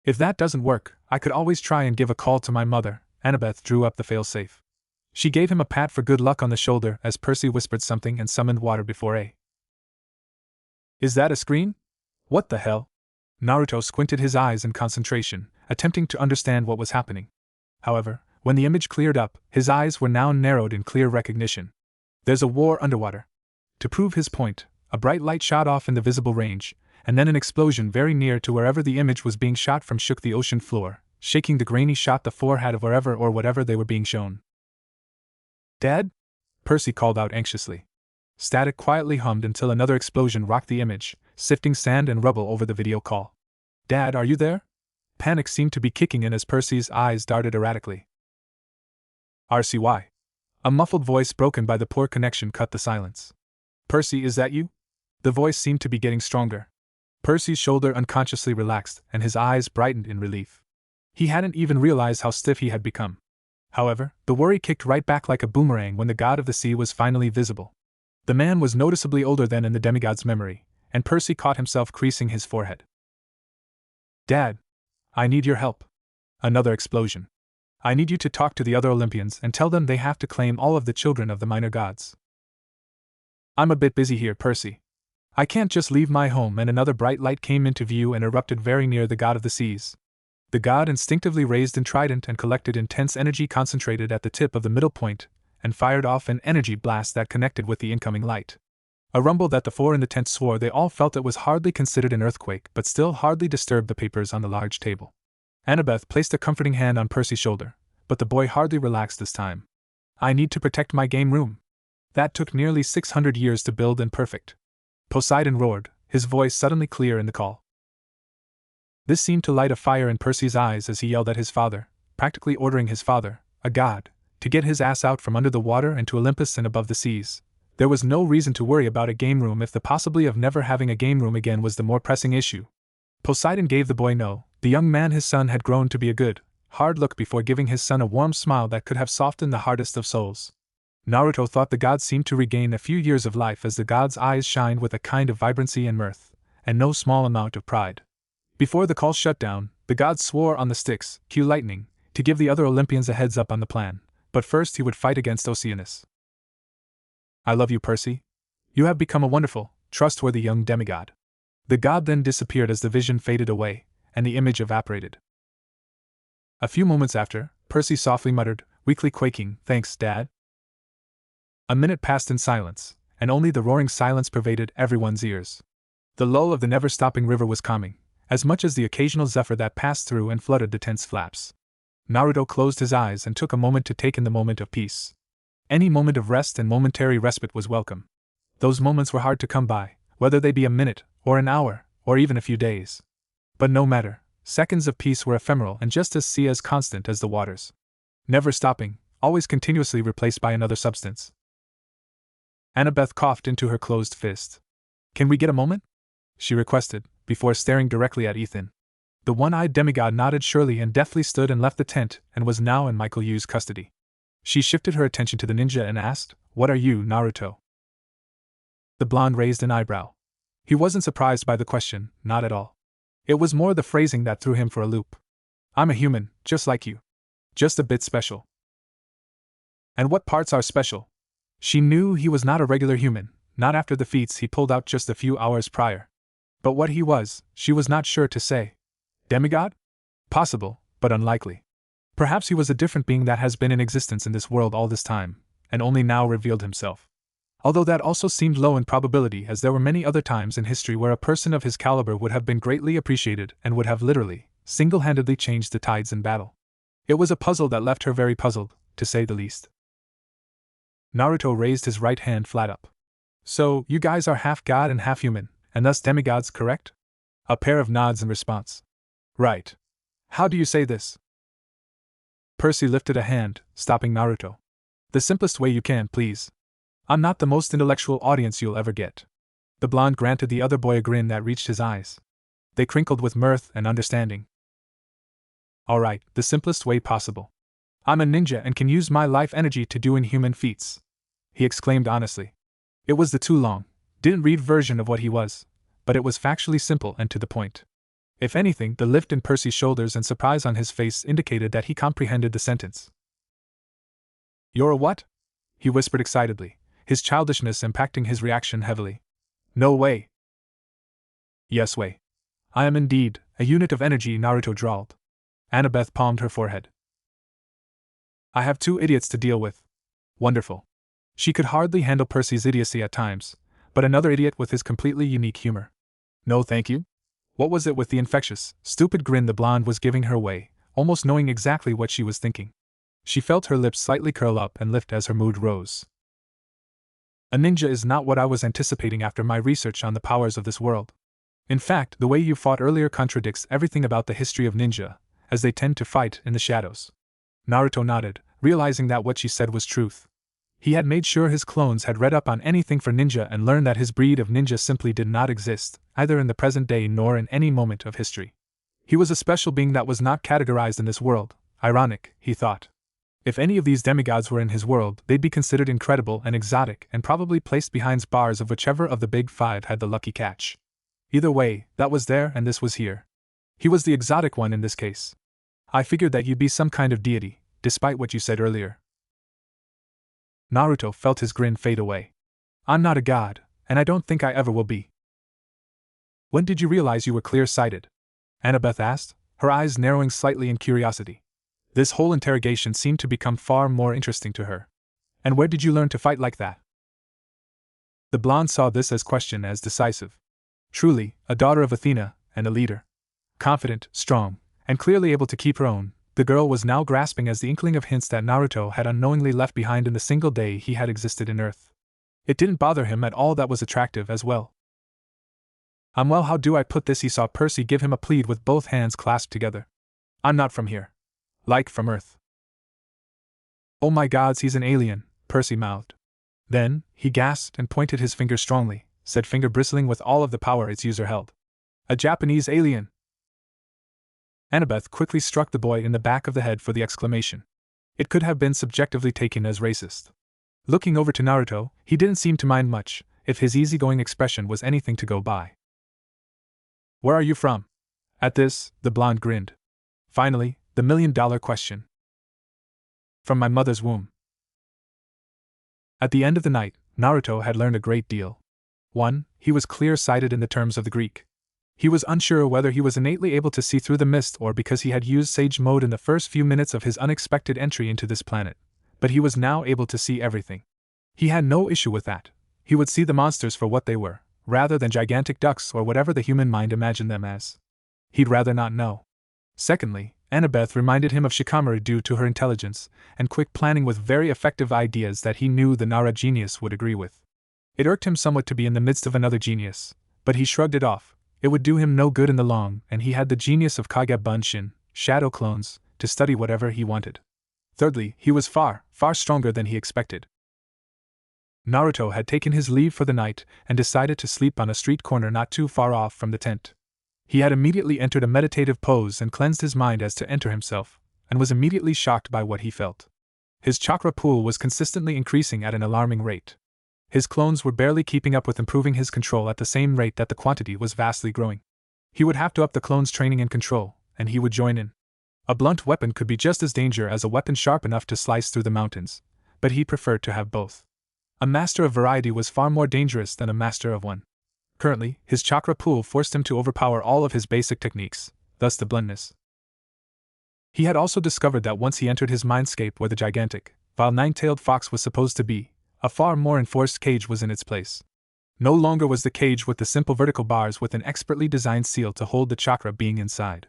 If that doesn't work, I could always try and give a call to my mother. Annabeth drew up the failsafe. She gave him a pat for good luck on the shoulder as Percy whispered something and summoned water before a. Is that a screen? What the hell? Naruto squinted his eyes in concentration, attempting to understand what was happening. However, when the image cleared up, his eyes were now narrowed in clear recognition. There's a war underwater. To prove his point, a bright light shot off in the visible range, and then an explosion very near to wherever the image was being shot from shook the ocean floor, shaking the grainy shot the forehead of wherever or whatever they were being shown. Dad? Percy called out anxiously. Static quietly hummed until another explosion rocked the image, sifting sand and rubble over the video call. Dad, are you there? Panic seemed to be kicking in as Percy's eyes darted erratically. RCY. A muffled voice broken by the poor connection cut the silence. Percy, is that you? The voice seemed to be getting stronger. Percy's shoulder unconsciously relaxed, and his eyes brightened in relief. He hadn't even realized how stiff he had become. However, the worry kicked right back like a boomerang when the god of the sea was finally visible. The man was noticeably older than in the demigod's memory, and Percy caught himself creasing his forehead. Dad, I need your help. Another explosion. I need you to talk to the other Olympians and tell them they have to claim all of the children of the minor gods. I'm a bit busy here, Percy. I can't just leave my home. And another bright light came into view and erupted very near the god of the seas. The god instinctively raised an trident and collected intense energy concentrated at the tip of the middle point, and fired off an energy blast that connected with the incoming light. A rumble that the four in the tent swore they all felt it was hardly considered an earthquake but still hardly disturbed the papers on the large table. Annabeth placed a comforting hand on Percy's shoulder, but the boy hardly relaxed this time. I need to protect my game room. That took nearly 600 years to build and perfect. Poseidon roared, his voice suddenly clear in the call. This seemed to light a fire in Percy's eyes as he yelled at his father, practically ordering his father, a god, to get his ass out from under the water and to Olympus and above the seas. There was no reason to worry about a game room if the possibility of never having a game room again was the more pressing issue. Poseidon gave the boy the young man his son had grown to be a good, hard look before giving his son a warm smile that could have softened the hardest of souls. Naruto thought the god seemed to regain a few years of life as the god's eyes shined with a kind of vibrancy and mirth, and no small amount of pride. Before the call shut down, the god swore on the sticks, cue lightning, to give the other Olympians a heads up on the plan, but first he would fight against Oceanus. I love you, Percy. You have become a wonderful, trustworthy young demigod. The god then disappeared as the vision faded away, and the image evaporated. A few moments after, Percy softly muttered, weakly quaking, Thanks, Dad. A minute passed in silence, and only the roaring silence pervaded everyone's ears. The lull of the never-stopping river was calming, as much as the occasional zephyr that passed through and flooded the tent's flaps. Naruto closed his eyes and took a moment to take in the moment of peace. Any moment of rest and momentary respite was welcome. Those moments were hard to come by, whether they be a minute, or an hour, or even a few days. But no matter, seconds of peace were ephemeral and just as constant as the waters. Never stopping, always continuously replaced by another substance. Annabeth coughed into her closed fist. Can we get a moment? She requested, before staring directly at Ethan. The one-eyed demigod nodded surely and deftly stood and left the tent and was now in Michael Yu's custody. She shifted her attention to the ninja and asked, What are you, Naruto? The blonde raised an eyebrow. He wasn't surprised by the question, not at all. It was more the phrasing that threw him for a loop. I'm a human, just like you. Just a bit special. And what parts are special? She knew he was not a regular human, not after the feats he pulled out just a few hours prior. But what he was, she was not sure to say. Demigod? Possible, but unlikely. Perhaps he was a different being that has been in existence in this world all this time, and only now revealed himself. Although that also seemed low in probability, as there were many other times in history where a person of his caliber would have been greatly appreciated and would have literally, single-handedly changed the tides in battle. It was a puzzle that left her very puzzled, to say the least. Naruto raised his right hand flat up. So, you guys are half god and half human, and thus demigods, correct? A pair of nods in response. Right. How do you say this? Percy lifted a hand, stopping Naruto. The simplest way you can, please. I'm not the most intellectual audience you'll ever get. The blonde granted the other boy a grin that reached his eyes. They crinkled with mirth and understanding. All right, the simplest way possible. I'm a ninja and can use my life energy to do inhuman feats, he exclaimed honestly. It was the too long, didn't read version of what he was, but it was factually simple and to the point. If anything, the lift in Percy's shoulders and surprise on his face indicated that he comprehended the sentence. You're a what? He whispered excitedly, his childishness impacting his reaction heavily. No way. Yes way. I am indeed a unit of energy, Naruto drawled. Annabeth palmed her forehead. I have two idiots to deal with. Wonderful. She could hardly handle Percy's idiocy at times, but another idiot with his completely unique humor. No thank you? What was it with the infectious, stupid grin the blonde was giving her way, almost knowing exactly what she was thinking? She felt her lips slightly curl up and lift as her mood rose. A ninja is not what I was anticipating after my research on the powers of this world. In fact, the way you fought earlier contradicts everything about the history of ninja, as they tend to fight in the shadows. Naruto nodded, realizing that what she said was truth. He had made sure his clones had read up on anything for ninja and learned that his breed of ninja simply did not exist, either in the present day nor in any moment of history. He was a special being that was not categorized in this world. Ironic, he thought. If any of these demigods were in his world, they'd be considered incredible and exotic and probably placed behind bars of whichever of the big five had the lucky catch. Either way, that was there and this was here. He was the exotic one in this case. I figured that you'd be some kind of deity, despite what you said earlier. Naruto felt his grin fade away. I'm not a god, and I don't think I ever will be. When did you realize you were clear-sighted? Annabeth asked, her eyes narrowing slightly in curiosity. This whole interrogation seemed to become far more interesting to her. And where did you learn to fight like that? The blonde saw this question as decisive. Truly, a daughter of Athena, and a leader. Confident, strong, and clearly able to keep her own, the girl was now grasping as the inkling of hints that Naruto had unknowingly left behind in the single day he had existed in Earth. It didn't bother him at all, that was attractive as well. Well, how do I put this? He saw Percy give him a plead with both hands clasped together. I'm not from here. Like from Earth. Oh my gods, he's an alien, Percy mouthed. Then, he gasped and pointed his finger strongly, said finger bristling with all of the power its user held. A Japanese alien! Annabeth quickly struck the boy in the back of the head for the exclamation. It could have been subjectively taken as racist. Looking over to Naruto, he didn't seem to mind much, if his easygoing expression was anything to go by. Where are you from? At this, the blonde grinned. Finally, the million-dollar question. From my mother's womb. At the end of the night, Naruto had learned a great deal. 1. He was clear-sighted in the terms of the Greek. He was unsure whether he was innately able to see through the mist or because he had used Sage Mode in the first few minutes of his unexpected entry into this planet, but he was now able to see everything. He had no issue with that. He would see the monsters for what they were, rather than gigantic ducks or whatever the human mind imagined them as. He'd rather not know. Secondly, Annabeth reminded him of Shikamaru due to her intelligence and quick planning with very effective ideas that he knew the Nara genius would agree with. It irked him somewhat to be in the midst of another genius, but he shrugged it off. It would do him no good in the long, and he had the genius of Kage Bunshin, shadow clones, to study whatever he wanted. Thirdly, he was far, far stronger than he expected. Naruto had taken his leave for the night and decided to sleep on a street corner not too far off from the tent. He had immediately entered a meditative pose and cleansed his mind as to enter himself, and was immediately shocked by what he felt. His chakra pool was consistently increasing at an alarming rate. His clones were barely keeping up with improving his control at the same rate that the quantity was vastly growing. He would have to up the clones' training and control, and he would join in. A blunt weapon could be just as dangerous as a weapon sharp enough to slice through the mountains, but he preferred to have both. A master of variety was far more dangerous than a master of one. Currently, his chakra pool forced him to overpower all of his basic techniques, thus the bluntness. He had also discovered that once he entered his mindscape where the gigantic, vile nine-tailed fox was supposed to be, a far more enforced cage was in its place. No longer was the cage with the simple vertical bars with an expertly designed seal to hold the chakra being inside.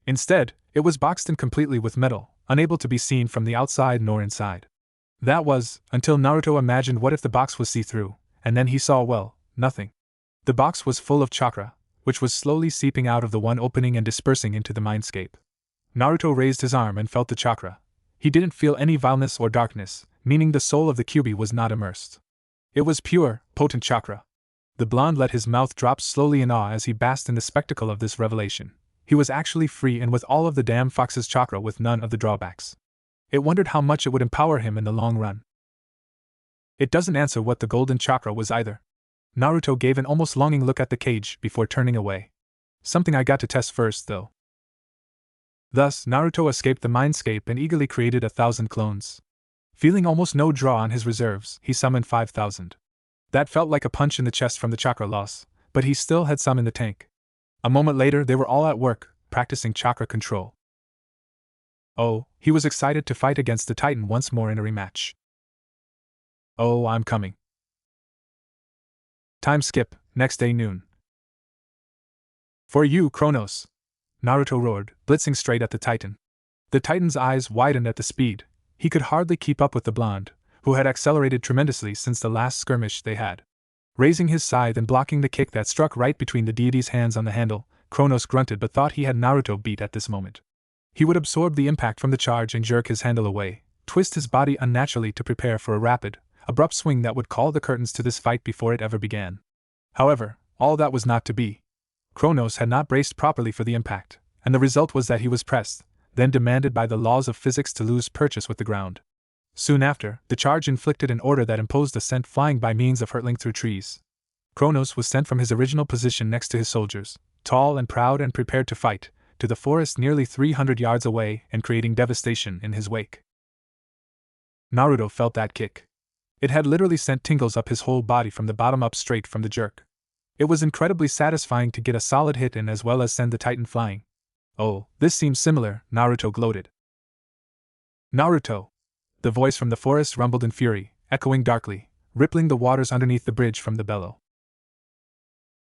Instead, it was boxed in completely with metal, unable to be seen from the outside nor inside. That was, until Naruto imagined what if the box was see-through, and then he saw, well, nothing. The box was full of chakra, which was slowly seeping out of the one opening and dispersing into the mindscape. Naruto raised his arm and felt the chakra. He didn't feel any vileness or darkness, meaning the soul of the Kyuubi was not immersed. It was pure, potent chakra. The blonde let his mouth drop slowly in awe as he basked in the spectacle of this revelation. He was actually free and with all of the damn fox's chakra with none of the drawbacks. It wondered how much it would empower him in the long run. It doesn't answer what the golden chakra was either. Naruto gave an almost longing look at the cage before turning away. Something I got to test first, though. Thus, Naruto escaped the mindscape and eagerly created 1,000 clones. Feeling almost no draw on his reserves, he summoned 5,000. That felt like a punch in the chest from the chakra loss, but he still had some in the tank. A moment later, they were all at work, practicing chakra control. Oh, he was excited to fight against the Titan once more in a rematch. Oh, I'm coming. Time skip, next day noon. For you, Kronos! Naruto roared, blitzing straight at the Titan. The Titan's eyes widened at the speed. He could hardly keep up with the blonde, who had accelerated tremendously since the last skirmish they had. Raising his scythe and blocking the kick that struck right between the deity's hands on the handle, Kronos grunted but thought he had Naruto beat at this moment. He would absorb the impact from the charge and jerk his handle away, twist his body unnaturally to prepare for a rapid, abrupt swing that would call the curtains to this fight before it ever began. However, all that was not to be. Kronos had not braced properly for the impact, and the result was that he was pressed, then demanded by the laws of physics to lose purchase with the ground. Soon after, the charge inflicted an order that imposed descent flying by means of hurtling through trees. Kronos was sent from his original position next to his soldiers, tall and proud and prepared to fight, to the forest nearly 300 yards away and creating devastation in his wake. Naruto felt that kick. It had literally sent tingles up his whole body from the bottom up straight from the jerk. It was incredibly satisfying to get a solid hit in as well as send the Titan flying. Oh, this seems similar, Naruto gloated. Naruto! The voice from the forest rumbled in fury, echoing darkly, rippling the waters underneath the bridge from the bellow.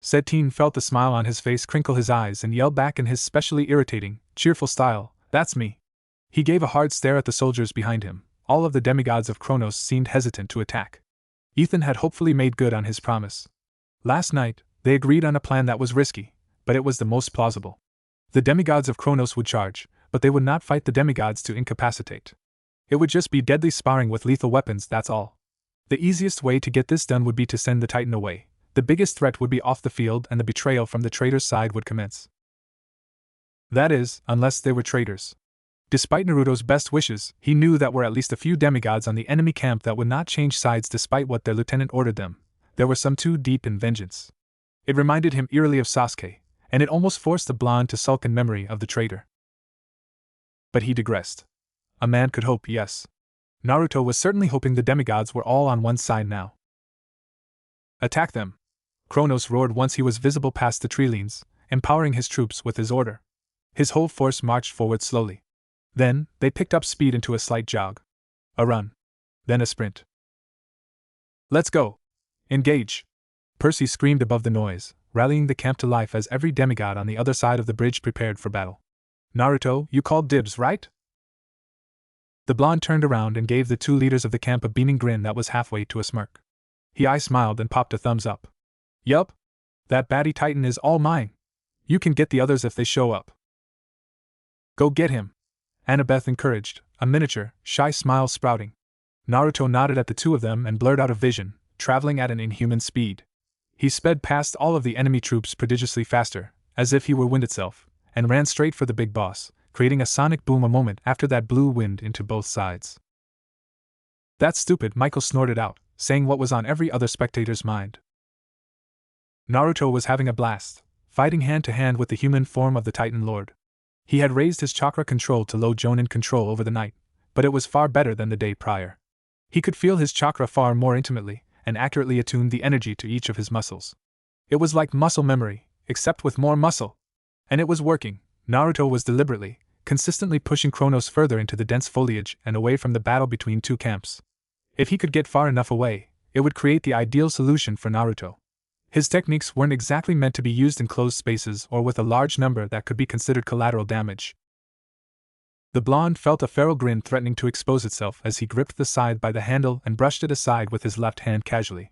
Setin felt the smile on his face crinkle his eyes and yelled back in his specially irritating, cheerful style, "That's me!" He gave a hard stare at the soldiers behind him. All of the demigods of Kronos seemed hesitant to attack. Ethan had hopefully made good on his promise. Last night, they agreed on a plan that was risky, but it was the most plausible. The demigods of Kronos would charge, but they would not fight the demigods to incapacitate. It would just be deadly sparring with lethal weapons, that's all. The easiest way to get this done would be to send the Titan away. The biggest threat would be off the field and the betrayal from the traitor's side would commence. That is, unless they were traitors. Despite Naruto's best wishes, he knew that were at least a few demigods on the enemy camp that would not change sides despite what their lieutenant ordered them. There were some too deep in vengeance. It reminded him eerily of Sasuke, and it almost forced the blonde to sulk in memory of the traitor. But he digressed. A man could hope, yes. Naruto was certainly hoping the demigods were all on one side now. Attack them! Kronos roared once he was visible past the treelines, empowering his troops with his order. His whole force marched forward slowly. Then, they picked up speed into a slight jog. A run. Then a sprint. Let's go! Engage! Percy screamed above the noise, rallying the camp to life as every demigod on the other side of the bridge prepared for battle. Naruto, you called dibs, right? The blonde turned around and gave the two leaders of the camp a beaming grin that was halfway to a smirk. I smiled and popped a thumbs up. Yup. That baddie Titan is all mine. You can get the others if they show up. Go get him, Annabeth encouraged, a miniature, shy smile sprouting. Naruto nodded at the two of them and blurred out of vision, traveling at an inhuman speed. He sped past all of the enemy troops prodigiously faster, as if he were wind itself, and ran straight for the big boss, creating a sonic boom a moment after that blew wind into both sides. That's stupid, Michael snorted out, saying what was on every other spectator's mind. Naruto was having a blast, fighting hand-to-hand with the human form of the Titan Lord. He had raised his chakra control to low Jonin control over the night, but it was far better than the day prior. He could feel his chakra far more intimately, and accurately attuned the energy to each of his muscles. It was like muscle memory, except with more muscle. And it was working. Naruto was deliberately, consistently pushing Kronos further into the dense foliage and away from the battle between two camps. If he could get far enough away, it would create the ideal solution for Naruto. His techniques weren't exactly meant to be used in closed spaces or with a large number that could be considered collateral damage. The blonde felt a feral grin threatening to expose itself as he gripped the scythe by the handle and brushed it aside with his left hand casually.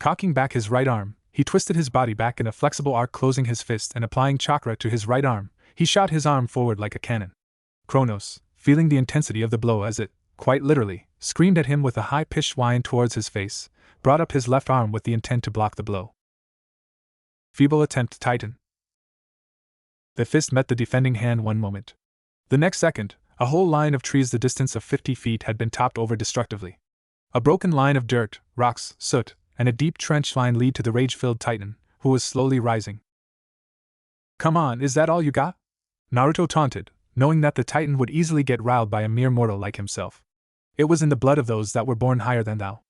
Cocking back his right arm, he twisted his body back in a flexible arc, closing his fist and applying chakra to his right arm. He shot his arm forward like a cannon. Kronos, feeling the intensity of the blow as it, quite literally, screamed at him with a high-pitched whine towards his face, brought up his left arm with the intent to block the blow. Feeble attempt, Titan. The fist met the defending hand one moment. The next second, a whole line of trees the distance of 50 feet had been topped over destructively. A broken line of dirt, rocks, soot, and a deep trench line lead to the rage-filled Titan, who was slowly rising. "Come on, is that all you got?" Naruto taunted, knowing that the Titan would easily get riled by a mere mortal like himself. It was in the blood of those that were born higher than thou.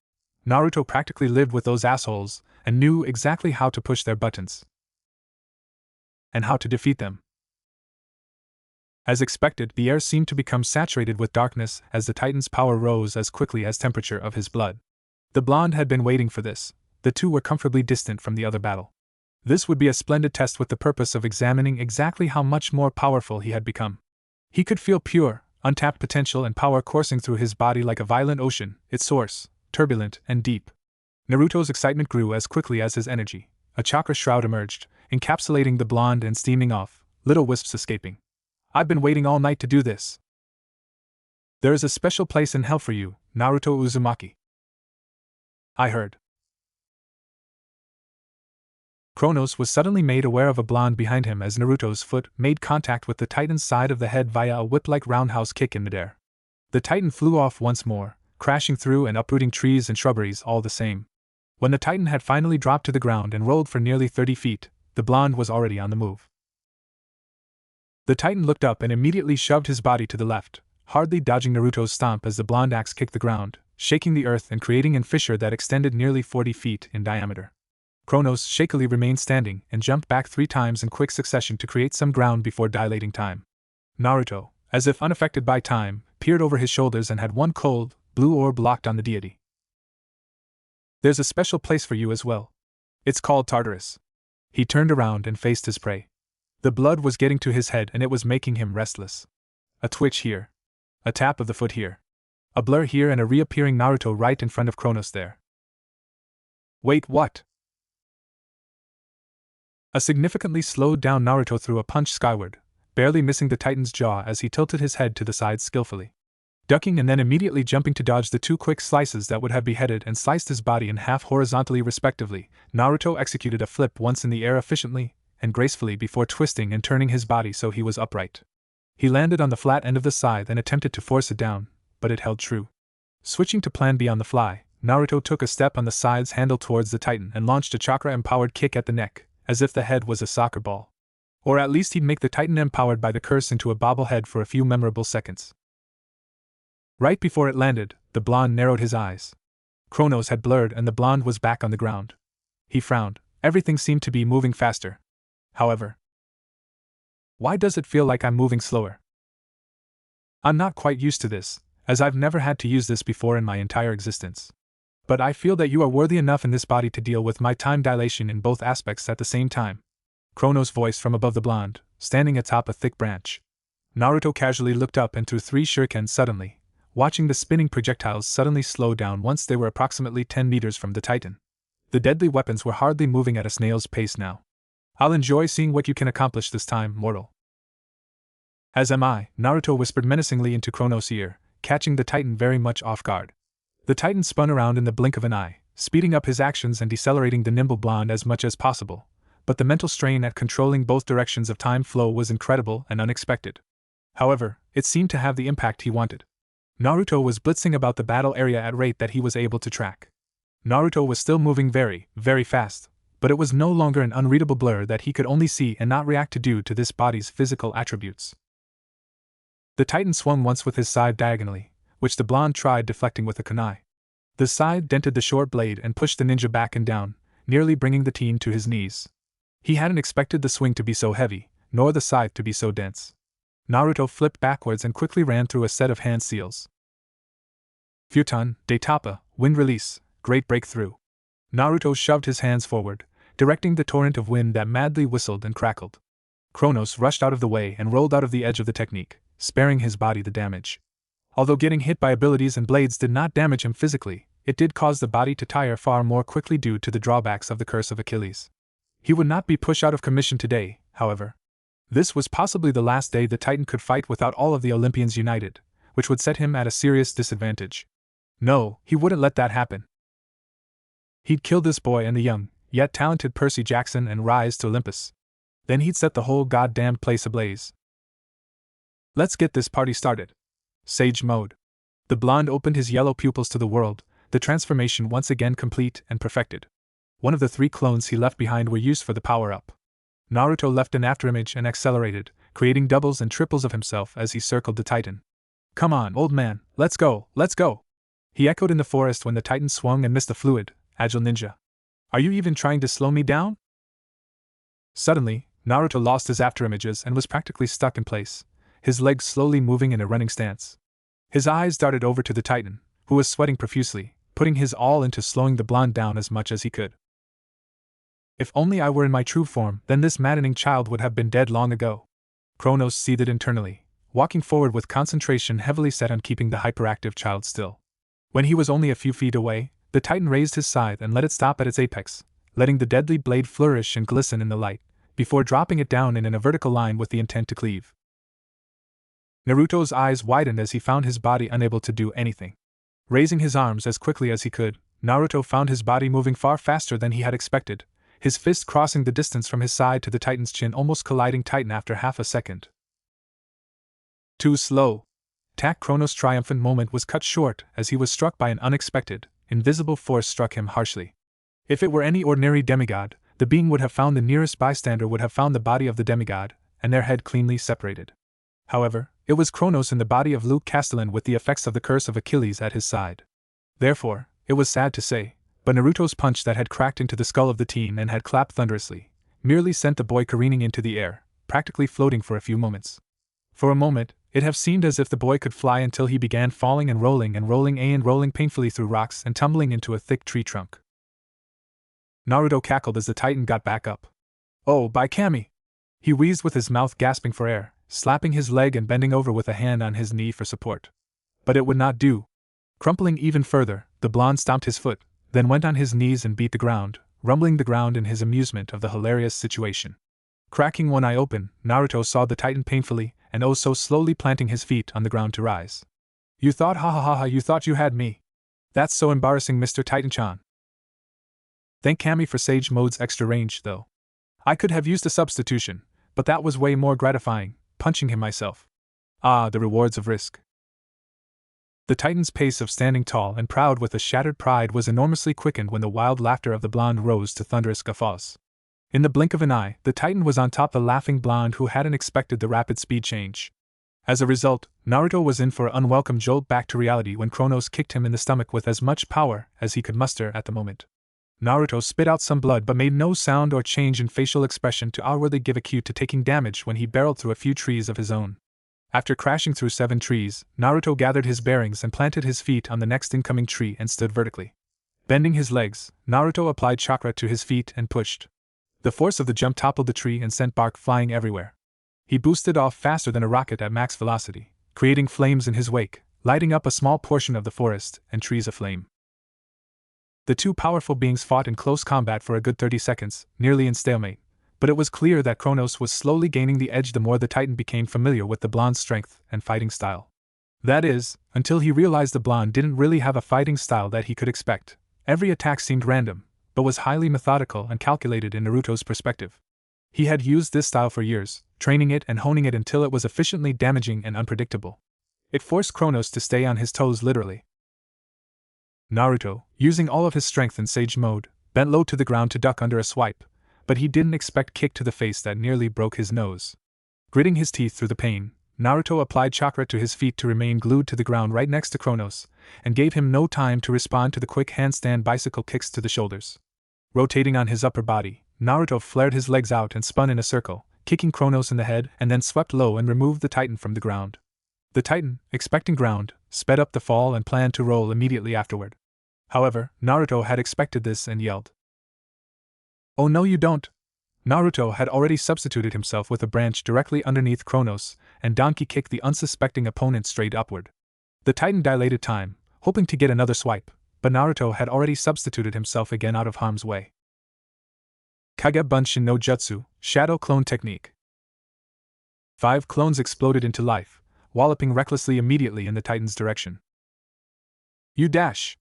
Naruto practically lived with those assholes, and knew exactly how to push their buttons. And how to defeat them. As expected, the air seemed to become saturated with darkness as the Titan's power rose as quickly as temperature of his blood. The blonde had been waiting for this. The two were comfortably distant from the other battle. This would be a splendid test with the purpose of examining exactly how much more powerful he had become. He could feel pure, untapped potential and power coursing through his body like a violent ocean, its source, turbulent and deep. Naruto's excitement grew as quickly as his energy. A chakra shroud emerged, encapsulating the blonde and steaming off, little wisps escaping. "I've been waiting all night to do this. There is a special place in hell for you, Naruto Uzumaki. I heard." Kronos was suddenly made aware of a blonde behind him as Naruto's foot made contact with the Titan's side of the head via a whip-like roundhouse kick in midair. The Titan flew off once more, crashing through and uprooting trees and shrubberies all the same. When the Titan had finally dropped to the ground and rolled for nearly 30 feet, the blonde was already on the move. The Titan looked up and immediately shoved his body to the left, hardly dodging Naruto's stomp as the blonde axe kicked the ground, shaking the earth and creating a fissure that extended nearly 40 feet in diameter. Kronos shakily remained standing and jumped back 3 times in quick succession to create some ground before dilating time. Naruto, as if unaffected by time, peered over his shoulders and had one cold, blue orb locked on the deity. "There's a special place for you as well. It's called Tartarus." He turned around and faced his prey. The blood was getting to his head and it was making him restless. A twitch here. A tap of the foot here. A blur here and a reappearing Naruto right in front of Kronos there. "Wait, what?" A significantly slowed down Naruto threw a punch skyward, barely missing the Titan's jaw as he tilted his head to the side skillfully. Ducking and then immediately jumping to dodge the 2 quick slices that would have beheaded and sliced his body in half horizontally respectively, Naruto executed a flip once in the air efficiently and gracefully before twisting and turning his body so he was upright. He landed on the flat end of the scythe and attempted to force it down, but it held true. Switching to plan B on the fly, Naruto took a step on the scythe's handle towards the Titan and launched a chakra-empowered kick at the neck, as if the head was a soccer ball. Or at least he'd make the Titan empowered by the curse into a bobblehead for a few memorable seconds. Right before it landed, the blonde narrowed his eyes. Kronos had blurred and the blonde was back on the ground. He frowned. Everything seemed to be moving faster. However, why does it feel like I'm moving slower? I'm not quite used to this, as I've never had to use this before in my entire existence. But I feel that you are worthy enough in this body to deal with my time dilation in both aspects at the same time. Kronos voiced from above the blonde, standing atop a thick branch. Naruto casually looked up and threw 3 shurikens suddenly, watching the spinning projectiles suddenly slow down once they were approximately 10 meters from the Titan. The deadly weapons were hardly moving at a snail's pace now. "I'll enjoy seeing what you can accomplish this time, mortal." "As am I," Naruto whispered menacingly into Kronos' ear, catching the Titan very much off guard. The Titan spun around in the blink of an eye, speeding up his actions and decelerating the nimble blonde as much as possible, but the mental strain at controlling both directions of time flow was incredible and unexpected. However, it seemed to have the impact he wanted. Naruto was blitzing about the battle area at a rate that he was able to track. Naruto was still moving very, very fast, but it was no longer an unreadable blur that he could only see and not react to due to this body's physical attributes. The Titan swung once with his scythe diagonally, which the blonde tried deflecting with a kunai. The scythe dented the short blade and pushed the ninja back and down, nearly bringing the teen to his knees. He hadn't expected the swing to be so heavy, nor the scythe to be so dense. Naruto flipped backwards and quickly ran through a set of hand seals. Futon, de Tapa, wind release, great breakthrough. Naruto shoved his hands forward, directing the torrent of wind that madly whistled and crackled. Kronos rushed out of the way and rolled out of the edge of the technique, sparing his body the damage. Although getting hit by abilities and blades did not damage him physically, it did cause the body to tire far more quickly due to the drawbacks of the curse of Achilles. He would not be pushed out of commission today, however. This was possibly the last day the Titan could fight without all of the Olympians united, which would set him at a serious disadvantage. No, he wouldn't let that happen. He'd kill this boy and the young, yet talented Percy Jackson and rise to Olympus. Then he'd set the whole goddamned place ablaze. Let's get this party started. Sage mode. The blonde opened his yellow pupils to the world, the transformation once again complete and perfected. One of the 3 clones he left behind were used for the power-up. Naruto left an afterimage and accelerated, creating doubles and triples of himself as he circled the Titan. Come on, old man, let's go, let's go! He echoed in the forest when the Titan swung and missed the fluid, agile ninja. Are you even trying to slow me down? Suddenly, Naruto lost his afterimages and was practically stuck in place, his legs slowly moving in a running stance. His eyes darted over to the Titan, who was sweating profusely, putting his all into slowing the blonde down as much as he could. If only I were in my true form, then this maddening child would have been dead long ago. Kronos seethed internally, walking forward with concentration heavily set on keeping the hyperactive child still. When he was only a few feet away, the Titan raised his scythe and let it stop at its apex, letting the deadly blade flourish and glisten in the light, before dropping it down in a vertical line with the intent to cleave. Naruto's eyes widened as he found his body unable to do anything. Raising his arms as quickly as he could, Naruto found his body moving far faster than he had expected, his fist crossing the distance from his side to the Titan's chin, almost colliding Titan after half a second. Too slow. Kronos' triumphant moment was cut short as he was struck by an unexpected, invisible force struck him harshly. If it were any ordinary demigod, the being would have found the nearest bystander would have found the body of the demigod, and their head cleanly separated. However, it was Kronos in the body of Luke Castellan with the effects of the curse of Achilles at his side. Therefore, it was sad to say, but Naruto's punch that had cracked into the skull of the teen and had clapped thunderously, merely sent the boy careening into the air, practically floating for a few moments. For a moment, it have seemed as if the boy could fly until he began falling and rolling painfully through rocks and tumbling into a thick tree trunk. Naruto cackled as the Titan got back up. Oh, by Kami! He wheezed with his mouth gasping for air, slapping his leg and bending over with a hand on his knee for support. But it would not do. Crumpling even further, the blonde stomped his foot, then went on his knees and beat the ground, rumbling the ground in his amusement of the hilarious situation. Cracking one eye open, Naruto saw the Titan painfully, and oh so slowly planting his feet on the ground to rise. You thought you thought you had me. That's so embarrassing, Mr. Titan-chan. Thank Kami for Sage Mode's extra range, though. I could have used a substitution, but that was way more gratifying, punching him myself. Ah, the rewards of risk. The Titan's pace of standing tall and proud with a shattered pride was enormously quickened when the wild laughter of the blonde rose to thunderous guffaws. In the blink of an eye, the Titan was on top the laughing blonde who hadn't expected the rapid speed change. As a result, Naruto was in for an unwelcome jolt back to reality when Kronos kicked him in the stomach with as much power as he could muster at the moment. Naruto spit out some blood but made no sound or change in facial expression to outwardly give a cue to taking damage when he barreled through a few trees of his own. After crashing through 7 trees, Naruto gathered his bearings and planted his feet on the next incoming tree and stood vertically. Bending his legs, Naruto applied chakra to his feet and pushed. The force of the jump toppled the tree and sent bark flying everywhere. He boosted off faster than a rocket at max velocity, creating flames in his wake, lighting up a small portion of the forest and trees aflame. The 2 powerful beings fought in close combat for a good 30 seconds, nearly in stalemate, but it was clear that Kronos was slowly gaining the edge the more the Titan became familiar with the blonde's strength and fighting style. That is, until he realized the blonde didn't really have a fighting style that he could expect. Every attack seemed random, but was highly methodical and calculated in Naruto's perspective. He had used this style for years, training it and honing it until it was efficiently damaging and unpredictable. It forced Kronos to stay on his toes literally. Naruto, using all of his strength in Sage Mode, bent low to the ground to duck under a swipe, but he didn't expect kick to the face that nearly broke his nose. Gritting his teeth through the pain, Naruto applied chakra to his feet to remain glued to the ground right next to Kronos, and gave him no time to respond to the quick handstand bicycle kicks to the shoulders. Rotating on his upper body, Naruto flared his legs out and spun in a circle, kicking Kronos in the head and then swept low and removed the Titan from the ground. The Titan, expecting ground, sped up the fall and planned to roll immediately afterward. However, Naruto had expected this and yelled, "Oh no you don't!" Naruto had already substituted himself with a branch directly underneath Kronos, and donkey kicked the unsuspecting opponent straight upward. The Titan dilated time, hoping to get another swipe, but Naruto had already substituted himself again out of harm's way. Kage Bunshin no Jutsu, Shadow Clone Technique. 5 clones exploded into life, walloping recklessly immediately in the Titan's direction. You dash!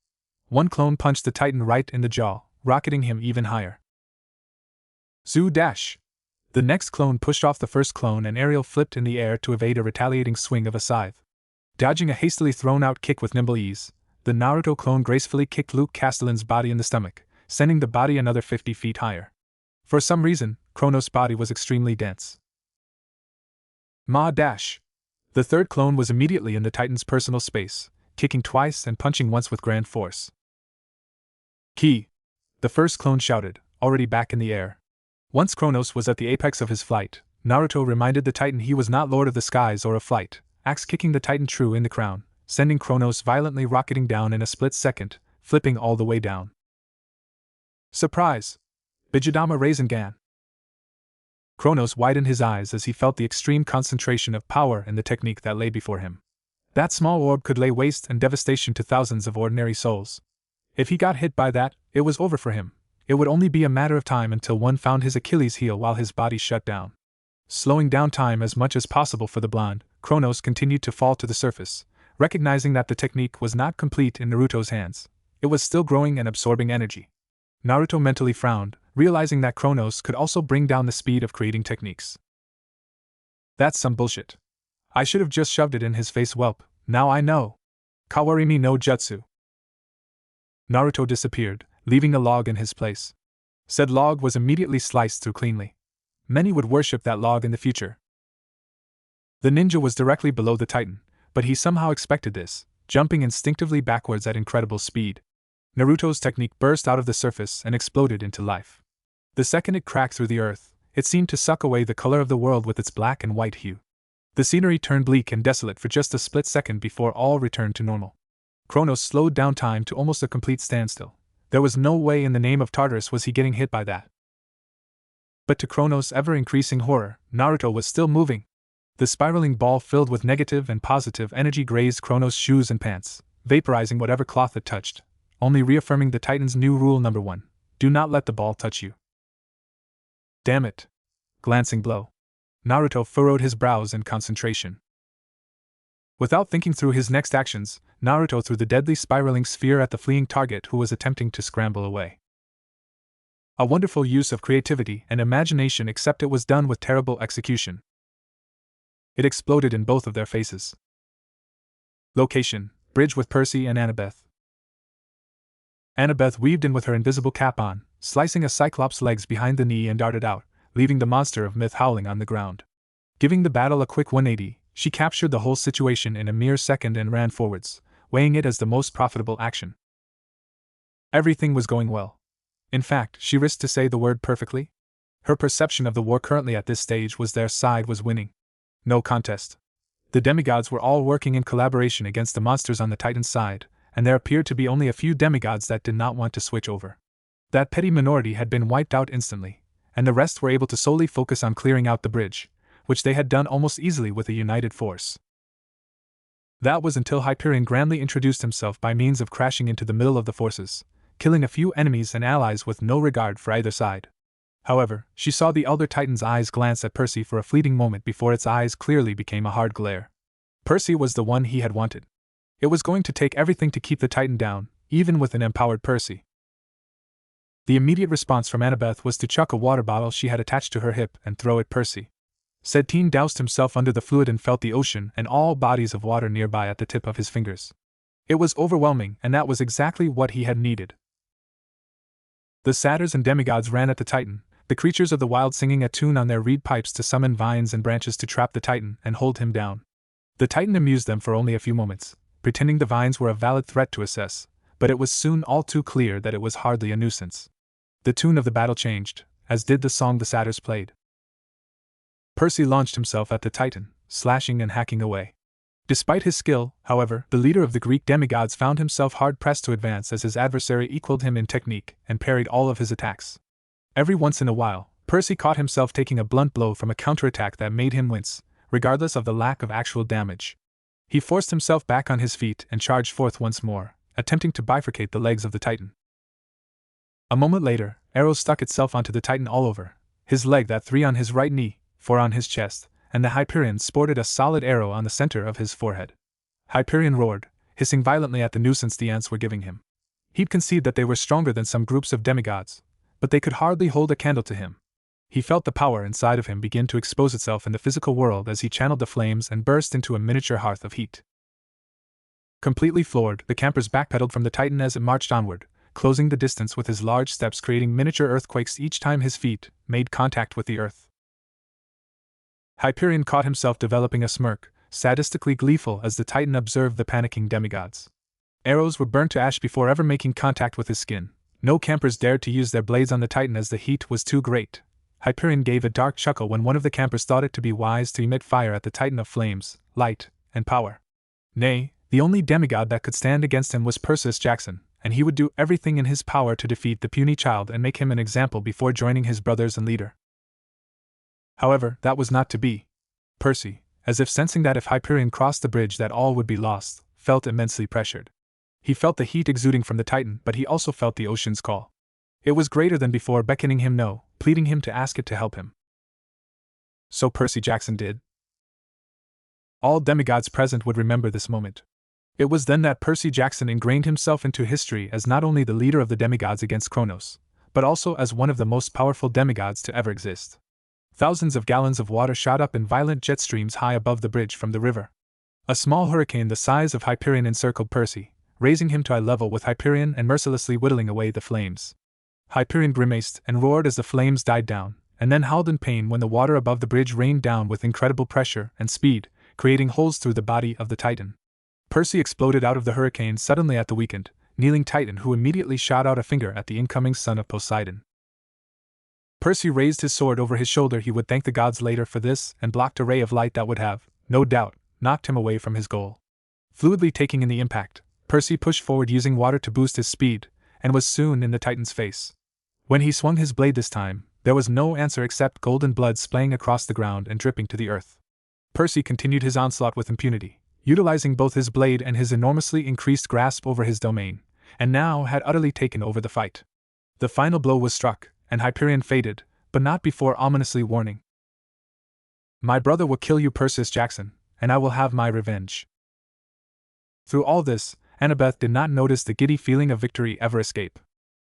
One clone punched the Titan right in the jaw, rocketing him even higher. Zoo dash! The next clone pushed off the first clone and aerial flipped in the air to evade a retaliating swing of a scythe. Dodging a hastily thrown-out kick with nimble ease, the Naruto clone gracefully kicked Luke Castellan's body in the stomach, sending the body another 50 feet higher. For some reason, Kronos' body was extremely dense. Ma dash! The third clone was immediately in the Titan's personal space, kicking twice and punching once with grand force. Ki! The first clone shouted, already back in the air. Once Kronos was at the apex of his flight, Naruto reminded the Titan he was not Lord of the Skies or of flight, axe-kicking the Titan true in the crown, sending Kronos violently rocketing down in a split second, flipping all the way down. Surprise! Bijidama Rasengan! Kronos widened his eyes as he felt the extreme concentration of power in the technique that lay before him. That small orb could lay waste and devastation to thousands of ordinary souls. If he got hit by that, it was over for him. It would only be a matter of time until one found his Achilles heel while his body shut down. Slowing down time as much as possible for the blonde, Kronos continued to fall to the surface, recognizing that the technique was not complete in Naruto's hands. It was still growing and absorbing energy. Naruto mentally frowned, realizing that Kronos could also bring down the speed of creating techniques. That's some bullshit. I should have just shoved it in his face, whelp, now I know. Kawarimi no Jutsu. Naruto disappeared, leaving a log in his place. Said log was immediately sliced through cleanly. Many would worship that log in the future. The ninja was directly below the Titan, but he somehow expected this, jumping instinctively backwards at incredible speed. Naruto's technique burst out of the surface and exploded into life. The second it cracked through the earth, it seemed to suck away the color of the world with its black and white hue. The scenery turned bleak and desolate for just a split second before all returned to normal. Kronos slowed down time to almost a complete standstill. There was no way in the name of Tartarus was he getting hit by that. But to Kronos' ever-increasing horror, Naruto was still moving. The spiraling ball filled with negative and positive energy grazed Kronos' shoes and pants, vaporizing whatever cloth it touched, only reaffirming the Titan's new rule number 1, do not let the ball touch you. Damn it. Glancing blow. Naruto furrowed his brows in concentration. Without thinking through his next actions, Naruto threw the deadly spiraling sphere at the fleeing target who was attempting to scramble away. A wonderful use of creativity and imagination, except it was done with terrible execution. It exploded in both of their faces. Location: bridge with Percy and Annabeth. Annabeth weaved in with her invisible cap on, slicing a Cyclops' legs behind the knee and darted out, leaving the monster of myth howling on the ground. Giving the battle a quick 180, she captured the whole situation in a mere second and ran forwards, weighing it as the most profitable action. Everything was going well. In fact, she risked to say the word perfectly. Her perception of the war currently at this stage was their side was winning. No contest. The demigods were all working in collaboration against the monsters on the Titan's side, and there appeared to be only a few demigods that did not want to switch over. That petty minority had been wiped out instantly, and the rest were able to solely focus on clearing out the bridge, which they had done almost easily with a united force. That was until Hyperion grandly introduced himself by means of crashing into the middle of the forces, killing a few enemies and allies with no regard for either side. However, she saw the Elder Titan's eyes glance at Percy for a fleeting moment before its eyes clearly became a hard glare. Percy was the one he had wanted. It was going to take everything to keep the Titan down, even with an empowered Percy. The immediate response from Annabeth was to chuck a water bottle she had attached to her hip and throw at Percy. Said teen doused himself under the fluid and felt the ocean and all bodies of water nearby at the tip of his fingers. It was overwhelming, and that was exactly what he had needed. The satyrs and demigods ran at the Titan, the creatures of the wild singing a tune on their reed pipes to summon vines and branches to trap the Titan and hold him down. The Titan amused them for only a few moments, pretending the vines were a valid threat to assess, but it was soon all too clear that it was hardly a nuisance. The tune of the battle changed, as did the song the satyrs played. Percy launched himself at the Titan, slashing and hacking away. Despite his skill, however, the leader of the Greek demigods found himself hard-pressed to advance as his adversary equaled him in technique and parried all of his attacks. Every once in a while, Percy caught himself taking a blunt blow from a counterattack that made him wince, regardless of the lack of actual damage. He forced himself back on his feet and charged forth once more, attempting to bifurcate the legs of the Titan. A moment later, arrow stuck itself onto the Titan all over, his leg that 3 on his right knee, 4 on his chest, and the Hyperion sported a solid arrow on the center of his forehead. Hyperion roared, hissing violently at the nuisance the ants were giving him. He'd concede that they were stronger than some groups of demigods, but they could hardly hold a candle to him. He felt the power inside of him begin to expose itself in the physical world as he channeled the flames and burst into a miniature hearth of heat. Completely floored, the campers backpedaled from the Titan as it marched onward, closing the distance with his large steps, creating miniature earthquakes each time his feet made contact with the earth. Hyperion caught himself developing a smirk, sadistically gleeful as the Titan observed the panicking demigods. Arrows were burnt to ash before ever making contact with his skin. No campers dared to use their blades on the Titan as the heat was too great. Hyperion gave a dark chuckle when one of the campers thought it to be wise to emit fire at the Titan of flames, light, and power. Nay, the only demigod that could stand against him was Percy Jackson, and he would do everything in his power to defeat the puny child and make him an example before joining his brothers and leader. However, that was not to be. Percy, as if sensing that if Hyperion crossed the bridge that all would be lost, felt immensely pressured. He felt the heat exuding from the Titan, but he also felt the ocean's call. It was greater than before, beckoning him no, pleading him to ask it to help him. So Percy Jackson did. All demigods present would remember this moment. It was then that Percy Jackson ingrained himself into history as not only the leader of the demigods against Kronos, but also as one of the most powerful demigods to ever exist. Thousands of gallons of water shot up in violent jet streams high above the bridge from the river. A small hurricane the size of Hyperion encircled Percy, raising him to eye level with Hyperion and mercilessly whittling away the flames. Hyperion grimaced and roared as the flames died down, and then howled in pain when the water above the bridge rained down with incredible pressure and speed, creating holes through the body of the Titan. Percy exploded out of the hurricane suddenly at the weakened, kneeling Titan, who immediately shot out a finger at the incoming son of Poseidon. Percy raised his sword over his shoulder. He would thank the gods later for this and blocked a ray of light that would have, no doubt, knocked him away from his goal. Fluidly taking in the impact, Percy pushed forward using water to boost his speed, and was soon in the Titan's face. When he swung his blade this time, there was no answer except golden blood splaying across the ground and dripping to the earth. Percy continued his onslaught with impunity, utilizing both his blade and his enormously increased grasp over his domain, and now had utterly taken over the fight. The final blow was struck, and Hyperion faded, but not before ominously warning. "My brother will kill you, Percy Jackson, and I will have my revenge." Through all this, Annabeth did not notice the giddy feeling of victory ever escape.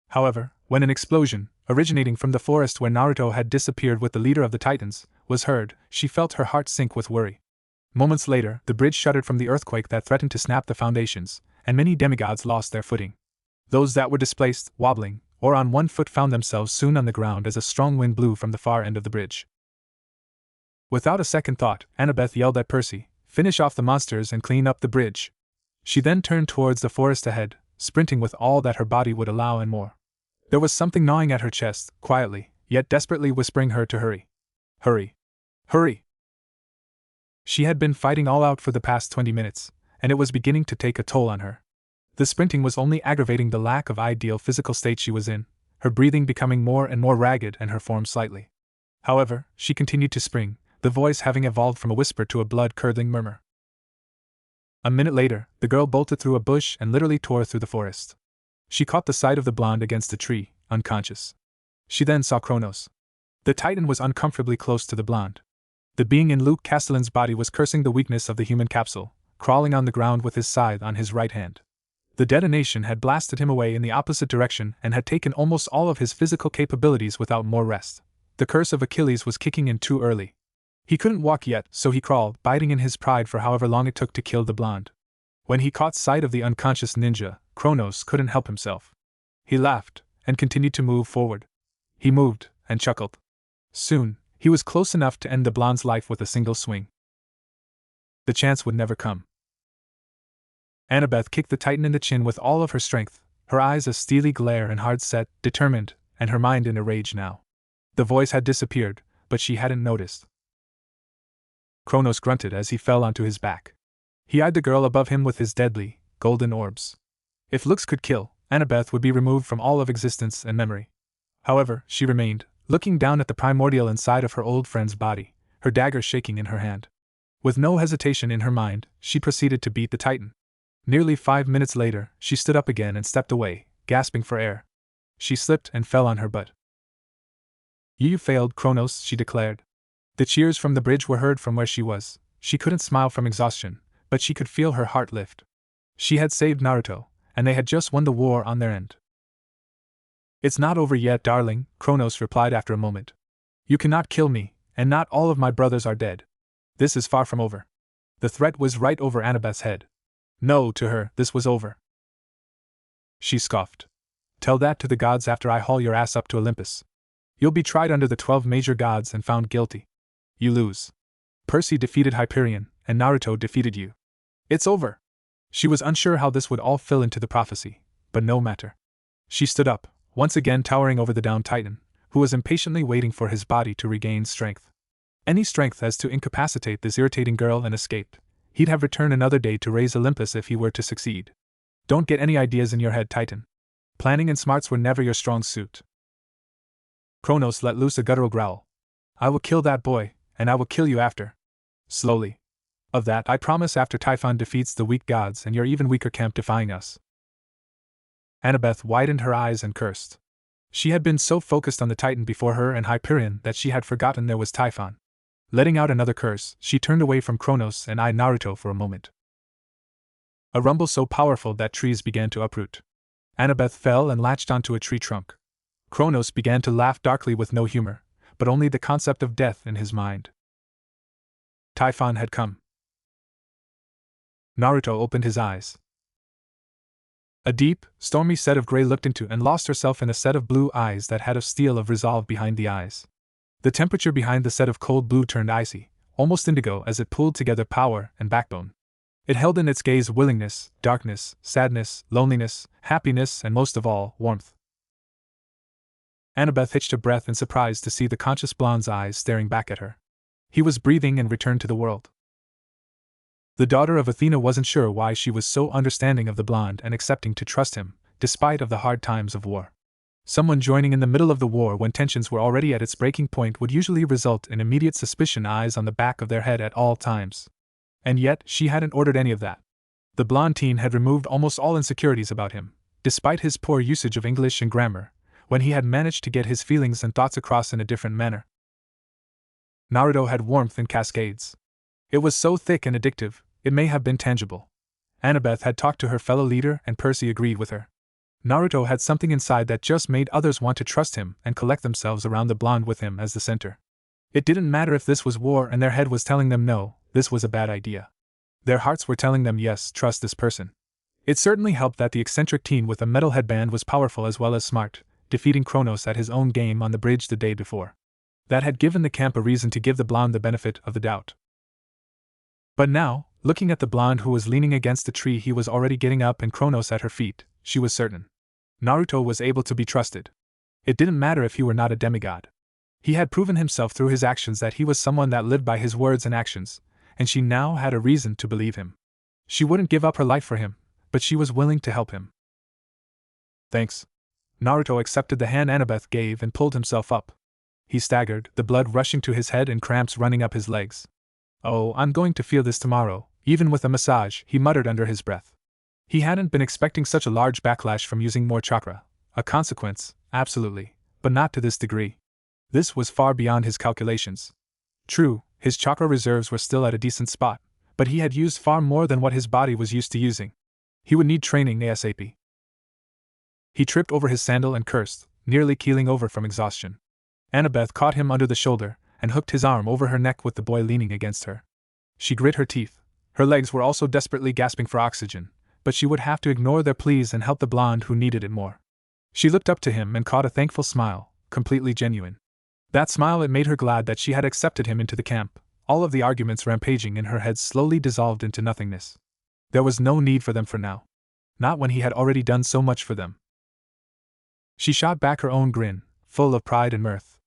However, when an explosion, originating from the forest where Naruto had disappeared with the leader of the Titans, was heard, she felt her heart sink with worry. Moments later, the bridge shuddered from the earthquake that threatened to snap the foundations, and many demigods lost their footing. Those that were displaced, wobbling, or on one foot found themselves soon on the ground as a strong wind blew from the far end of the bridge. Without a second thought, Annabeth yelled at Percy, "Finish off the monsters and clean up the bridge." She then turned towards the forest ahead, sprinting with all that her body would allow and more. There was something gnawing at her chest, quietly, yet desperately whispering her to hurry. Hurry! Hurry! She had been fighting all out for the past 20 minutes, and it was beginning to take a toll on her. The sprinting was only aggravating the lack of ideal physical state she was in, her breathing becoming more and more ragged and her form slightly. However, she continued to spring, the voice having evolved from a whisper to a blood-curdling murmur. A minute later, the girl bolted through a bush and literally tore through the forest. She caught the side of the blonde against a tree, unconscious. She then saw Kronos. The Titan was uncomfortably close to the blonde. The being in Luke Castellan's body was cursing the weakness of the human capsule, crawling on the ground with his scythe on his right hand. The detonation had blasted him away in the opposite direction and had taken almost all of his physical capabilities without more rest. The curse of Achilles was kicking in too early. He couldn't walk yet, so he crawled, biting in his pride for however long it took to kill the blonde. When he caught sight of the unconscious ninja, Kronos couldn't help himself. He laughed, and continued to move forward. He moved, and chuckled. Soon, he was close enough to end the blonde's life with a single swing. The chance would never come. Annabeth kicked the Titan in the chin with all of her strength, her eyes a steely glare and hard-set, determined, and her mind in a rage now. The voice had disappeared, but she hadn't noticed. Kronos grunted as he fell onto his back. He eyed the girl above him with his deadly, golden orbs. If looks could kill, Annabeth would be removed from all of existence and memory. However, she remained, looking down at the primordial inside of her old friend's body, her dagger shaking in her hand. With no hesitation in her mind, she proceeded to beat the Titan. Nearly 5 minutes later, she stood up again and stepped away, gasping for air. She slipped and fell on her butt. You failed, Kronos, she declared. The cheers from the bridge were heard from where she was. She couldn't smile from exhaustion, but she could feel her heart lift. She had saved Naruto, and they had just won the war on their end. It's not over yet, darling, Kronos replied after a moment. You cannot kill me, and not all of my brothers are dead. This is far from over. The threat was right over Annabeth's head. No, to her, this was over. She scoffed. Tell that to the gods after I haul your ass up to Olympus. You'll be tried under the 12 major gods and found guilty. You lose. Percy defeated Hyperion, and Naruto defeated you. It's over. She was unsure how this would all fill into the prophecy, but no matter. She stood up, once again towering over the downed Titan, who was impatiently waiting for his body to regain strength. Any strength as to incapacitate this irritating girl and escape. He'd have returned another day to raise Olympus if he were to succeed. Don't get any ideas in your head, Titan. Planning and smarts were never your strong suit. Kronos let loose a guttural growl. I will kill that boy, and I will kill you after. Slowly. Of that I promise after Typhon defeats the weak gods and your even weaker camp defying us. Annabeth widened her eyes and cursed. She had been so focused on the Titan before her and Hyperion that she had forgotten there was Typhon. Letting out another curse, she turned away from Kronos and eyed Naruto for a moment. A rumble so powerful that trees began to uproot. Annabeth fell and latched onto a tree trunk. Kronos began to laugh darkly with no humor, but only the concept of death in his mind. Typhon had come. Naruto opened his eyes. A deep, stormy set of gray looked into and lost herself in a set of blue eyes that had a steel of resolve behind the eyes. The temperature behind the set of cold blue turned icy, almost indigo as it pulled together power and backbone. It held in its gaze willingness, darkness, sadness, loneliness, happiness, and most of all, warmth. Annabeth hitched a breath in surprise to see the conscious blonde's eyes staring back at her. He was breathing and returned to the world. The daughter of Athena wasn't sure why she was so understanding of the blonde and accepting to trust him, despite of the hard times of war. Someone joining in the middle of the war when tensions were already at its breaking point would usually result in immediate suspicion, eyes on the back of their head at all times. And yet, she hadn't ordered any of that. The blonde teen had removed almost all insecurities about him, despite his poor usage of English and grammar, when he had managed to get his feelings and thoughts across in a different manner. Naruto had warmth in cascades. It was so thick and addictive, it may have been tangible. Annabeth had talked to her fellow leader and Percy agreed with her. Naruto had something inside that just made others want to trust him and collect themselves around the blonde with him as the center. It didn't matter if this was war and their head was telling them no, this was a bad idea. Their hearts were telling them yes, trust this person. It certainly helped that the eccentric teen with a metal headband was powerful as well as smart, defeating Kronos at his own game on the bridge the day before. That had given the camp a reason to give the blonde the benefit of the doubt. But now, looking at the blonde who was leaning against the tree he was already getting up and Kronos at her feet, she was certain. Naruto was able to be trusted. It didn't matter if he were not a demigod. He had proven himself through his actions that he was someone that lived by his words and actions, and she now had a reason to believe him. She wouldn't give up her life for him, but she was willing to help him. Thanks. Naruto accepted the hand Annabeth gave and pulled himself up. He staggered, the blood rushing to his head and cramps running up his legs. Oh, I'm going to feel this tomorrow, even with a massage, he muttered under his breath. He hadn't been expecting such a large backlash from using more chakra. A consequence, absolutely, but not to this degree. This was far beyond his calculations. True, his chakra reserves were still at a decent spot, but he had used far more than what his body was used to using. He would need training ASAP. He tripped over his sandal and cursed, nearly keeling over from exhaustion. Annabeth caught him under the shoulder and hooked his arm over her neck with the boy leaning against her. She grit her teeth. Her legs were also desperately gasping for oxygen, but she would have to ignore their pleas and help the blonde who needed it more. She looked up to him and caught a thankful smile, completely genuine. That smile, it made her glad that she had accepted him into the camp. All of the arguments rampaging in her head slowly dissolved into nothingness. There was no need for them for now. Not when he had already done so much for them. She shot back her own grin, full of pride and mirth.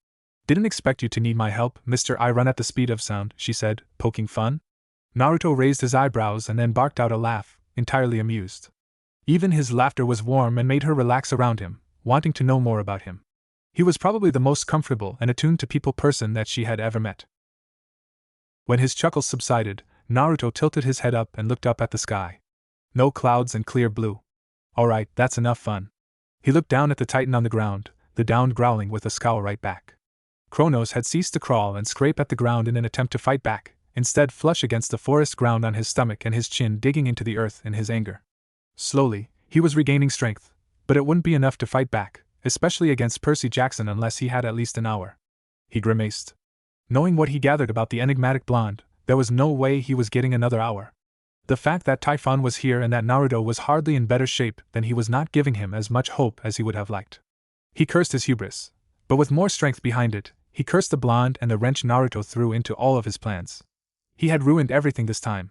Didn't expect you to need my help, Mr. I run at the speed of sound, she said, poking fun. Naruto raised his eyebrows and then barked out a laugh, entirely amused. Even his laughter was warm and made her relax around him, wanting to know more about him. He was probably the most comfortable and attuned to people person that she had ever met. When his chuckles subsided, Naruto tilted his head up and looked up at the sky. No clouds and clear blue. Alright, that's enough fun. He looked down at the Titan on the ground, the Down growling with a scowl right back. Kronos had ceased to crawl and scrape at the ground in an attempt to fight back, instead flush against the forest ground on his stomach and his chin digging into the earth in his anger. Slowly, he was regaining strength, but it wouldn't be enough to fight back, especially against Percy Jackson unless he had at least an hour. He grimaced. Knowing what he gathered about the enigmatic blonde, there was no way he was getting another hour. The fact that Typhon was here and that Naruto was hardly in better shape than he was not giving him as much hope as he would have liked. He cursed his hubris, but with more strength behind it, he cursed the blonde and the wrench Naruto threw into all of his plans. He had ruined everything this time.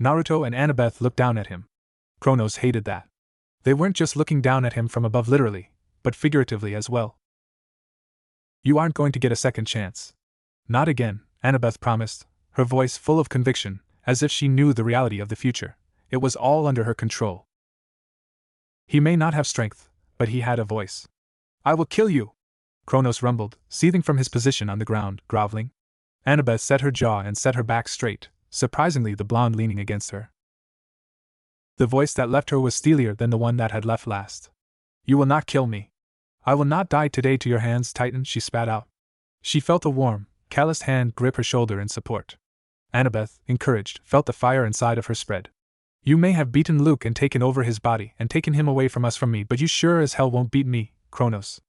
Naruto and Annabeth looked down at him. Kronos hated that. They weren't just looking down at him from above literally, but figuratively as well. You aren't going to get a second chance. Not again, Annabeth promised, her voice full of conviction, as if she knew the reality of the future. It was all under her control. He may not have strength, but he had a voice. I will kill you! Kronos rumbled, seething from his position on the ground, groveling. Annabeth set her jaw and set her back straight, surprisingly the blonde leaning against her. The voice that left her was steelier than the one that had left last. You will not kill me. I will not die today to your hands, Titan, she spat out. She felt a warm, calloused hand grip her shoulder in support. Annabeth, encouraged, felt the fire inside of her spread. You may have beaten Luke and taken over his body and taken him away from us from me, but you sure as hell won't beat me, Kronos.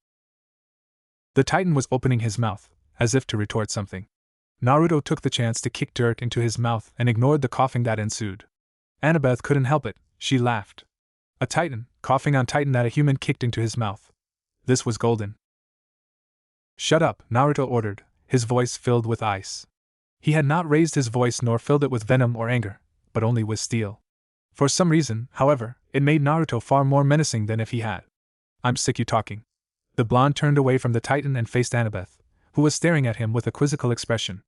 The Titan was opening his mouth, as if to retort something. Naruto took the chance to kick dirt into his mouth and ignored the coughing that ensued. Annabeth couldn't help it, she laughed. A Titan, coughing on Titan that a human kicked into his mouth. This was golden. Shut up, Naruto ordered, his voice filled with ice. He had not raised his voice nor filled it with venom or anger, but only with steel. For some reason, however, it made Naruto far more menacing than if he had. I'm sick you talking. The blonde turned away from the Titan and faced Annabeth, who was staring at him with a quizzical expression.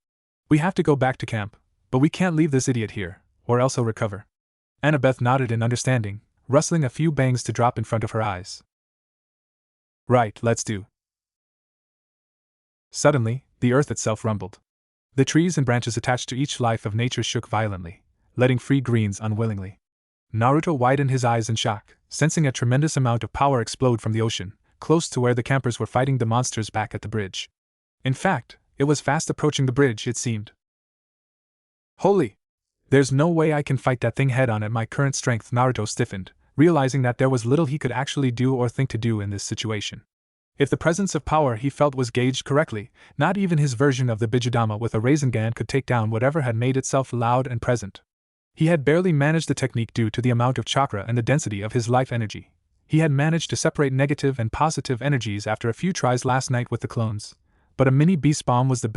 We have to go back to camp, but we can't leave this idiot here, or else he'll recover. Annabeth nodded in understanding, rustling a few bangs to drop in front of her eyes. Right, let's do. Suddenly, the earth itself rumbled. The trees and branches attached to each life of nature shook violently, letting free greens unwillingly. Naruto widened his eyes in shock, sensing a tremendous amount of power explode from the ocean, close to where the campers were fighting the monsters back at the bridge. In fact, it was fast approaching the bridge, it seemed. Holy! There's no way I can fight that thing head-on at my current strength, Naruto stiffened, realizing that there was little he could actually do or think to do in this situation. If the presence of power he felt was gauged correctly, not even his version of the Bijudama with a Rasengan could take down whatever had made itself loud and present. He had barely managed the technique due to the amount of chakra and the density of his life energy. He had managed to separate negative and positive energies after a few tries last night with the clones, but a mini beast bomb was the best